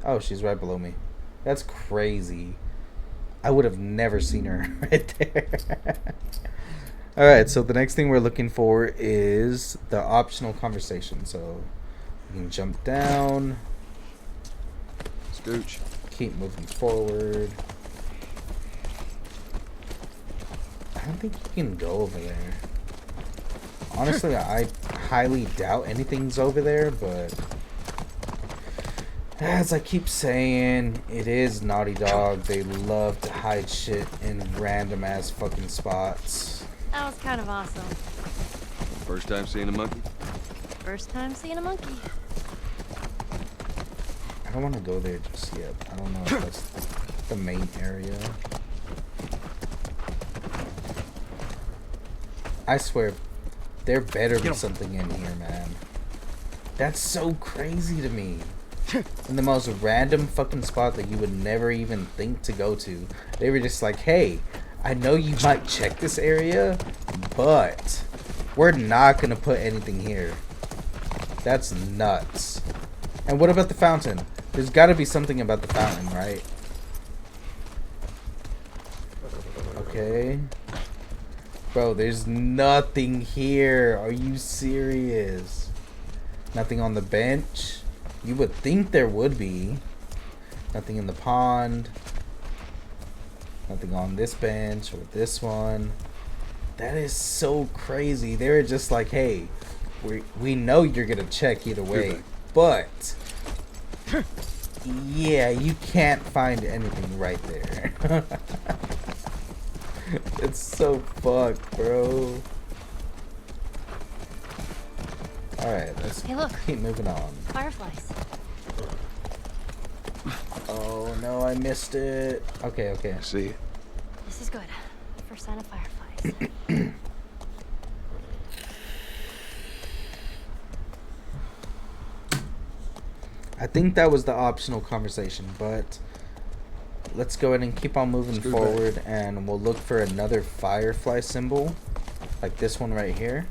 Oh, she's right below me. That's crazy. I would have never seen her right there. Alright, so the next thing we're looking for is the optional conversation. So we can jump down. Scooch. Keep moving forward. I don't think you can go over there. Honestly, I highly doubt anything's over there, but as I keep saying, it is Naughty Dog. They love to hide shit in random ass fucking spots. That was kind of awesome. First time seeing a monkey? First time seeing a monkey. I don't want to go there just yet. I don't know if that's the main area. I swear, There better be something in here, man. That's so crazy to me. In the most random fucking spot that you would never even think to go to. They were just like, hey, I know you might check this area, but we're not gonna put anything here. That's nuts. And what about the fountain? There's gotta be something about the fountain, right? Okay. Bro, there's nothing here. Are you serious? Nothing on the bench? You would think there would be. Nothing in the pond. Nothing on this bench or this one. That is so crazy. They were just like, hey, we know you're gonna check either way, but yeah, you can't find anything right there. It's so fucked, bro. Alright, let's keep moving on. Fireflies. Oh no, I missed it. Okay, okay. See it? This is good. First sign of fireflies. I think that was the optional conversation, but let's go ahead and keep on moving forward, and we'll look for another firefly symbol, like this one right here,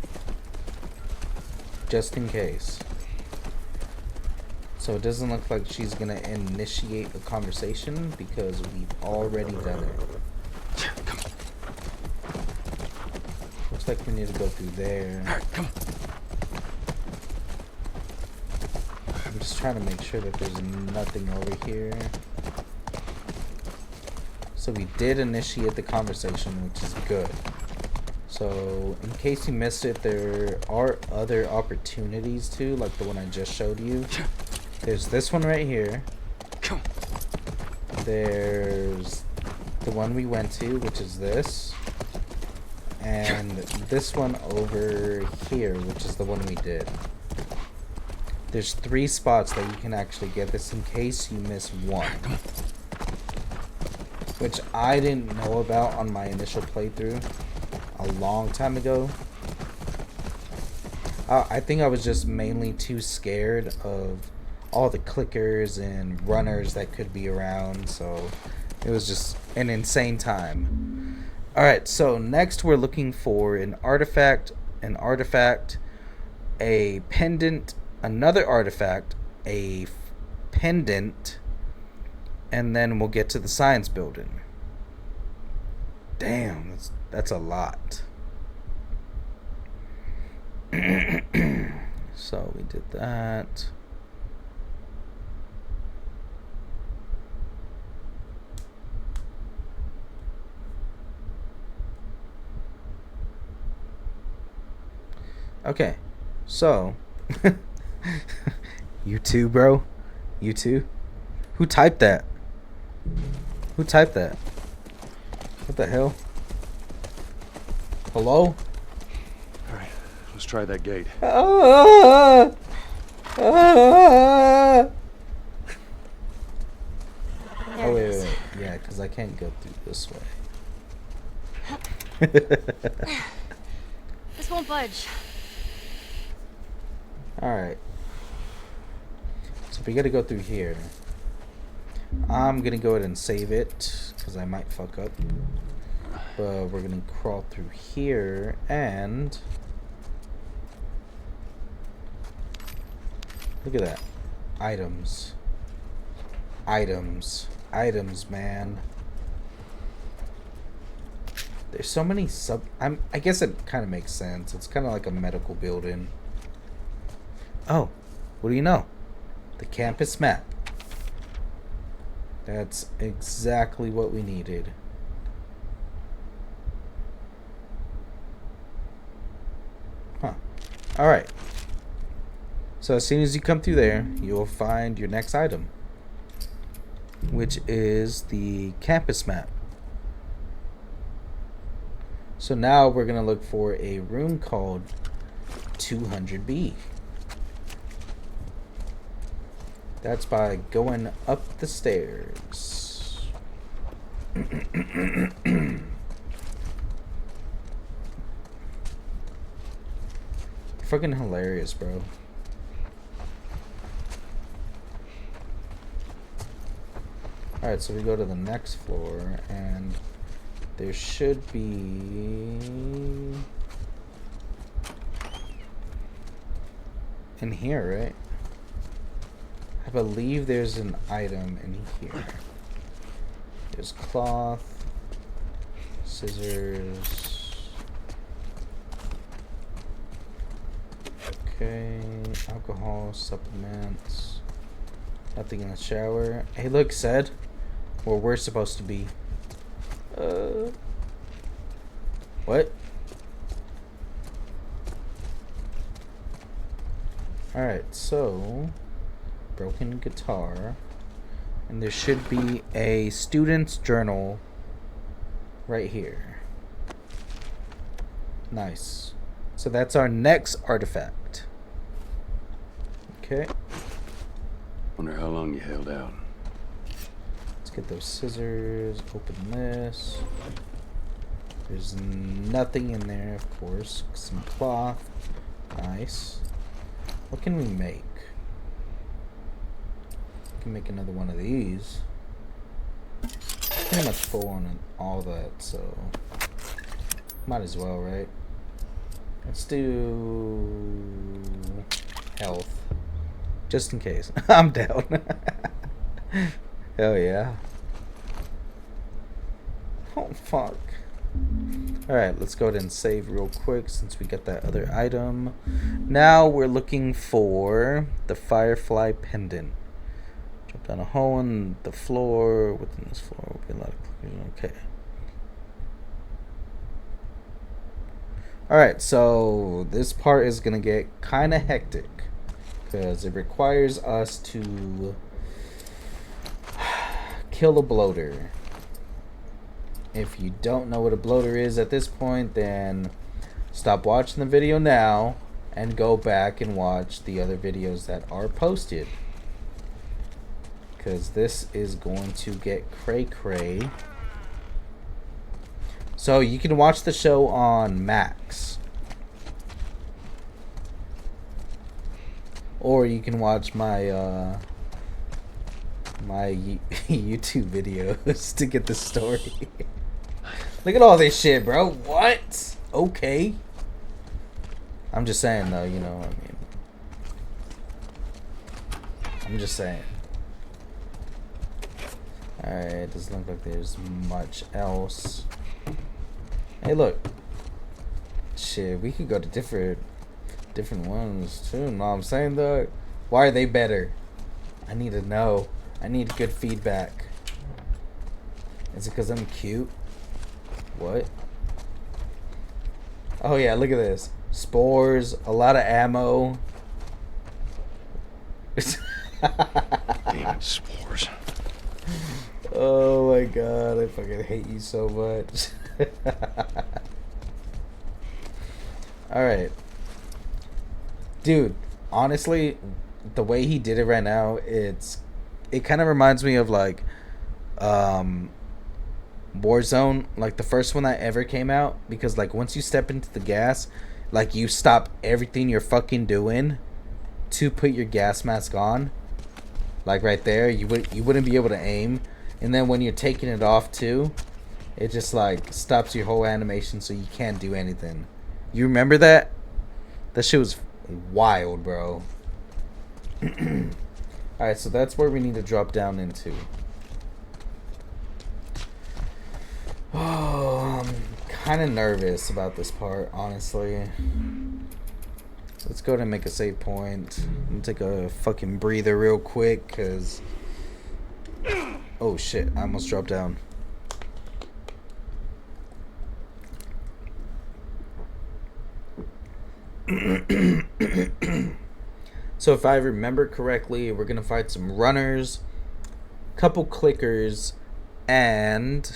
just in case. So it doesn't look like she's gonna initiate a conversation because we've already done it. Looks like we need to go through there. I'm just trying to make sure that there's nothing over here. So we did initiate the conversation, which is good. So in case you missed it, there are other opportunities too, like the one I just showed you. There's this one right here. There's the one we went to, which is this. And this one over here, which is the one we did. There's 3 spots that you can actually get this in case you miss one. Which I didn't know about on my initial playthrough a long time ago. I think I was just mainly too scared of all the clickers and runners that could be around, so it was just an insane time. Alright, so next we're looking for an artifact, a pendant, another artifact, a pendant, and then we'll get to the science building. Damn, that's a lot. So we did that. Okay, so you too, bro? You too? Who typed that? Who typed that? What the hell? Hello? Alright, let's try that gate. Oh, wait. Yeah, because I can't go through this way. This won't budge. Alright. So we gotta go through here. I'm gonna go ahead and save it, because I might fuck up. But we're gonna crawl through here, and look at that. Items. Items. Items, man. There's so many I guess it kind of makes sense. It's kind of like a medical building. Oh, what do you know? The campus map. That's exactly what we needed. Huh. Alright. So as soon as you come through there, you'll find your next item, which is the campus map. So now we're going to look for a room called 200B. That's by going up the stairs. Fucking hilarious, bro. Alright, so we go to the next floor, and there should be... in here, right? I believe there's an item in here. There's cloth, scissors. Okay, alcohol, supplements. Nothing in the shower. Hey, look, said where we're supposed to be. What? Alright, so broken guitar, and there should be a student's journal right here. Nice. So that's our next artifact. Okay. Wonder how long you held out. Let's get those scissors, open this. There's nothing in there, of course. Some cloth. Nice. What can we make? We can make another one of these. Pretty much full on all that, so might as well, right? Let's do health, just in case. I'm down. Hell yeah. Oh fuck. Alright, let's go ahead and save real quick since we got that other item. Now we're looking for the Firefly Pendant. Drop down a hole in the floor. Within this floor will be a lot of clicking. Okay. Alright, so this part is going to get kind of hectic because it requires us to kill a bloater. If you don't know what a bloater is at this point, then stop watching the video now and go back and watch the other videos that are posted. Because this is going to get cray-cray. So you can watch the show on Max. Or you can watch my my YouTube videos to get the story. Look at all this shit, bro. What? Okay. I'm just saying, though, you know, I mean. I'm just saying. Alright, doesn't look like there's much else. Hey, look. Shit, we could go to different ones, too. Know what I'm saying, though? Why are they better? I need to know. I need good feedback. Is it because I'm cute? What? Oh yeah, look at this. Spores, a lot of ammo. Damn, spores. Oh my god, I fucking hate you so much. Alright. Dude, honestly, the way he did it right now, it kind of reminds me of like Warzone, like the first one that ever came out, because like once you step into the gas, like you stop everything you're fucking doing to put your gas mask on. Like right there, you wouldn't be able to aim, and then when you're taking it off too, it just like stops your whole animation, so you can't do anything. You remember that? That shit was wild, bro. Alright, so that's where we need to drop down into. Oh, I'm kind of nervous about this part, honestly. Let's go ahead and make a save point. I'm gonna take a fucking breather real quick, because... Oh shit, I almost dropped down. So if I remember correctly, we're gonna fight some runners, couple clickers, and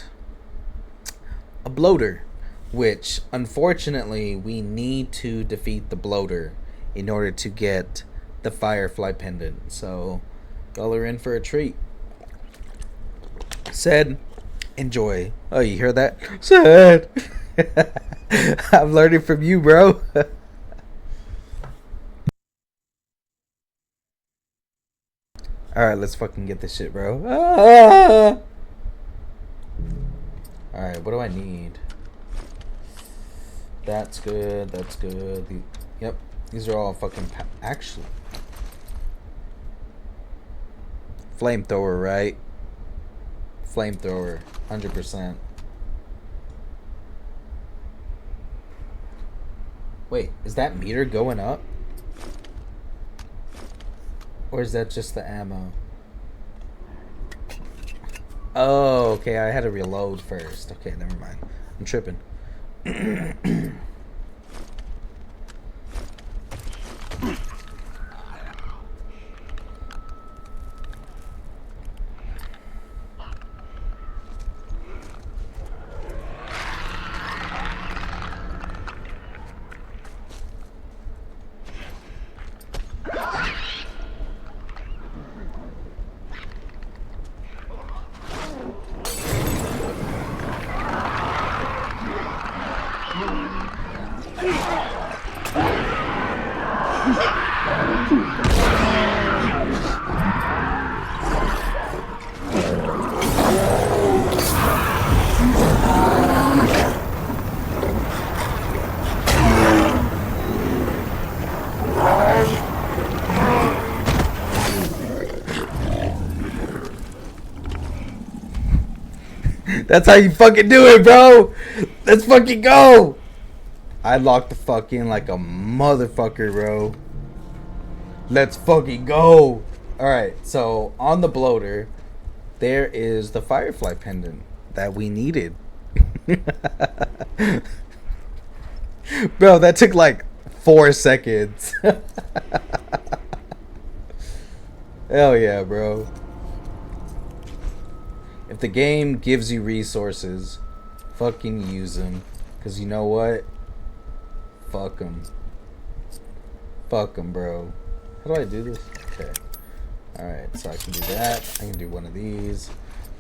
a bloater, which unfortunately we need to defeat the bloater in order to get the Firefly Pendant. So y'all are in for a treat. Said, enjoy. Oh, you hear that? Said. I'm learning from you, bro. Alright, let's fucking get this shit, bro. Ah! Alright, what do I need? That's good, that's good. Yep, these are all fucking... Actually... Flamethrower, right? Flamethrower, 100%. Wait, is that meter going up? Or is that just the ammo? Oh, okay, I had to reload first. Okay, never mind. I'm tripping. That's how you fucking do it, bro. Let's fucking go. I locked the fuck in like a motherfucker, bro. Let's fucking go. Alright, so on the bloater, there is the Firefly pendant that we needed. Bro, that took like 4 seconds. Hell yeah, bro. If the game gives you resources, fucking use them. Because you know what? Fuck them. Fuck them, bro. How do I do this? Okay. Alright, so I can do that. I can do one of these.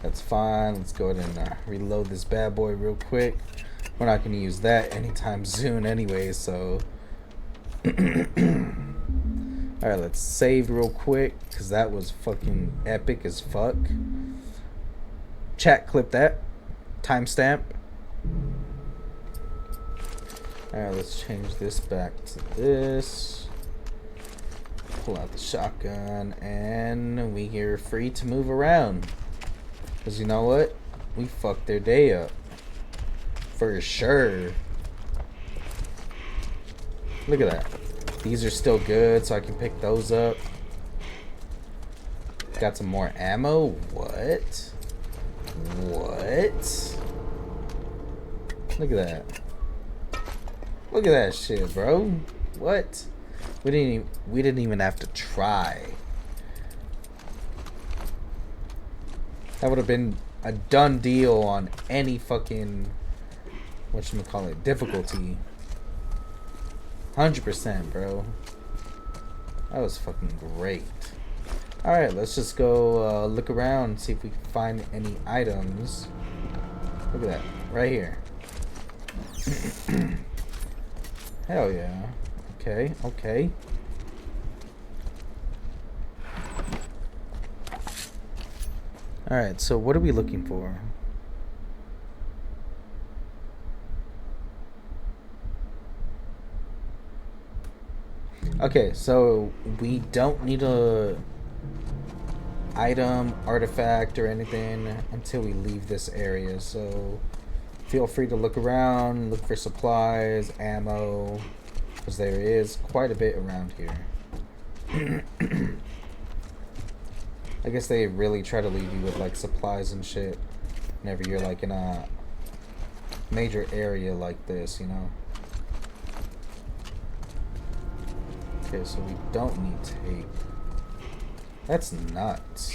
That's fine. Let's go ahead and reload this bad boy real quick. We're not going to use that anytime soon anyway, so... Alright, let's save real quick. Because that was fucking epic as fuck. Chat, clip that. Timestamp. Alright, let's change this back to this. Pull out the shotgun, and we are free to move around. Because you know what? We fucked their day up. For sure. Look at that. These are still good, so I can pick those up. Got some more ammo? What? What? Look at that. Look at that shit, bro. What? We didn't even have to try. That would have been a done deal on any fucking whatchamacallit difficulty. 100%, bro. That was fucking great. Alright, let's just go look around and see if we can find any items. Look at that. Right here. Hell yeah. Okay, okay. Alright, so what are we looking for? Okay, so we don't need a item, artifact, or anything until we leave this area, so feel free to look around, look for supplies, ammo, because there is quite a bit around here. I guess they really try to leave you with like supplies and shit whenever you're like in a major area like this, you know. Okay, so we don't need tape. That's nuts.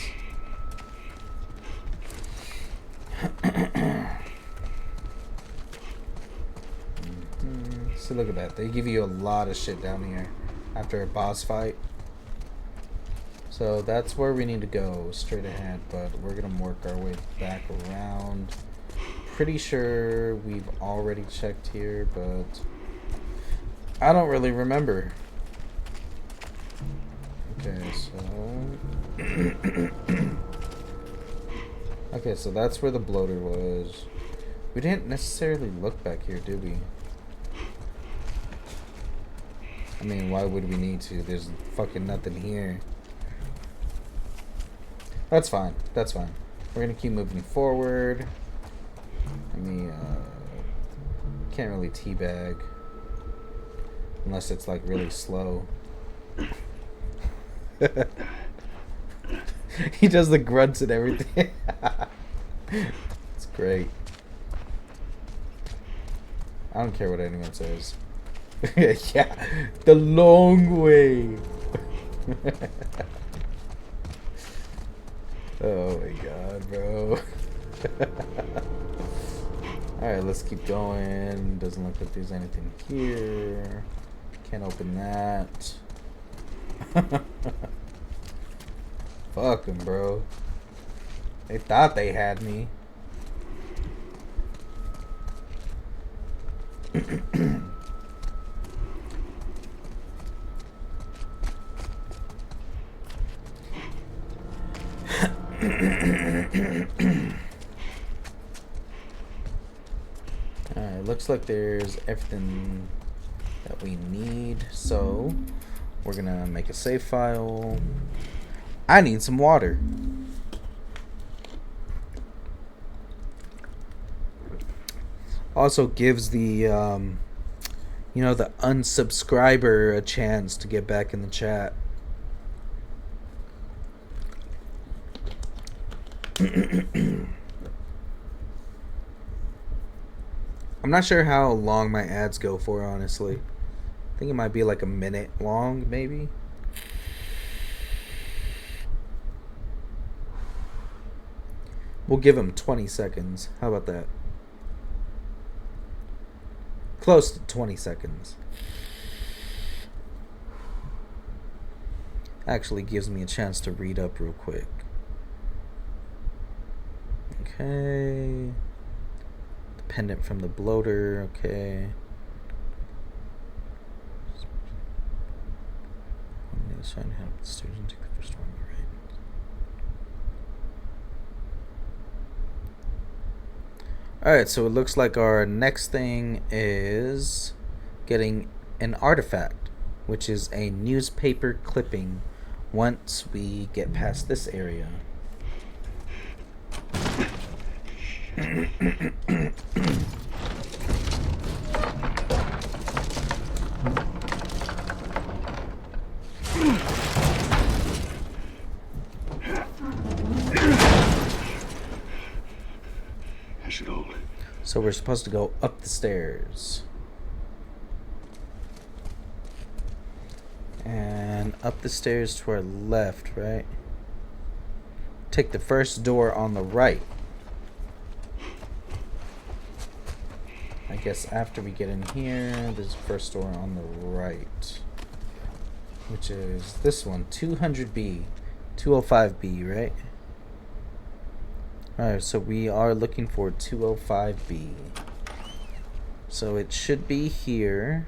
So look at that. They give you a lot of shit down here after a boss fight. So that's where we need to go, straight ahead, but we're gonna work our way back around. Pretty sure we've already checked here, but I don't really remember. Okay, so... okay, so that's where the bloater was. We didn't necessarily look back here, did we? I mean, why would we need to? There's fucking nothing here. That's fine. That's fine. We're gonna keep moving forward. I mean, can't really teabag. Unless it's like really slow. He does the grunts and everything. It's great. I don't care what anyone says. Yeah, the long way. Oh my god, bro. Alright, let's keep going. Doesn't look like there's anything here. Can't open that. Fuck them, bro. They thought they had me. Alright, looks like there's everything that we need, so we're gonna make a save file. I need some water. Also gives the you know, the unsubscriber a chance to get back in the chat. I'm not sure how long my ads go for, honestly. I think it might be like a minute long, maybe. We'll give them 20 seconds. How about that? Close to 20 seconds. Actually gives me a chance to read up real quick. Okay. Dependent from the bloater. Okay. On the other side, head up the stairs and take the first one on the right. Alright, so it looks like our next thing is getting an artifact, which is a newspaper clipping once we get past this area. So we're supposed to go up the stairs. And up the stairs to our left, right? Take the first door on the right. I guess after we get in here, there's the first door on the right. Which is this one, 200B. 205B, right? Alright, so we are looking for 205B. So it should be here.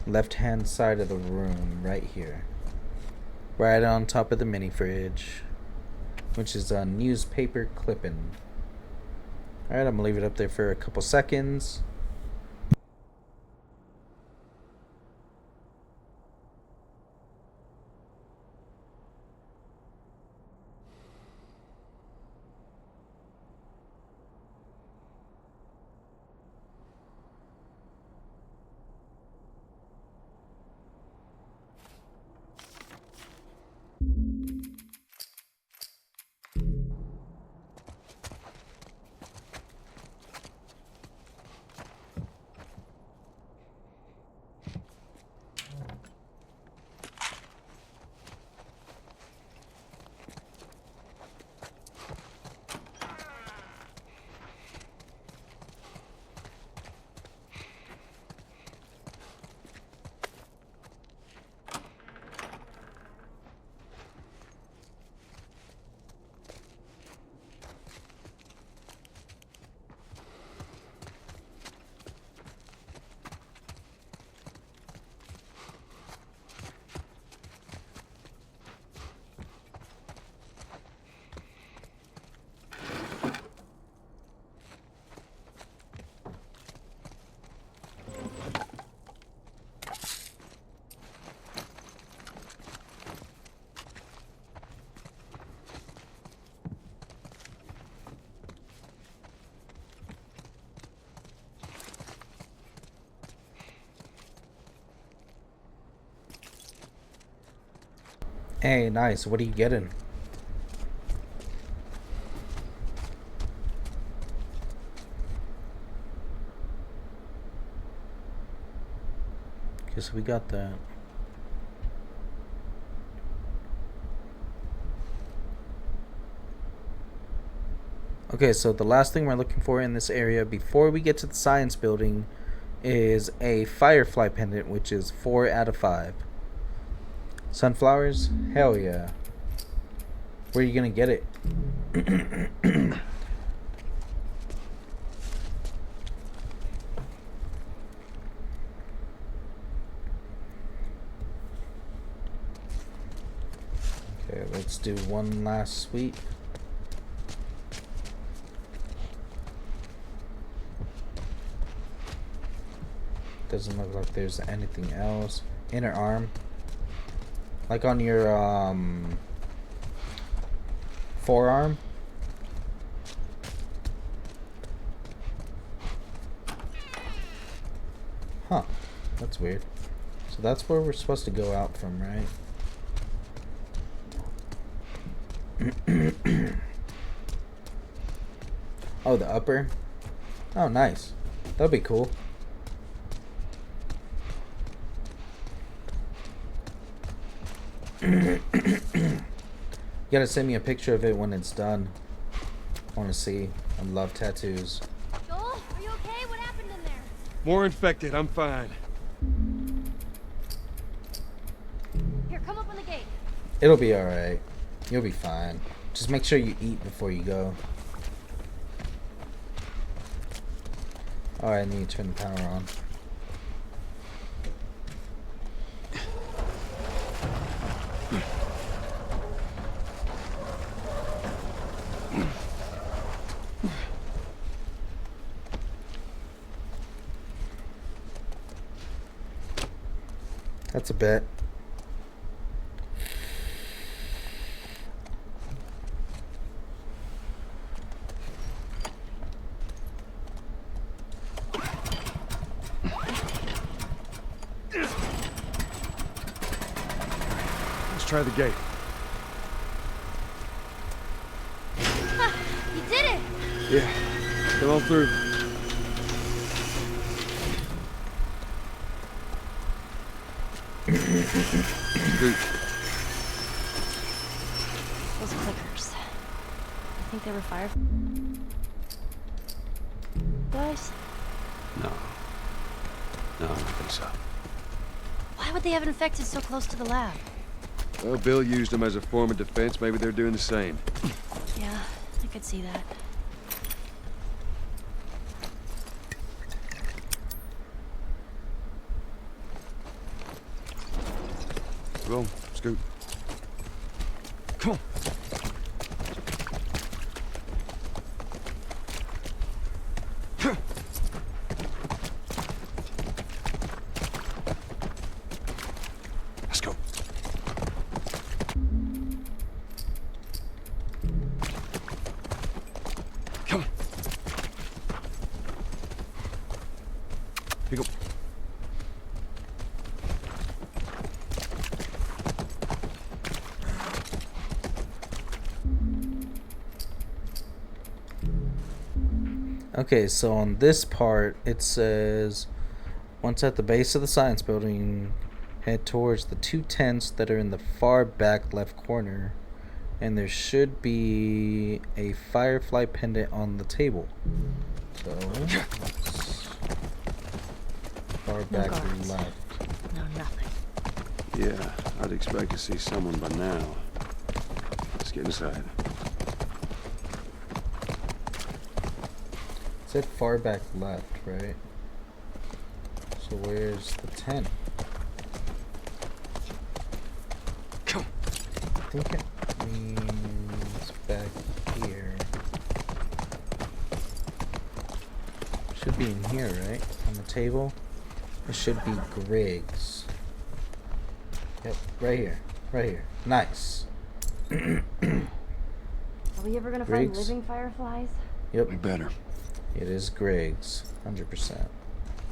Left hand side of the room, right here. Right on top of the mini fridge. Which is a newspaper clipping. Alright, I'm gonna leave it up there for a couple seconds. Hey, nice. What are you getting? Guess we got that. Okay, so the last thing we're looking for in this area before we get to the science building is a Firefly pendant, which is 4 out of 5. Sunflowers? Hell yeah. Where are you gonna get it? Okay, let's do one last sweep. Doesn't look like there's anything else. Inner arm. Like on your forearm. Huh. That's weird. So that's where we're supposed to go out from, right? Oh, the upper? Oh, nice. That'd be cool. You gotta send me a picture of it when it's done. I wanna see. I love tattoos. Joel, are you okay? What happened in there? More infected. I'm fine. Here, come up on the gate. It'll be alright. You'll be fine. Just make sure you eat before you go. Alright, I need to turn the power on. That's a bet. Let's try the gate. You did it! Yeah. Come on through. Scoot. Those clickers. I think they were fire. Guys, No. No, I don't think so. why would they have infected so close to the lab? Well, Bill used them as a form of defense. Maybe they're doing the same. Yeah, I could see that. Go on, Scoot. Come on. Let's go. Come on. Here you go. Okay, so on this part, it says, once at the base of the science building, head towards the 2 tents that are in the far back left corner, and there should be a Firefly pendant on the table. So, far back guards. left. No, nothing. Yeah, I'd expect to see someone by now. Let's get inside. It said far back left, right? So where's the tent? Come. I think it means back here. Should be in here, right? On the table. It should be Griggs. Yep, right here. Right here. Nice. Are we ever gonna Griggs? find living fireflies? Yep. We better. It is Griggs. 100%.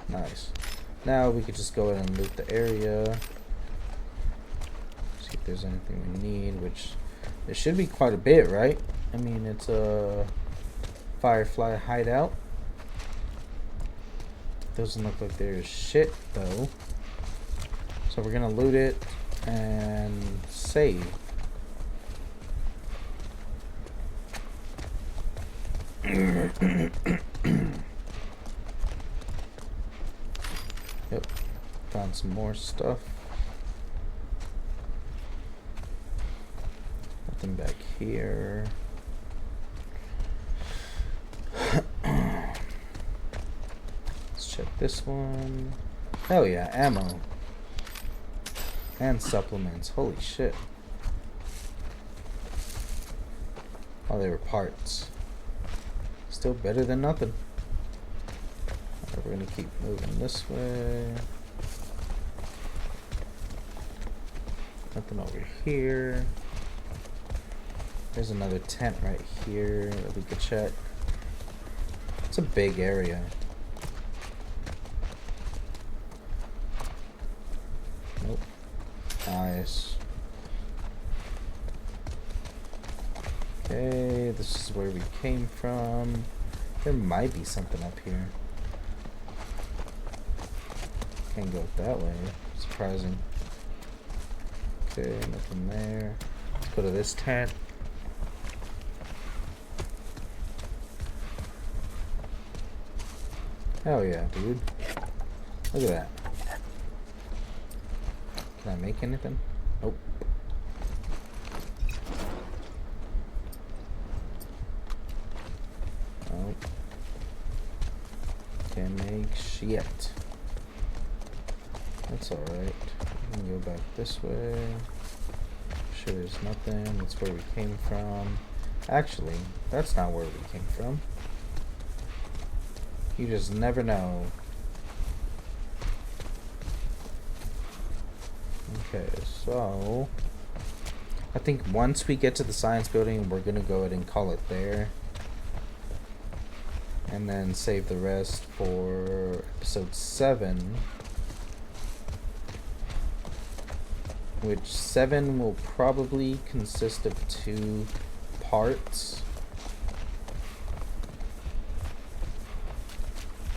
Nice. Now we could just go ahead and loot the area. See if there's anything we need, which there should be quite a bit, right? I mean, it's a Firefly hideout. Doesn't look like there's shit though. So we're gonna loot it and save. Yep, found some more stuff. Nothing back here. Let's check this one. Hell yeah, ammo. And supplements. Holy shit. Oh, they were parts. Still better than nothing. Alright, we're gonna keep moving this way. Nothing over here. There's another tent right here that we could check. It's a big area. Nope. Nice. Okay, this is where we came from. There might be something up here. Can't go that way. Surprising. Okay, nothing there. Let's go to this tent. Hell yeah, dude. Look at that. Can I make anything? Nope. Nope. Can't make shit. That's alright. We can go back this way. Sure there's nothing. That's where we came from. Actually, that's not where we came from. You just never know. Okay, so I think once we get to the science building, we're gonna go ahead and call it there. And then save the rest for episode 7. Which 7 will probably consist of 2 parts.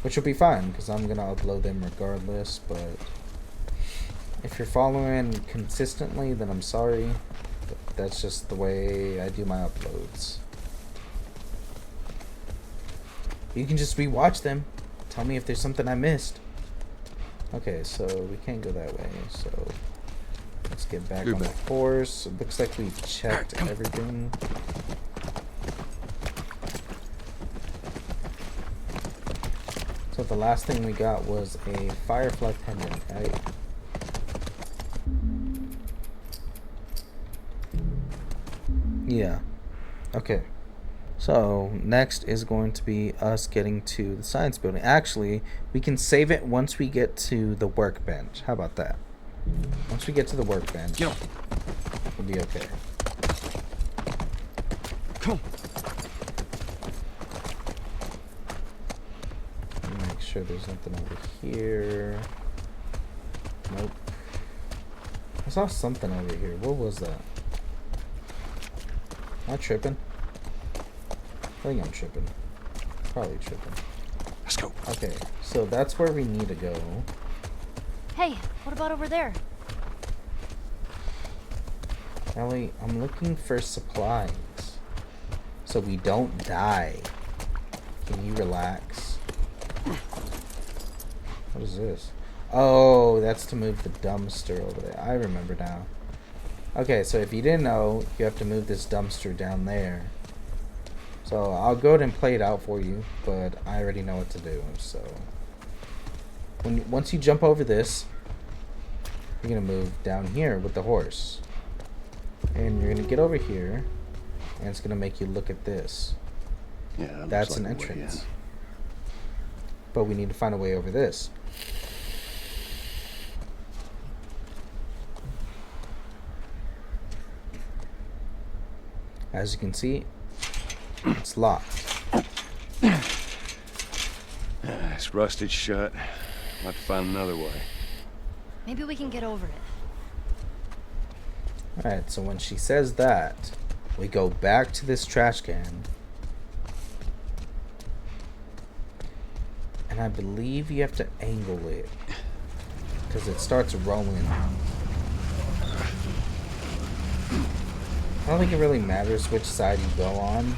Which will be fine, because I'm going to upload them regardless, but if you're following consistently, then I'm sorry. But that's just the way I do my uploads. You can just rewatch them. Tell me if there's something I missed. Okay, so we can't go that way, so let's get back on the horse. It looks like we've checked everything. So the last thing we got was a Firefly pendant, right? Yeah. Okay. So next is going to be us getting to the science building. Actually, we can save it once we get to the workbench. How about that? Once we get to the workbench, we'll be okay. Come on. Make sure there's nothing over here. Nope. I saw something over here. What was that? Am I tripping? I think I'm tripping. Probably tripping. Let's go. Okay, so that's where we need to go. Hey, what about over there? Ellie, I'm looking for supplies. So we don't die. Can you relax? What is this? Oh, that's to move the dumpster over there. I remember now. Okay, so if you didn't know, you have to move this dumpster down there. So I'll go ahead and play it out for you, but I already know what to do. So once you jump over this, you're gonna move down here with the horse, and you're gonna get over here, and it's gonna make you look at this. Yeah, that's an entrance. But we need to find a way over this. As you can see, it's locked. It's rusted shut. I'll have to find another way. Maybe we can get over it. Alright, so when she says that, we go back to this trash can. And I believe you have to angle it, because it starts rolling. I don't think it really matters which side you go on.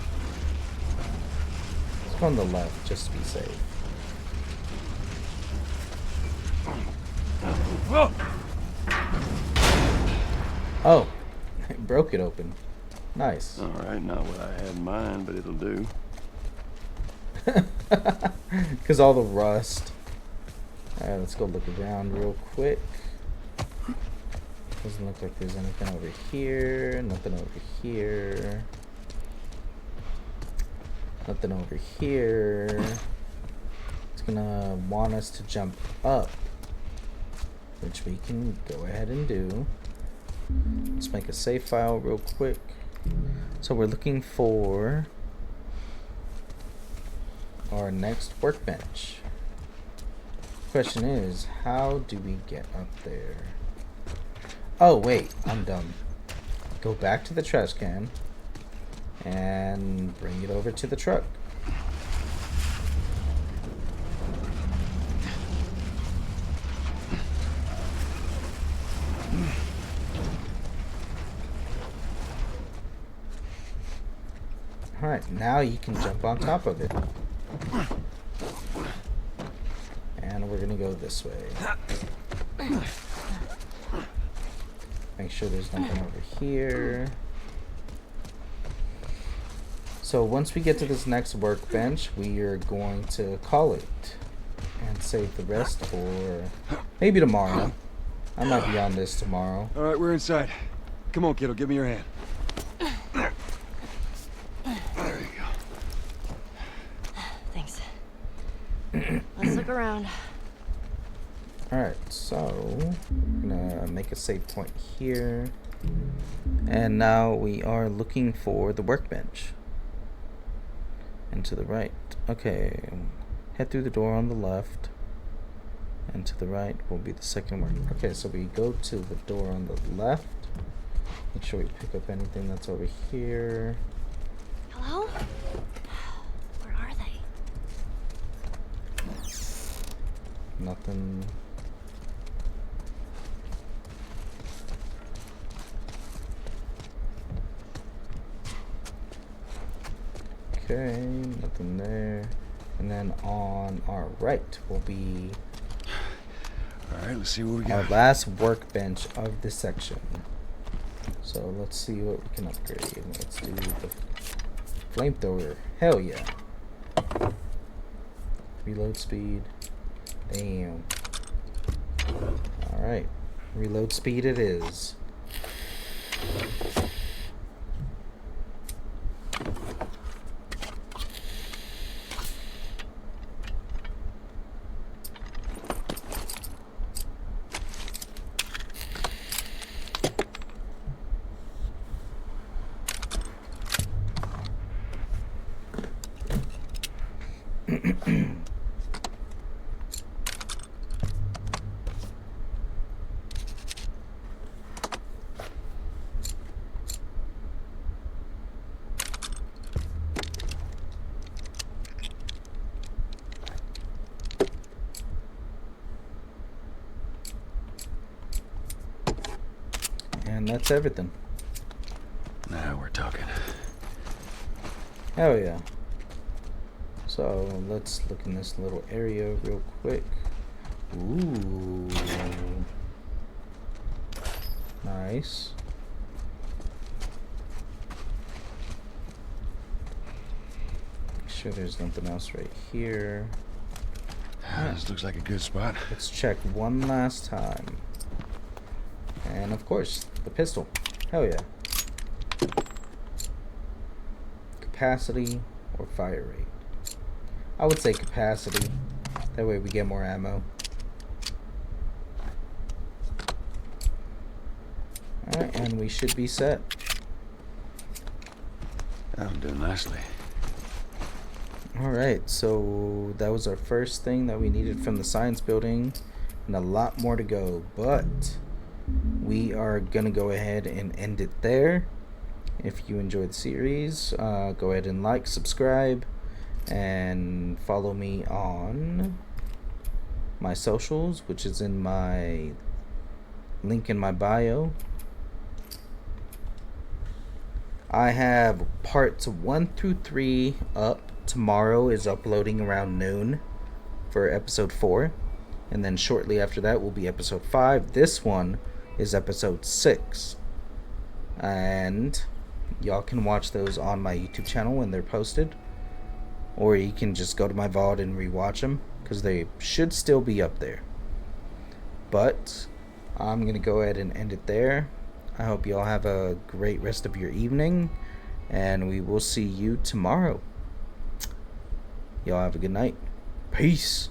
Let's go on the left, just to be safe. Oh, it broke it open. Nice. All right, not what I had in mind, but it'll do. Because all the rust. Alright, let's go look around real quick. Doesn't look like there's anything over here. Nothing over here. Nothing over here. It's gonna want us to jump up, which we can go ahead and do. Let's make a save file real quick. So we're looking for our next workbench. Question is, how do we get up there? Oh wait, I'm dumb. Go back to the trash can and bring it over to the truck. Alright, now you can jump on top of it. And we're gonna go this way. Make sure there's nothing over here. So once we get to this next workbench, we are going to call it and save the rest for maybe tomorrow. I might be on this tomorrow. All right, we're inside. Come on, kiddo, give me your hand. There you go. Thanks. Let's look around. Alright, so I'm gonna make a save point here. And now we are looking for the workbench. And to the right. Okay. Head through the door on the left. And to the right will be the second work. Okay, so we go to the door on the left. Make sure we pick up anything that's over here. Hello? Where are they? Nothing. Okay, nothing there. And then on our right will be All right, let's see what we our got. last workbench of this section. So let's see what we can upgrade. Let's do the flamethrower. Hell yeah. Reload speed. Damn. Alright. Reload speed it is. And that's everything. Now we're talking. Hell yeah. So let's look in this little area real quick. Ooh. Nice. Make sure there's nothing else right here. This looks like a good spot. Let's check one last time. And of course, the pistol. Hell yeah. Capacity or fire rate? I would say capacity. That way we get more ammo. Alright, and we should be set. That'll do nicely. Alright, so that was our first thing that we needed from the science building. And a lot more to go. But we are gonna go ahead and end it there. If you enjoyed the series, go ahead and like, subscribe, and follow me on my socials, which is in my link in my bio. I have parts 1 through 3 up. Tomorrow is uploading around noon for episode 4, and then shortly after that will be episode 5. This one is episode 6, and y'all can watch those on my YouTube channel when they're posted, or you can just go to my VOD and rewatch them, because they should still be up there. But I'm gonna go ahead and end it there. I hope y'all have a great rest of your evening, and we will see you tomorrow. Y'all have a good night. Peace.